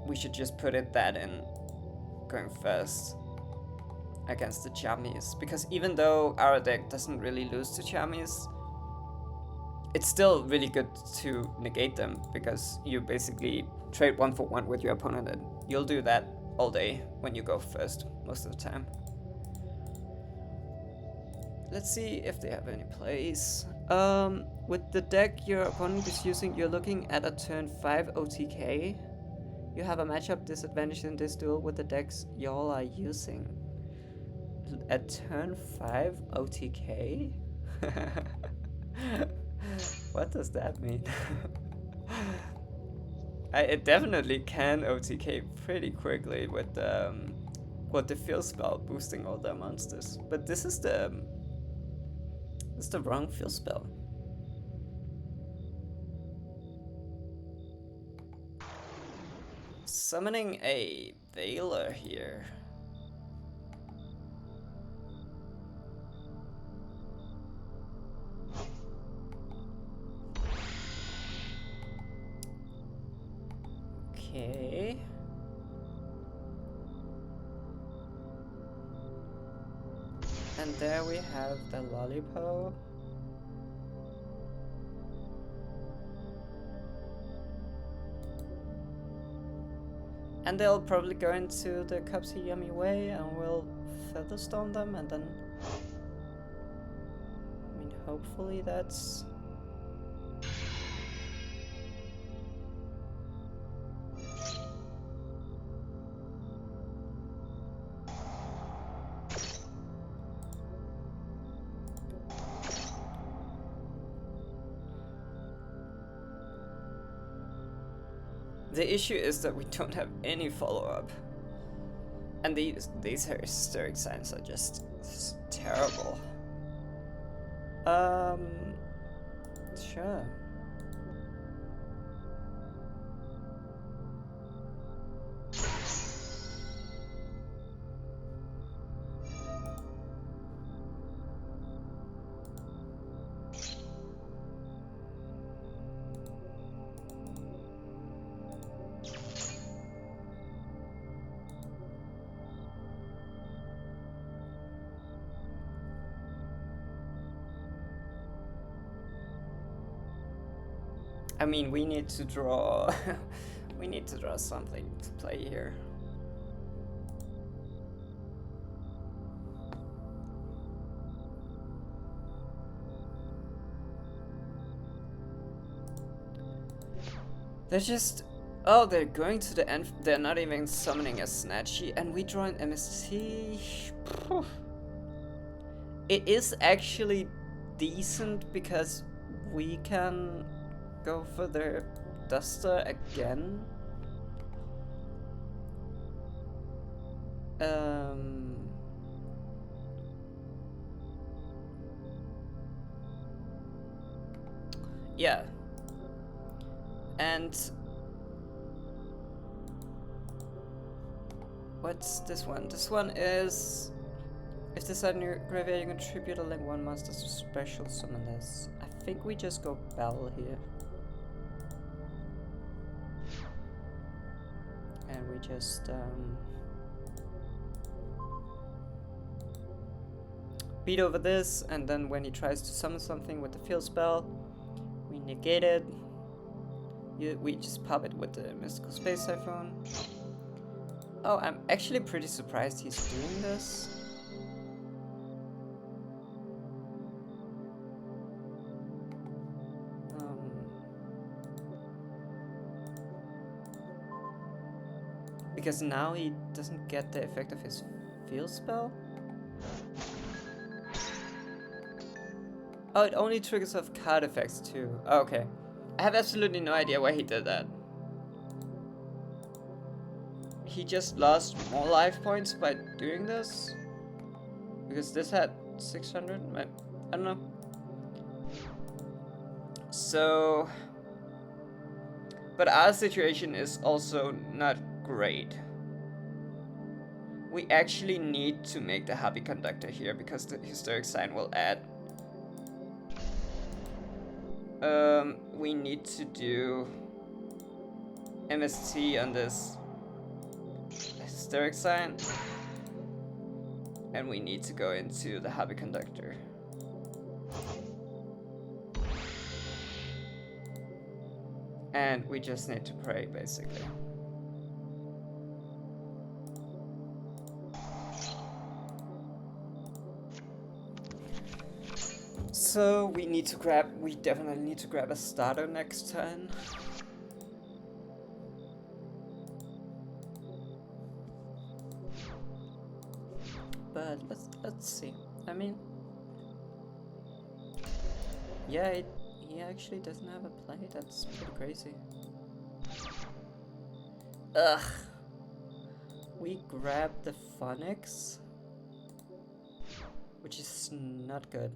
We should just put it that in going first against the Chamis. Because even though our deck doesn't really lose to Chamis, it's still really good to negate them. Because you basically trade 1 for 1 with your opponent, and you'll do that all day when you go first, most of the time. Let's see if they have any plays. With the deck your opponent is using, you're looking at a turn 5 OTK. You have a matchup disadvantage in this duel with the decks y'all are using. At turn 5 OTK? What does that mean? It definitely can OTK pretty quickly with the field spell boosting all their monsters. But this is the wrong field spell. Summoning a Veiler here. Okay. And there we have the Lollipop. And they'll probably go into the Cupsy Yummy Way and we'll Featherstone them, and then... I mean, hopefully that's... The issue is that we don't have any follow-up. And these historic signs are just terrible. Sure. I mean, we need to draw... we need to draw something to play here. They're just... Oh, they're going to the end. They're not even summoning a Snatchy, and we draw an MST. It is actually decent because we can go for the Duster again. Yeah. And what's this one? This one is, if this side in your graveyard, you contribute a link 1 monster to special summon this. I think we just go Bell here. And we just beat over this, and then when he tries to summon something with the field spell, we negate it. We just pop it with the Mystical Space Typhoon. Oh, I'm actually pretty surprised he's doing this. Because now he doesn't get the effect of his field spell. Oh, it only triggers off card effects too. Oh, okay. I have absolutely no idea why he did that. He just lost more life points by doing this? Because this had 600? I don't know. So... But our situation is also not great. We actually need to make the happy conductor here because the hysteric sign will add. We need to do MST on this hysteric sign. And we need to go into the happy conductor. And we just need to pray, basically. So we definitely need to grab a starter next turn. But let's see. I mean, yeah, he actually doesn't have a play. That's pretty crazy. Ugh. We grab the phonics, which is not good.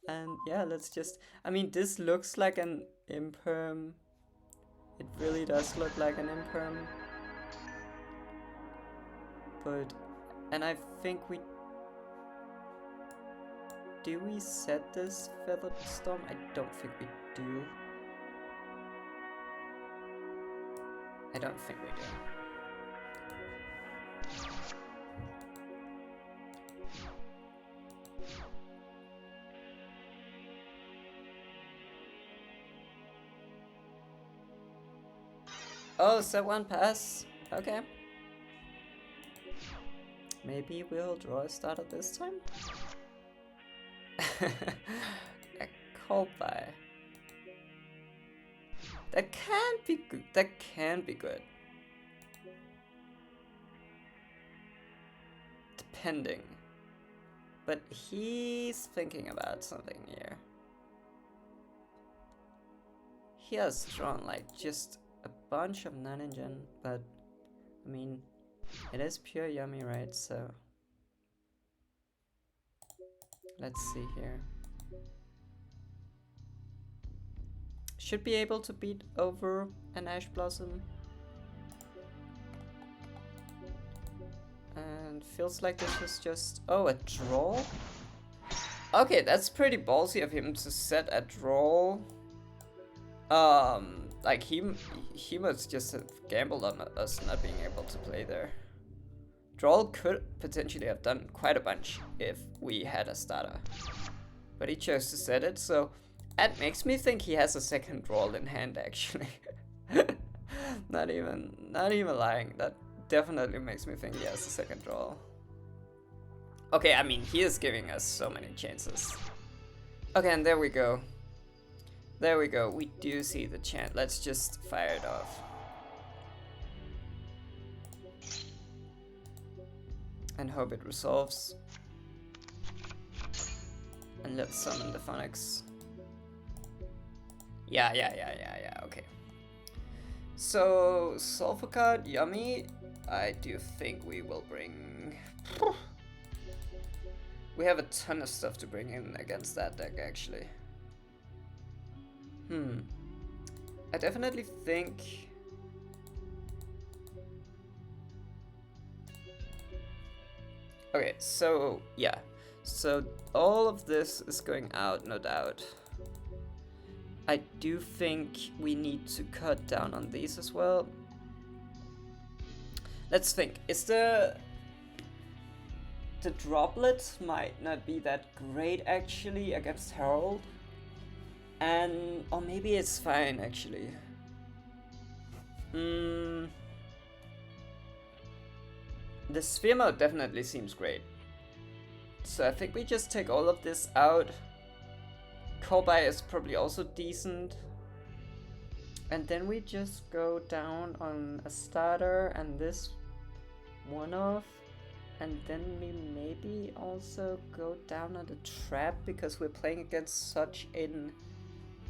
And yeah, let's just. I mean, this looks like an imperm. It really does look like an imperm. But. And I think we. Do we set this Feathered Storm? I don't think we do. I don't think we do. Oh, set one pass. Okay. Maybe we'll draw a starter this time? A call by. That can't be good. That can be good. Depending. But he's thinking about something here. He has drawn like just a bunch of non-engine, but I mean, it is pure yummy, right? So let's see here. Should be able to beat over an Ash Blossom. And feels like this was just... Oh, a draw? Okay, that's pretty ballsy of him to set a draw. Like he must just have gambled on us not being able to play there. Draw could potentially have done quite a bunch if we had a starter. But he chose to set it, so that makes me think he has a second draw in hand actually. not even lying. That definitely makes me think he has a second draw. Okay, I mean, he is giving us so many chances. Okay, and there we go. There we go. We do see the chant. Let's just fire it off. And hope it resolves. And let's summon the phonics. Yeah, okay. So, Sulfur card, yummy. I do think we will bring... We have a ton of stuff to bring in against that deck, actually. I definitely think... Okay, so, yeah. So, all of this is going out, no doubt. I do think we need to cut down on these as well. Let's think. Is the droplet might not be that great actually against Herald. And or maybe it's fine actually. The sphere mode definitely seems great. So I think we just take all of this out. Callby is probably also decent. And then we just go down on a starter and this one off. And then we maybe also go down on the trap because we're playing against such an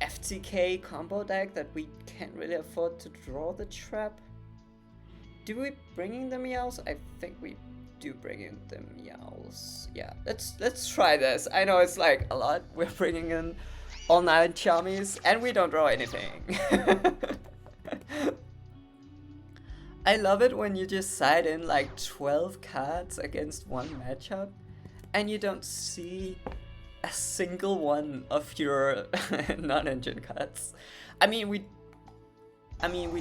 FTK combo deck that we can't really afford to draw the trap. Do we bring in the meows? I think we do bring in the meows. Yeah, let's try this. I know it's like a lot. We're bringing in all 9 chummies and we don't draw anything. I love it when you just side in like 12 cards against one matchup and you don't see a single one of your non-engine cards. I mean we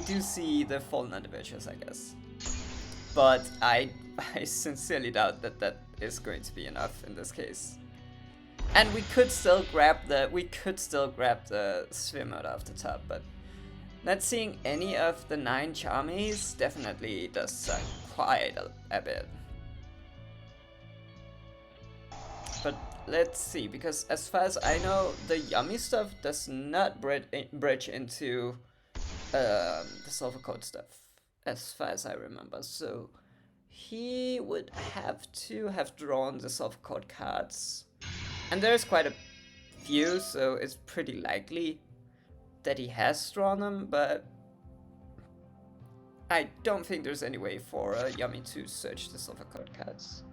do see the fallen individuals, I guess. But I sincerely doubt that that is going to be enough in this case. And we could still grab the swim out of the top, but not seeing any of the 9 charmies definitely does suck quite a bit. But let's see, because as far as I know, the yummy stuff does not bridge into the sulfur code stuff, as far as I remember. So he would have to have drawn the sulfur code cards. And there's quite a few, so it's pretty likely that he has drawn them, but I don't think there's any way for Yummy to search the sulfur code cards.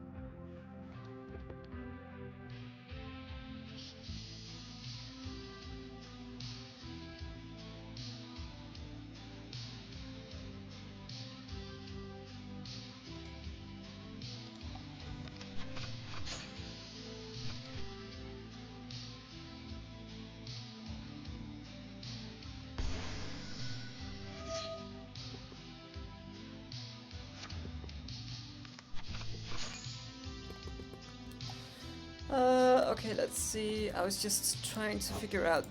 Okay, let's see. I was just trying to figure out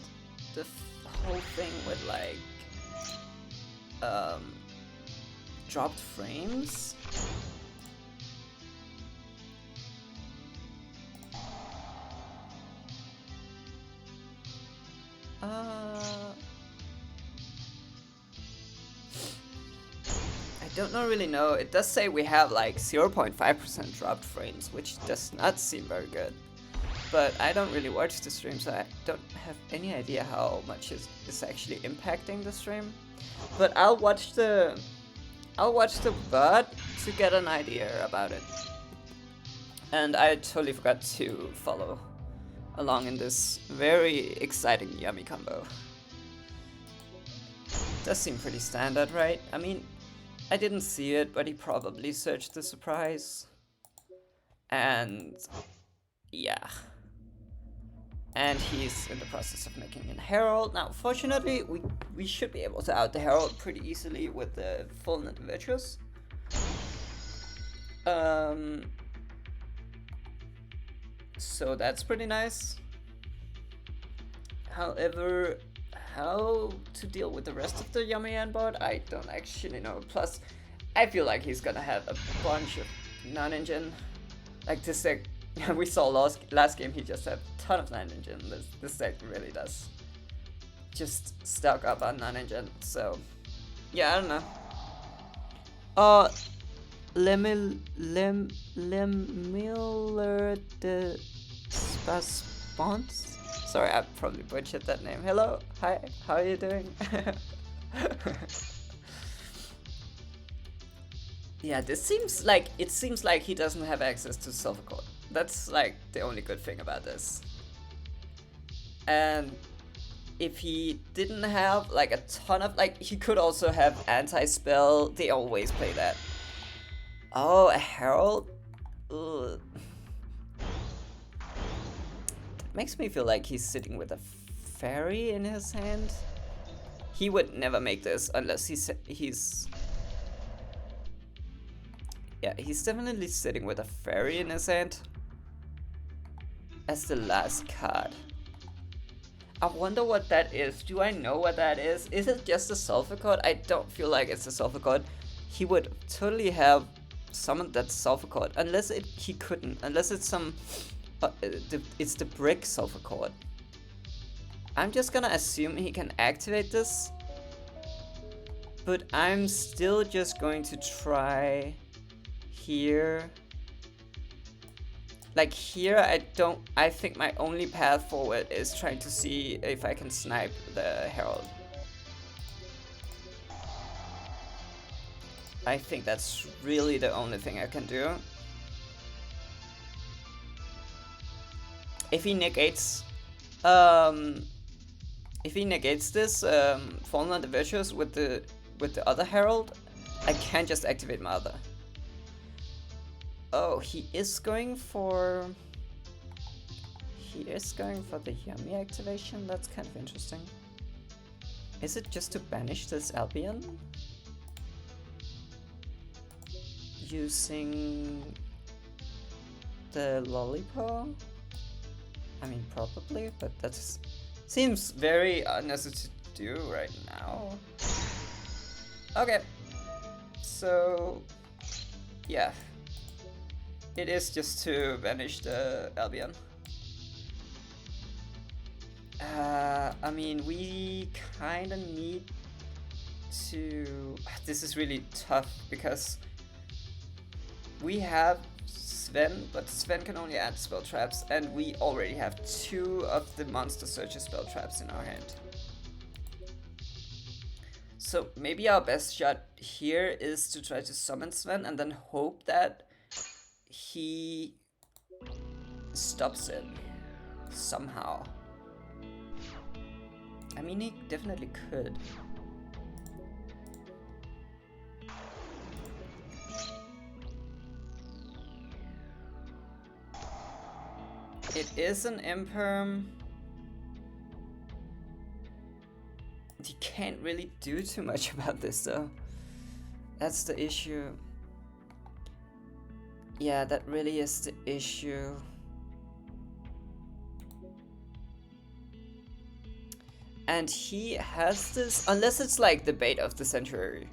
the whole thing with like dropped frames. I don't really know. It does say we have like 0.5% dropped frames, which does not seem very good. But I don't really watch the stream, so I don't have any idea how much is actually impacting the stream. But I'll watch the VOD to get an idea about it. And I totally forgot to follow along in this very exciting Yummy combo. Does seem pretty standard, right? I mean, I didn't see it, but he probably searched the surprise. And yeah. And he's in the process of making an Herald. Now, fortunately, we should be able to out the Herald pretty easily with the Fallen Individuals. So that's pretty nice. However, how to deal with the rest of the Yummy board, I don't actually know. Plus, I feel like he's gonna have a bunch of non-engine. Like this deck, we saw last game, he just had a ton of non-engine. This deck really does just stock up on non-engine. So, yeah, I don't know. Lemiller de Spaspons? Sorry, I probably butchered that name. Hello, hi, how are you doing? Yeah, it seems like he doesn't have access to Silver Code. That's like the only good thing about this. And if he didn't have like a ton of, like, he could also have anti-spell. They always play that. Oh, a Herald? Ugh. That makes me feel like he's sitting with a fairy in his hand. He would never make this unless he's... Yeah, he's definitely sitting with a fairy in his hand as the last card. I wonder what that is. Do I know what that is? Is it just a sulfur code? I don't feel like it's a sulfur code. He would totally have summoned that sulfur code, unless he couldn't. Unless it's some, it's the brick sulfur code. I'm just gonna assume he can activate this, but I'm still just going to try here. Like here, I think my only path forward is trying to see if I can snipe the Herald. I think that's really the only thing I can do. if he negates, um, this Fallen on the Virtuous with the other Herald, I can just activate my other. Oh, he is going for the Yummy activation. That's kind of interesting. Is it just to banish this Albion? Using the Lollipop? I mean, probably, but that seems very unnecessary to do right now. Okay. So, yeah. It is just to banish the Albion. I mean, we kinda need to... This is really tough because we have Sven, but Sven can only add spell traps, and we already have 2 of the Monster Searcher spell traps in our hand. So maybe our best shot here is to try to summon Sven and then hope that he stops it somehow. I mean, he definitely could. It is an imperm. He can't really do too much about this though. That's the issue. Yeah, that really is the issue. And he has this, unless it's like the Bait of the Century.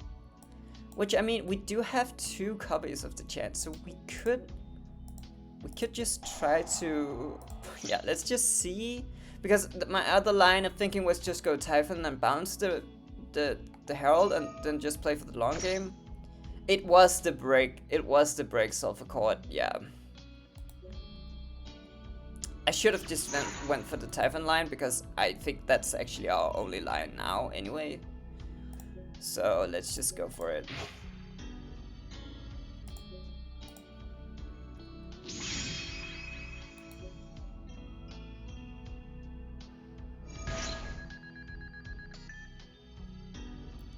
Which, I mean, we do have 2 copies of the chant, so we could just try to, yeah, let's just see. Because my other line of thinking was just go Typhon and bounce the Herald and then just play for the long game. It was the break Sulfur Court, yeah. I should have just went for the Typhon line because I think that's actually our only line now anyway. So let's just go for it.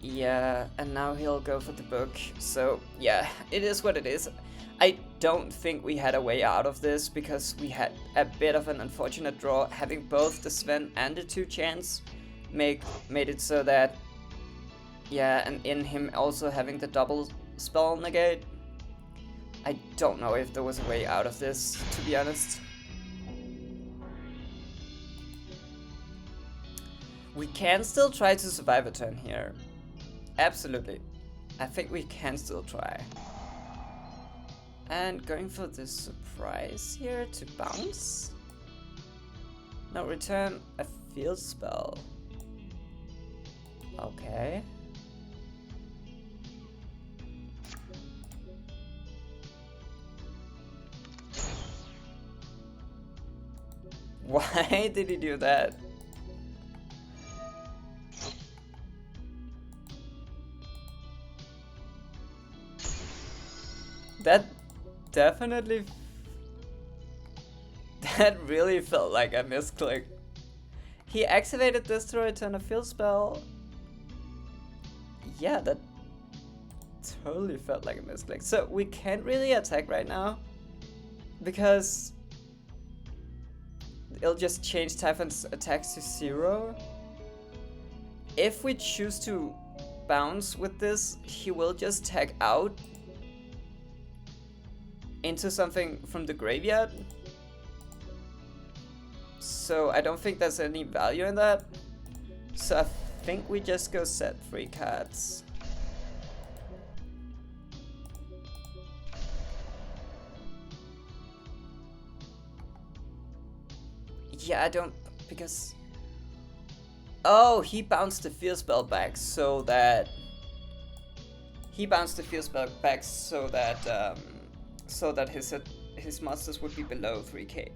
Yeah, and now he'll go for the book. So yeah, it is what it is. I don't think we had a way out of this because we had a bit of an unfortunate draw. Having both the Sven and the 2 chants made it so that, yeah, and in him also having the double spell negate. I don't know if there was a way out of this, to be honest. We can still try to survive a turn here. Absolutely. I think we can still try. And going for the surprise here to bounce. No, return a field spell. Okay. Why did he do that? That definitely... That really felt like a misclick. He activated this to return a field spell. Yeah, that totally felt like a misclick. So we can't really attack right now because it'll just change Typhon's attacks to 0. If we choose to bounce with this, he will just tag out into something from the graveyard. So I don't think there's any value in that. So I think we just go set 3 cards. Yeah, I don't, because... Oh, he bounced the field spell back so that... so that his monsters would be below 3k.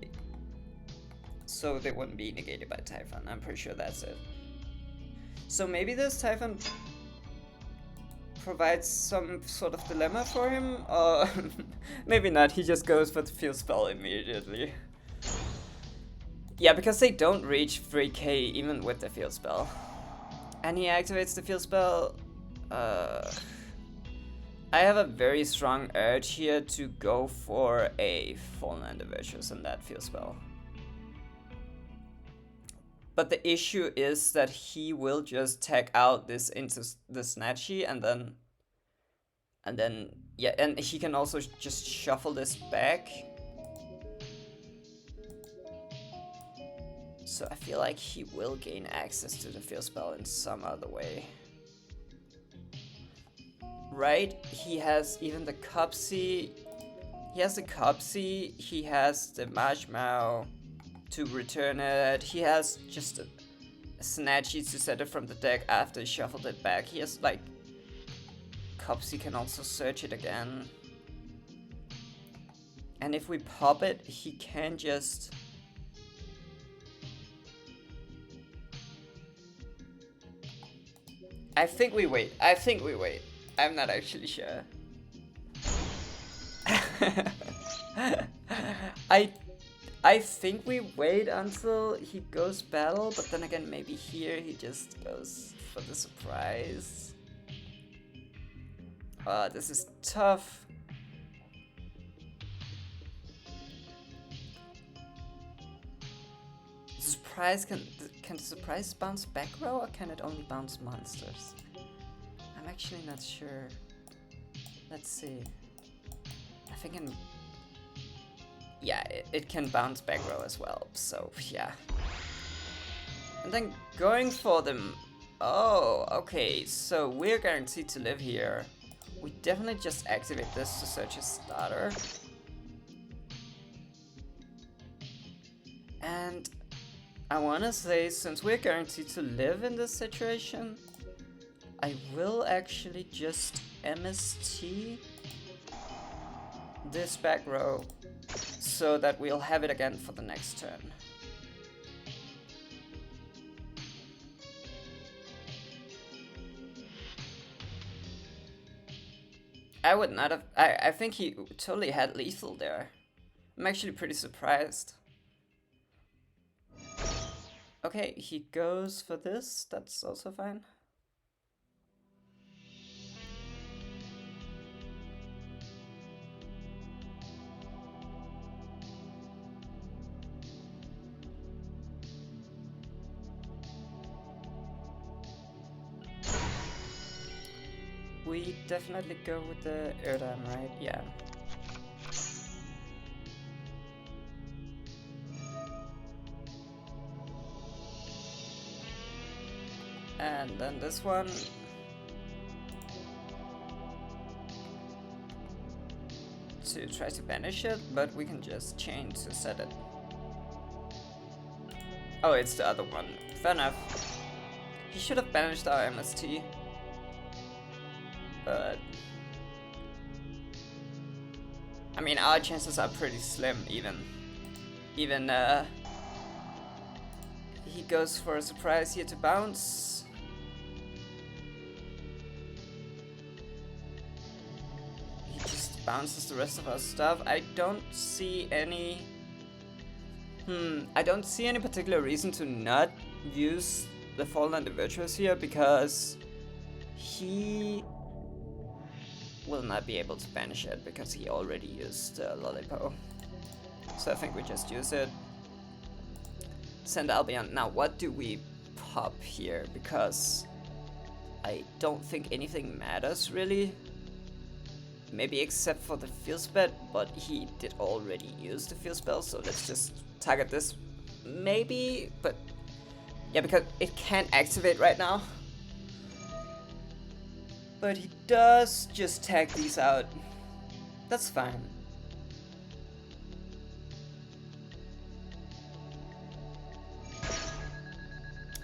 So they wouldn't be negated by Typhon. I'm pretty sure that's it. So maybe this Typhon provides some sort of dilemma for him, or maybe not, he just goes for the field spell immediately. Yeah, because they don't reach 3k even with the field spell. And he activates the field spell. I have a very strong urge here to go for a Fallen and the Virtuous in that field spell. But the issue is that he will just tag out this into the Snatchy and then yeah, and he can also just shuffle this back. So I feel like he will gain access to the field spell in some other way. Right? He has even the Cupsy. He has the Cupsy. He has the Marshmallow to return it. He has just a Snatchy to set it from the deck after he shuffled it back. He has like Cupsy can also search it again. And if we pop it, he can just... I think we wait. I'm not actually sure. I think we wait until he goes battle, but then again maybe here he just goes for the surprise. This is tough. Surprise can the surprise bounce back row or can it only bounce monsters? I'm actually not sure. Let's see. I think yeah, it can bounce back row as well, so yeah. And then going for them. Oh, okay, so we're guaranteed to live here. We definitely just activate this to search a starter. And I wanna say, since we're guaranteed to live in this situation, I will actually just MST this back row so that we'll have it again for the next turn. I would not have... I think he totally had lethal there. I'm actually pretty surprised. Okay, he goes for this. That's also fine. We definitely go with the Erdam, right? Yeah. And then this one. To try to banish it, but we can just chain to set it. Oh, it's the other one. Fair enough. He should have banished our MST. But... I mean, our chances are pretty slim, even. He goes for a surprise here to bounce. He just bounces the rest of our stuff. I don't see any... I don't see any particular reason to not use the Fallen and the Virtuous here, because he will not be able to banish it because he already used Lollipo. So I think we just use it. Send Albion. Now what do we pop here? Because I don't think anything matters really. Maybe except for the field spell, but he did already use the field spell, so let's just target this. Maybe, but yeah, because it can't activate right now. But he does just tag these out. That's fine.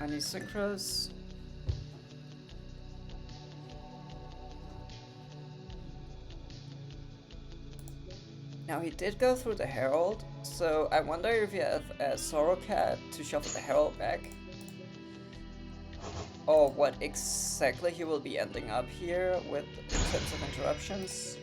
Any synchros? Now he did go through the Herald, so I wonder if you have a Sorrow Cat to shuffle the Herald back. Or what exactly he will be ending up here with in terms of interruptions.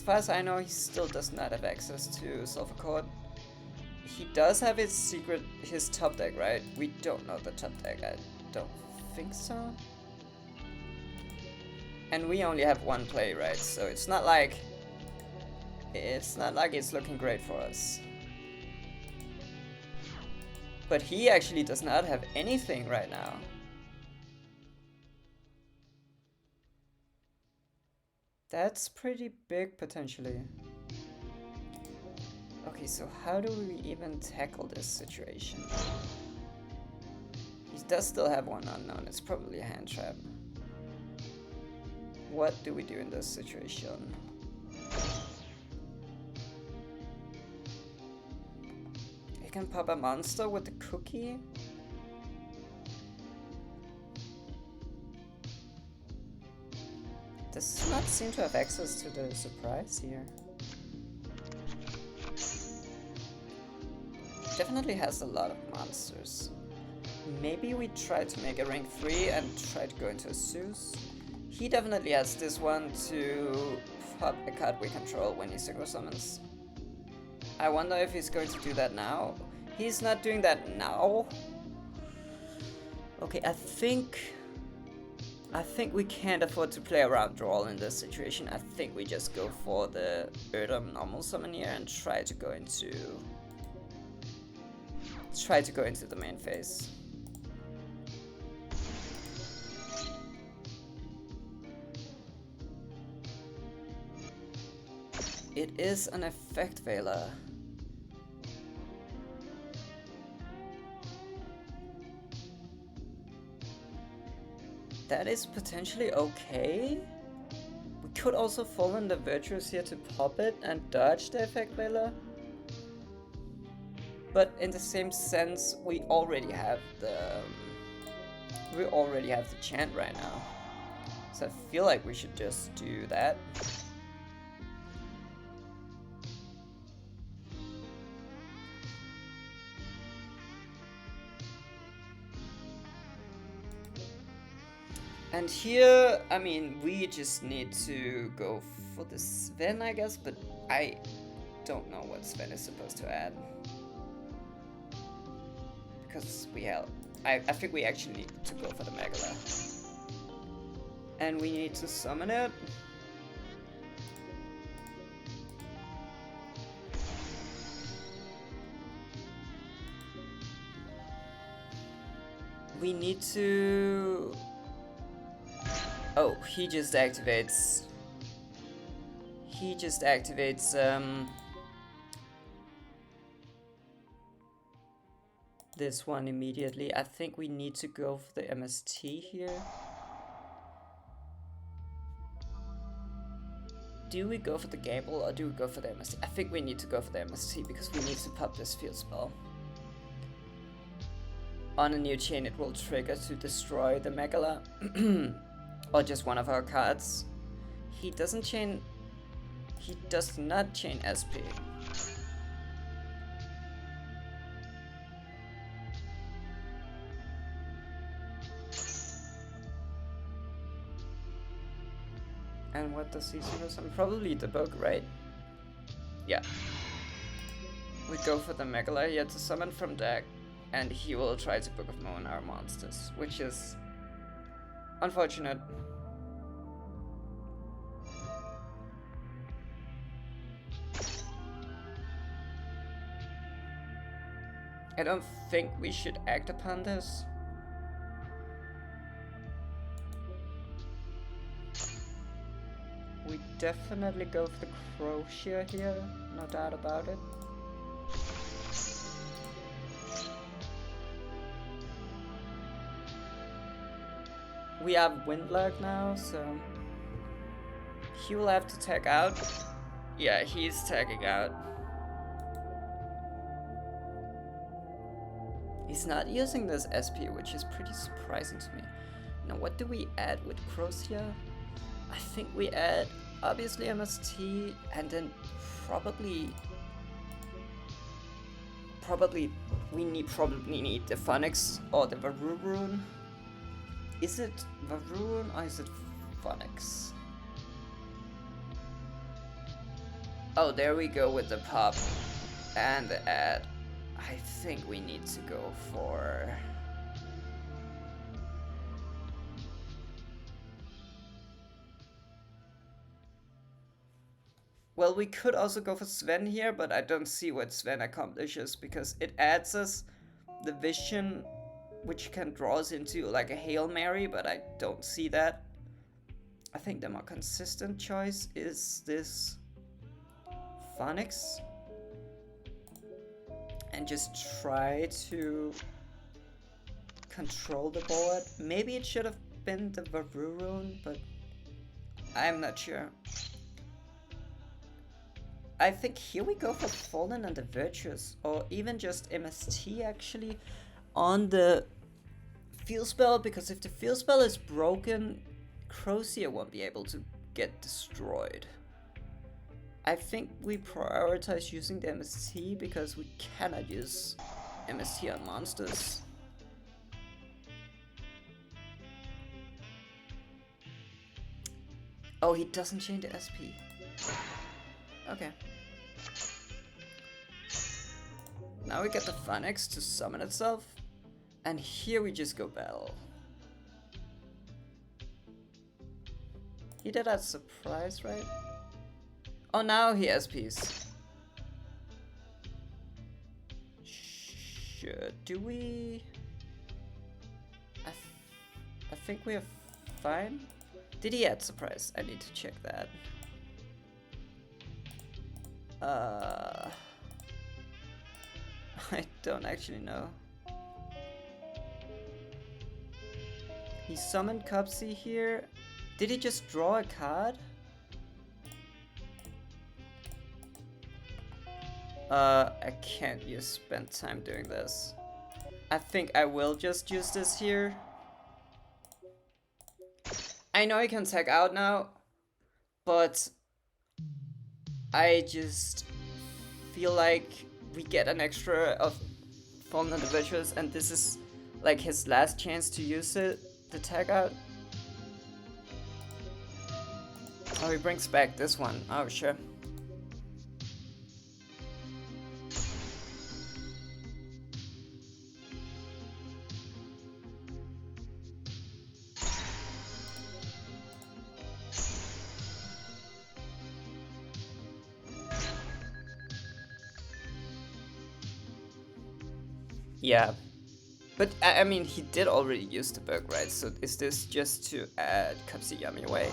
far as I know, he still does not have access to Sulfur Court. He does have his top deck, right? We don't know the top deck, I don't think so. And we only have one play, right? So it's not like it's looking great for us. But he actually does not have anything right now. That's pretty big, potentially. Okay, so how do we even tackle this situation? He does still have one unknown. It's probably a hand trap. What do we do in this situation? He can pop a monster with the cookie. Does not seem to have access to the surprise here. Definitely has a lot of monsters. Maybe we try to make a rank 3 and try to go into a Zeus. He definitely has this one to pop a card we control when he synchro summons. I wonder if he's going to do that now. He's not doing that now. Okay, I think we can't afford to play around draw in this situation. I think we just go for the Erdom normal summon here and try to go into the main phase. It is an effect veiler. That is potentially okay. We could also fall in the virtues here to pop it and dodge the effect veiler. But in the same sense, we already have the chant right now. So I feel like we should just do that. And here, I mean, we just need to go for the Sven, I guess, but I don't know what Sven is supposed to add. Because I think we actually need to go for the Megala. And we need to summon it. We need to... Oh, he just activates this one immediately. I think we need to go for the MST here. Do we go for the gamble or do we go for the MST? I think we need to go for the MST because we need to pop this field spell. On a new chain it will trigger to destroy the Megala. Or just one of our cards. He does not chain SP. And what does he do? Probably the book, right? Yeah. We go for the Megala here to summon from deck, and he will try to Book of Moon our monsters, which is unfortunate. I don't think we should act upon this. We definitely go for the Crochet here, no doubt about it. We have Windlock now, so he will have to tag out. Yeah, he's tagging out. He's not using this SP, which is pretty surprising to me. Now, what do we add with Crochet? I think we add obviously MST, and then probably we need the Phonics or the Varurun. Is it Varun or is it Phonics? Oh, there we go with the pop and the ad. I think we need to go for... Well, we could also go for Sven here, but I don't see what Sven accomplishes because it adds us the vision which can draw us into like a Hail Mary, but I don't see that. I think the more consistent choice is this Phonics. And just try to control the board. Maybe it should have been the Varurun, but I'm not sure. I think here we go for Fallen and the Virtuous, or even just MST actually on the field spell, because if the field spell is broken, Crozier won't be able to get destroyed. I think we prioritize using the MST because we cannot use MST on monsters. Oh, he doesn't change the SP. Okay. Now we get the Phoenix to summon itself. And here we just go battle. He did that surprise, right? Oh, now he SPs. Sure, do we... I think we are fine. Did he add surprise? I need to check that. I don't actually know. He summoned Cupsy here. Did he just draw a card? I can't spend time doing this. I think I will just use this here. I know I can tag out now, but I just feel like we get an extra of Fallen and the Virtuous, and this is like his last chance to use it, the tag out. Oh, he brings back this one. Oh, sure. Yeah, but I mean, he did already use the bug, right? So is this just to add Kapsuyami away?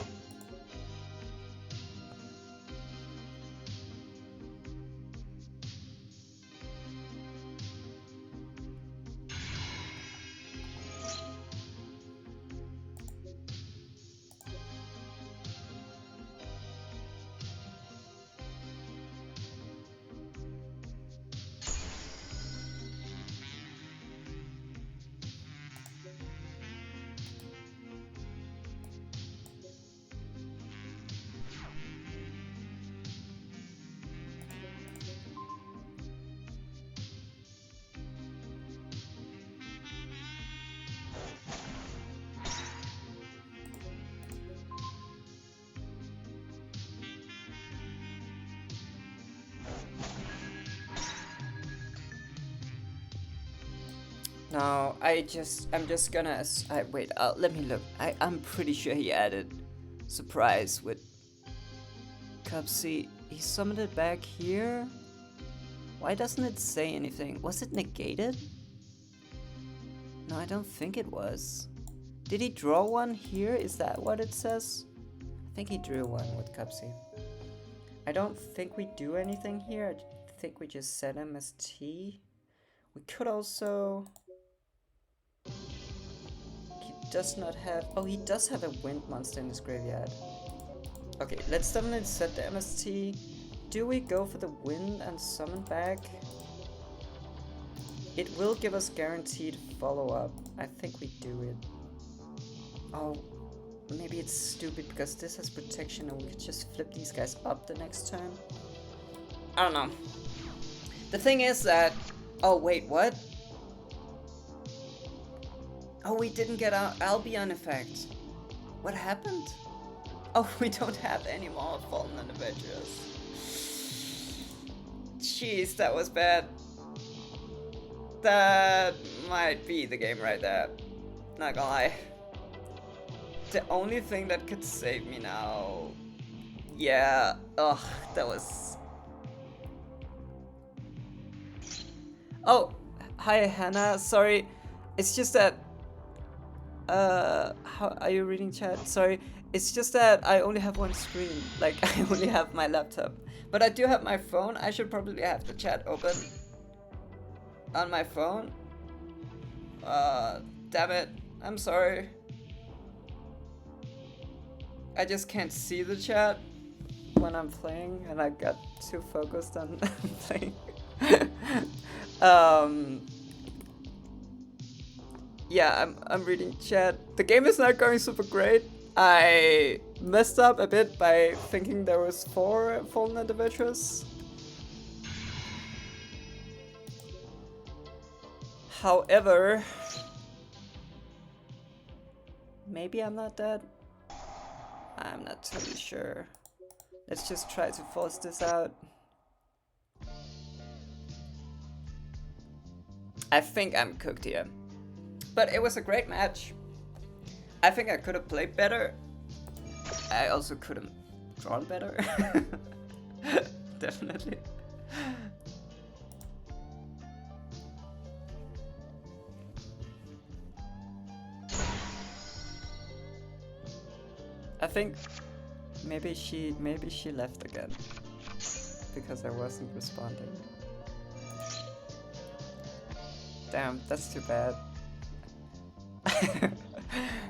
No, I'm just gonna, wait, let me look. I'm pretty sure he added surprise with Cupsy. He summoned it back here? Why doesn't it say anything? Was it negated? No, I don't think it was. Did he draw one here? Is that what it says? I think he drew one with Cupsy. I don't think we do anything here. I think we just set him as T. We could also... He does not have... Oh, he does have a wind monster in his graveyard. Okay, let's definitely set the MST. Do we go for the wind and summon back? It will give us guaranteed follow-up. I think we do it. Oh, maybe it's stupid because this has protection and we could just flip these guys up the next turn. I don't know. The thing is that... Oh, wait, what? Oh, we didn't get our Albion effect. What happened? Oh, we don't have any more Fallen and the Virtuous. Jeez, that was bad. That might be the game right there. Not gonna lie. The only thing that could save me now. Yeah. Ugh, that was. Oh, hi Hannah. Sorry, it's just that. How are you reading chat? Sorry, it's just that I only have one screen. Like I only have my laptop, but I do have my phone. I should probably have the chat open on my phone. Uh, Damn it. I'm sorry. I just can't see the chat when I'm playing, and I got too focused on playing. um, yeah, I'm reading chat. The game is not going super great. I messed up a bit by thinking there was 4 fallen individuals. However, maybe I'm not dead. I'm not totally sure. Let's just try to force this out. I think I'm cooked here. But it was a great match. I think I could have played better. I also could have drawn better. Definitely. I think maybe she left again because I wasn't responding. Damn, that's too bad.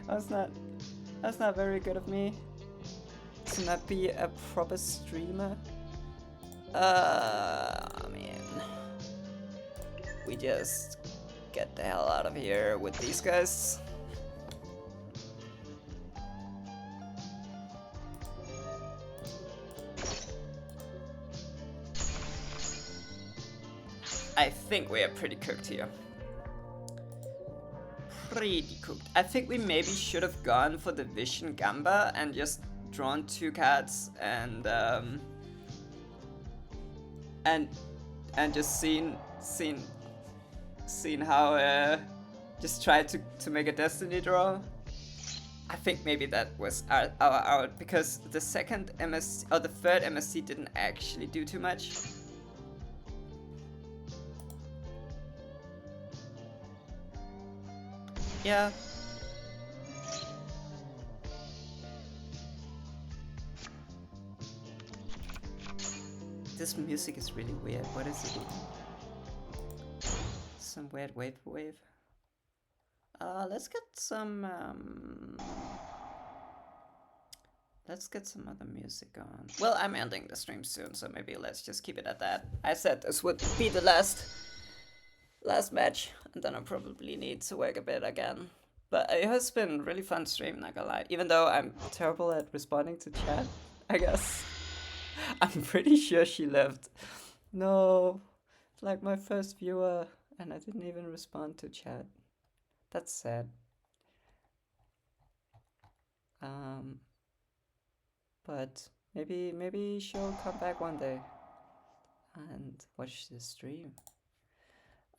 That's not very good of me to not be a proper streamer. I mean, we just get the hell out of here with these guys. I think we are pretty cooked here. Pretty cooked. I think we maybe should have gone for the Vision Gamba and just drawn 2 cards and just seen how just tried to make a destiny draw. I think maybe that was our out because the second MSC or the third MSC didn't actually do too much. Yeah. This music is really weird. What is it even? Some weird wave. Let's get some other music on. Well, I'm ending the stream soon, so maybe let's just keep it at that. I said this would be the last match, and then I probably need to work a bit again. But it has been really fun stream, not gonna lie. Even though I'm terrible at responding to chat, I guess. I'm pretty sure she left. No, like my first viewer, and I didn't even respond to chat. That's sad. But maybe she'll come back one day and watch the stream.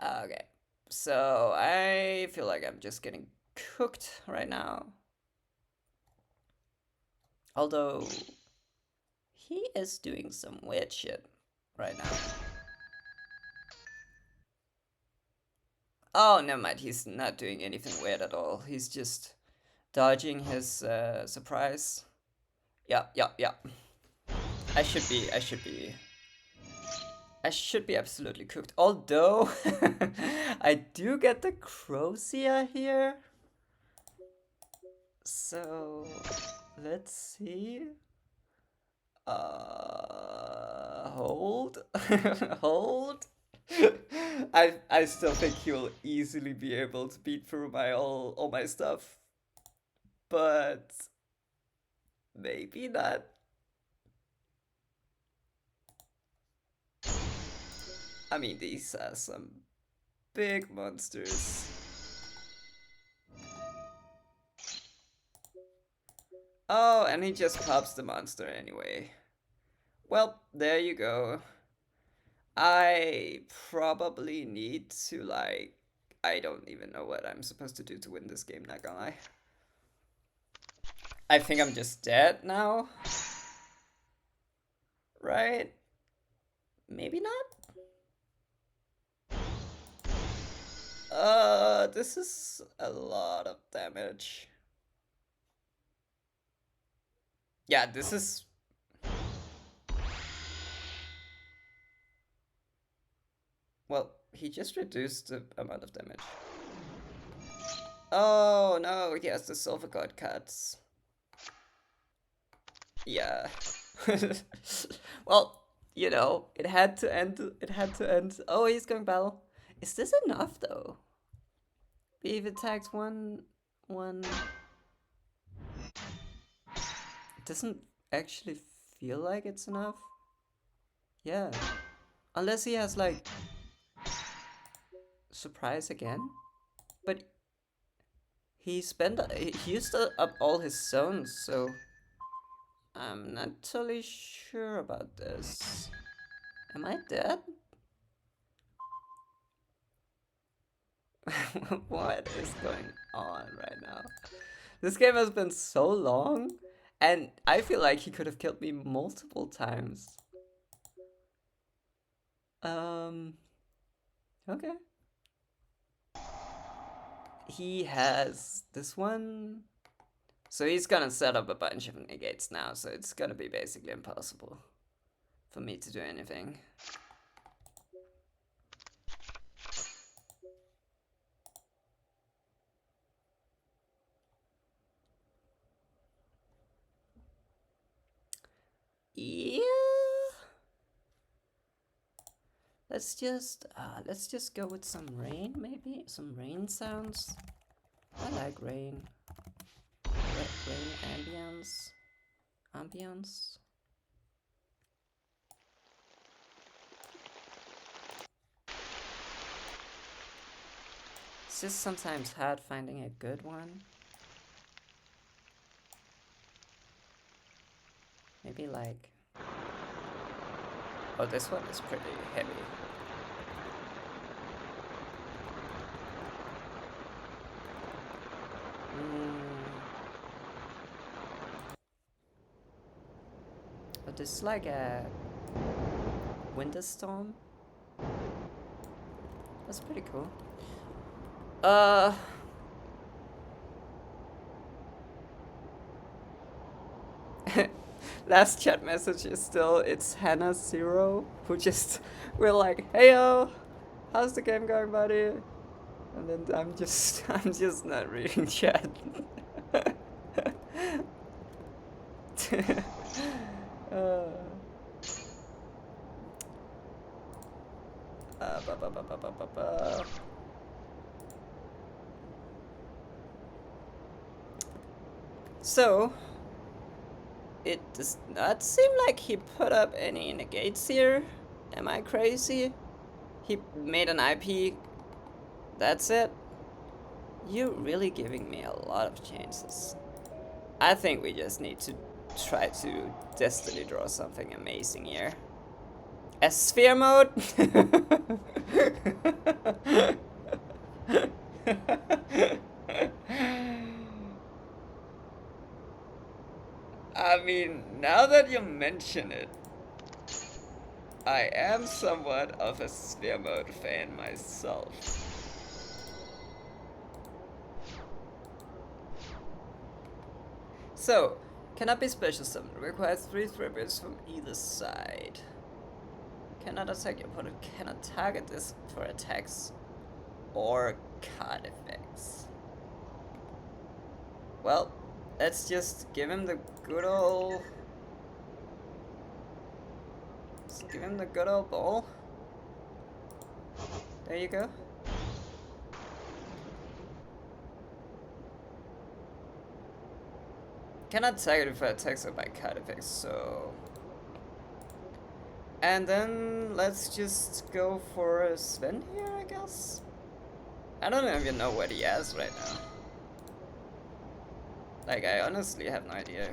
Okay, so I feel like I'm just getting cooked right now. Although he is doing some weird shit right now. Oh, never mind. He's not doing anything weird at all. He's just dodging his surprise. Yeah. I should be absolutely cooked. Although I do get the Crocia here. So let's see. Hold. Hold. I still think he'll easily be able to beat through my all my stuff. But maybe not. I mean, these are some big monsters. Oh, and he just pops the monster anyway. Well, there you go. I probably need to, like, I don't even know what I'm supposed to do to win this game, not gonna lie. I think I'm just dead now. Right? Maybe not? This is a lot of damage. Yeah, this is... Well, he just reduced the amount of damage. Oh no, he has the silver god cuts. Yeah. Well, you know, it had to end. It had to end. Oh, he's going battle. Is this enough though? We've attacked one. It doesn't actually feel like it's enough. Yeah. Unless he has like surprise again. But he used up all his zones, so I'm not totally sure about this. Am I dead? What is going on right now? This game has been so long, and I feel like he could have killed me multiple times. Okay. He has this one. So he's gonna set up a bunch of negates now, so it's gonna be basically impossible for me to do anything. Yeah. Let's just go with some rain, maybe some rain sounds. I like rain. Rain ambience. It's just sometimes hard finding a good one. Maybe like... Oh, this one is pretty heavy. But this is like a winter storm. That's pretty cool. Last chat message is still, it's Hannah0, who just, we're like, hey yo, how's the game going, buddy? And then I'm just not reading chat. Ba, ba, ba, ba, ba, ba. So, it does not seem like he put up any negates here. Am I crazy? He made an IP. That's it? You're really giving me a lot of chances. I think we just need to try to destiny draw something amazing here. A sphere mode? I mean, now that you mention it, I am somewhat of a sphere mode fan myself. So, cannot be special summoned. Requires 3 tributes from either side. Cannot attack your opponent. Cannot target this for attacks or card effects. Well, let's just give him the good old... Let's give him the good old ball. There you go. Cannot target it for attacks or by card effects, so... And then let's just go for Sven here, I guess? I don't even know what he has right now. Like, I honestly have no idea.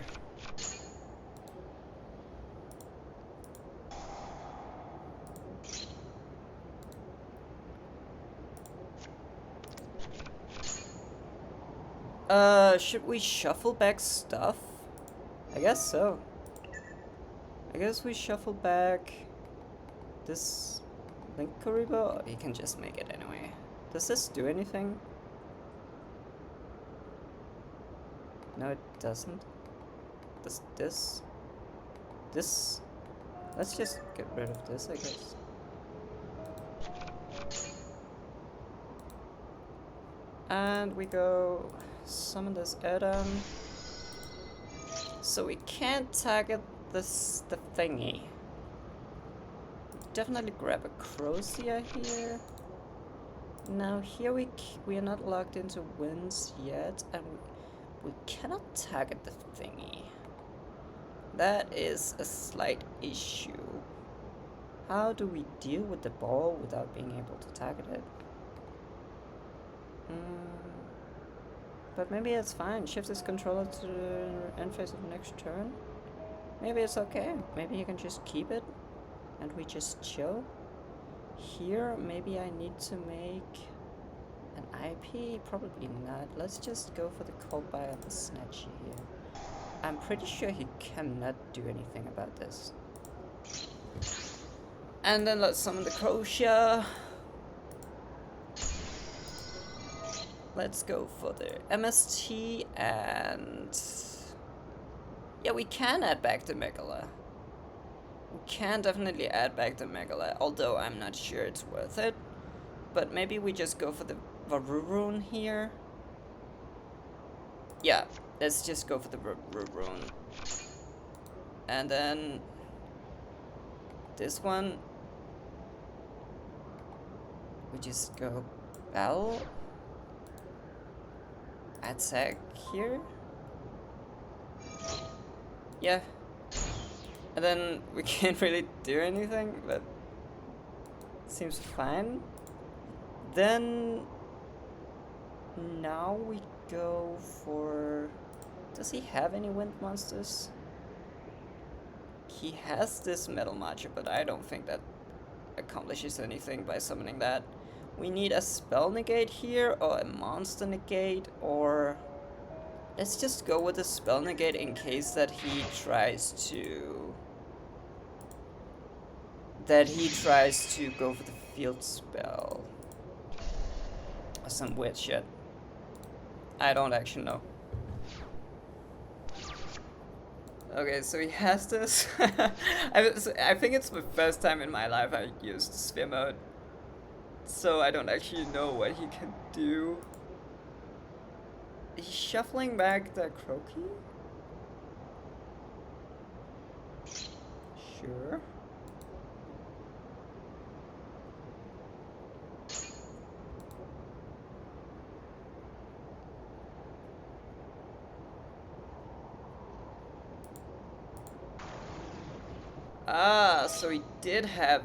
Should we shuffle back stuff? I guess so. I guess we shuffle back this Link Karibo. You can just make it anyway. Does this do anything? No, it doesn't. Does this? This? Let's just get rid of this, I guess. And we go summon this add-on. So we can't target the thingy. Definitely grab a Crocia here. Now here we are not locked into winds yet, and we cannot target the thingy. That is a slight issue. How do we deal with the ball without being able to target it? But maybe it's fine. Shift this controller to the end phase of the next turn. Maybe it's okay. Maybe you can just keep it and we just chill. Here, maybe I need to make an IP. Probably not. Let's just go for the cold buy of the Snatchy here. I'm pretty sure he cannot do anything about this. And then let's summon the Crocia. Let's go for the MST, and yeah, we can add back the Megala. We can definitely add back the Megala, although I'm not sure it's worth it. But maybe we just go for the Varurune here. Yeah, let's just go for the Varurune. And then this one, we just go Bell. Attack here. Yeah. And then we can't really do anything, but seems fine. Then now we go for... Does he have any wind monsters? He has this Metal Marcher, but I don't think that accomplishes anything by summoning that. We need a spell negate here, or a monster negate, or... Let's just go with a spell negate in case that he tries to... go for the field spell. Or some weird shit. I don't actually know. Okay, so he has this. I think it's the first time in my life I used sphere mode. So I don't actually know what he can do. He's shuffling back the Croaky? Sure. Ah, so he did have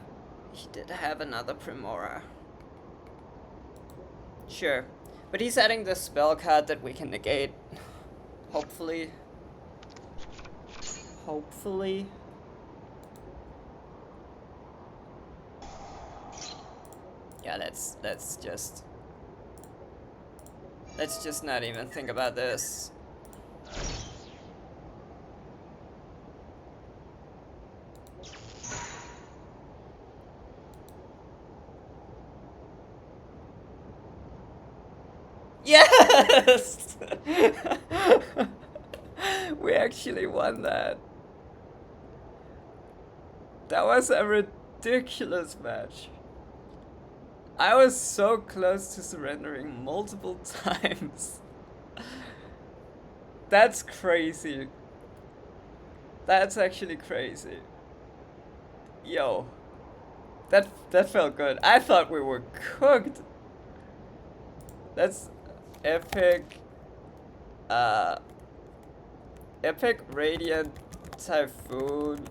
another Primora. Sure. But he's adding the spell card that we can negate. Hopefully. Hopefully. Yeah, let's just not even think about this. Yes! We actually won that. That was a ridiculous match. I was so close to surrendering multiple times. That's crazy. That's actually crazy. Yo. That felt good. I thought we were cooked. That's epic. Epic Radiant Typhoon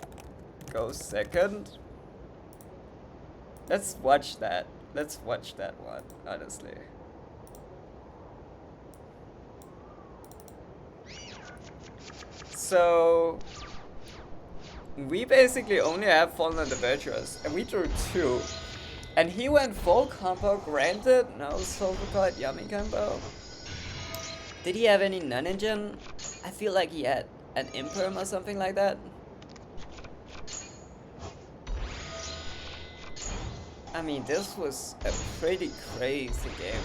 goes second. Let's watch that. Let's watch that one, honestly. So we basically only have Fallen and the Virtuous, and we drew 2. And he went full combo, granted, no Silver Card Yummy combo. Did he have any non-engine? I feel like he had an imperm or something like that. I mean, this was a pretty crazy game.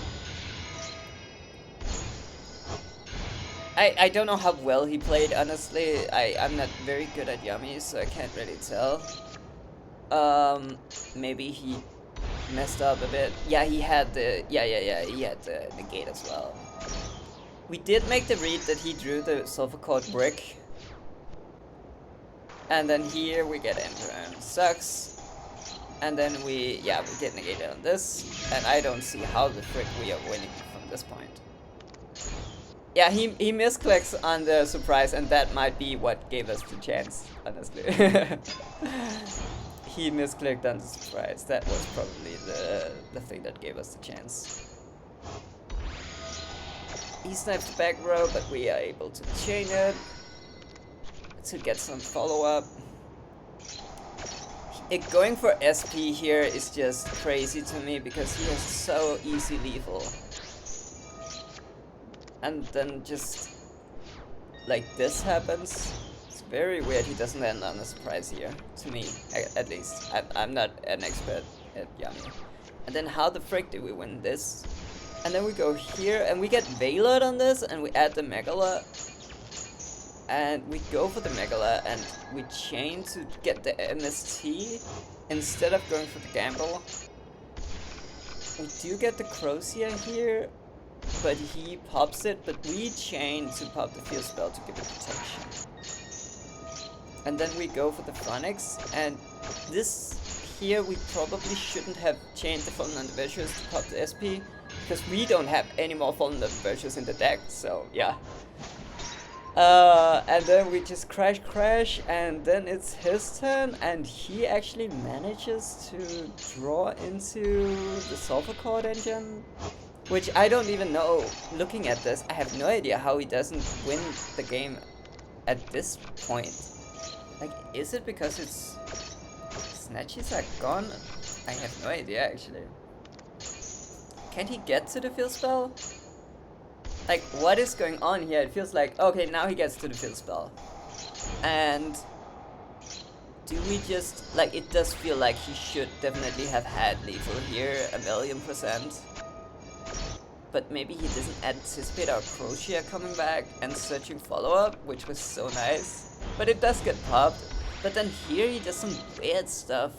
I don't know how well he played, honestly. I'm not very good at Yummy, so I can't really tell. Maybe he messed up a bit. Yeah, he had the, he had the gate as well. We did make the read that he drew the sulfur cord brick. And then here we get Emperor. Sucks. And then we get negated on this. And I don't see how the frick we are winning from this point. Yeah, he misclicks on the surprise, and that might be what gave us the chance, honestly. He misclicked on the surprise. That was probably the thing that gave us the chance. He snipes the back row, but we are able to chain it to get some follow-up. Going for SP here is just crazy to me because he is so easy lethal. And then just like this happens. It's very weird he doesn't end on a surprise here, to me, at least. I'm not an expert at Yummy. And then how the frick do we win this? And then we go here and we get Veiled on this and we add the Megala. And we go for the Megala and we chain to get the MST instead of going for the gamble. We do get the Crocia here, but he pops it, but we chain to pop the field spell to give it protection. And then we go for the Phonics, and this here we probably shouldn't have chained the Fallen Under Virtues to pop the SP, because we don't have any more Fallen Under Virtues in the deck, so yeah. And then we just crash, and then it's his turn, and he actually manages to draw into the Sulfur Cord engine. Which I don't even know, looking at this, I have no idea how he doesn't win the game at this point. Like, is it because its snatches are gone? I have no idea, actually. Can he get to the field spell? Like, what is going on here? It feels like, okay, now he gets to the field spell. And do we just, like, it does feel like he should definitely have had lethal here, 1,000,000%. But maybe he doesn't anticipate our Crocia coming back and searching follow-up, which was so nice. But it does get popped. But then here he does some weird stuff.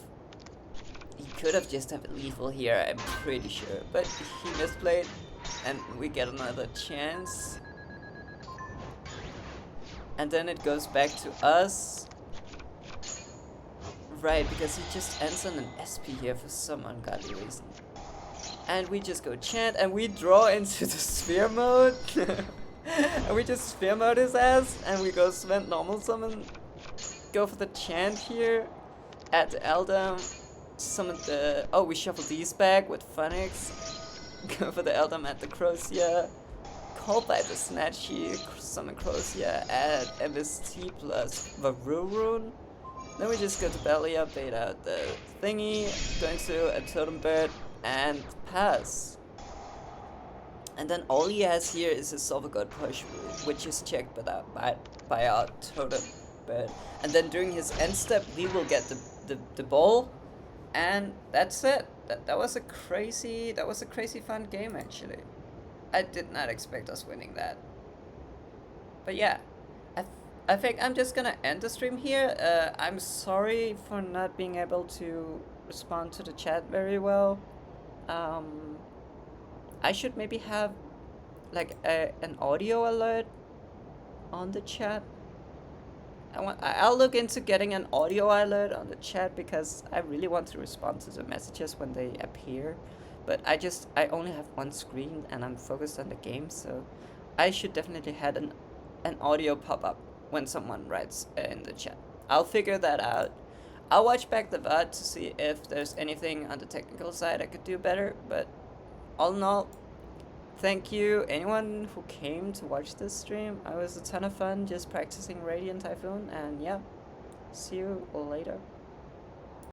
He could have just have lethal here, I'm pretty sure. But he misplayed, and we get another chance. And then it goes back to us. Right, because he just ends on an SP here for some ungodly reason. And we just go chant, and we draw into the sphere mode. And we just sphere mode his ass, and we go spend normal summon. Go for the chant here. Add the Eldam. Summon the... Oh, we shuffle these back with Phonics. Go for the Eldam at the Crocia. Call by the Snatchy. Summon Crocia. Add MST plus Varurun. Then we just go to belly up, bait out the thingy. Go into a Totem Bird. And pass. And then all he has here is a Sulfur God push, which is checked by our Totem Bird. And then during his end step, we will get the ball, and that's it. That was a crazy fun game, actually. I did not expect us winning that. But yeah, I think I'm just gonna end the stream here. I'm sorry for not being able to respond to the chat very well. I should maybe have like an audio alert on the chat. I'll look into getting an audio alert on the chat because I really want to respond to the messages when they appear. But I only have one screen and I'm focused on the game, so I should definitely have an audio pop up when someone writes in the chat. I'll figure that out. I'll watch back the VOD to see if there's anything on the technical side I could do better, but all in all, thank you anyone who came to watch this stream. It was a ton of fun just practicing Radiant Typhoon, and yeah, see you later.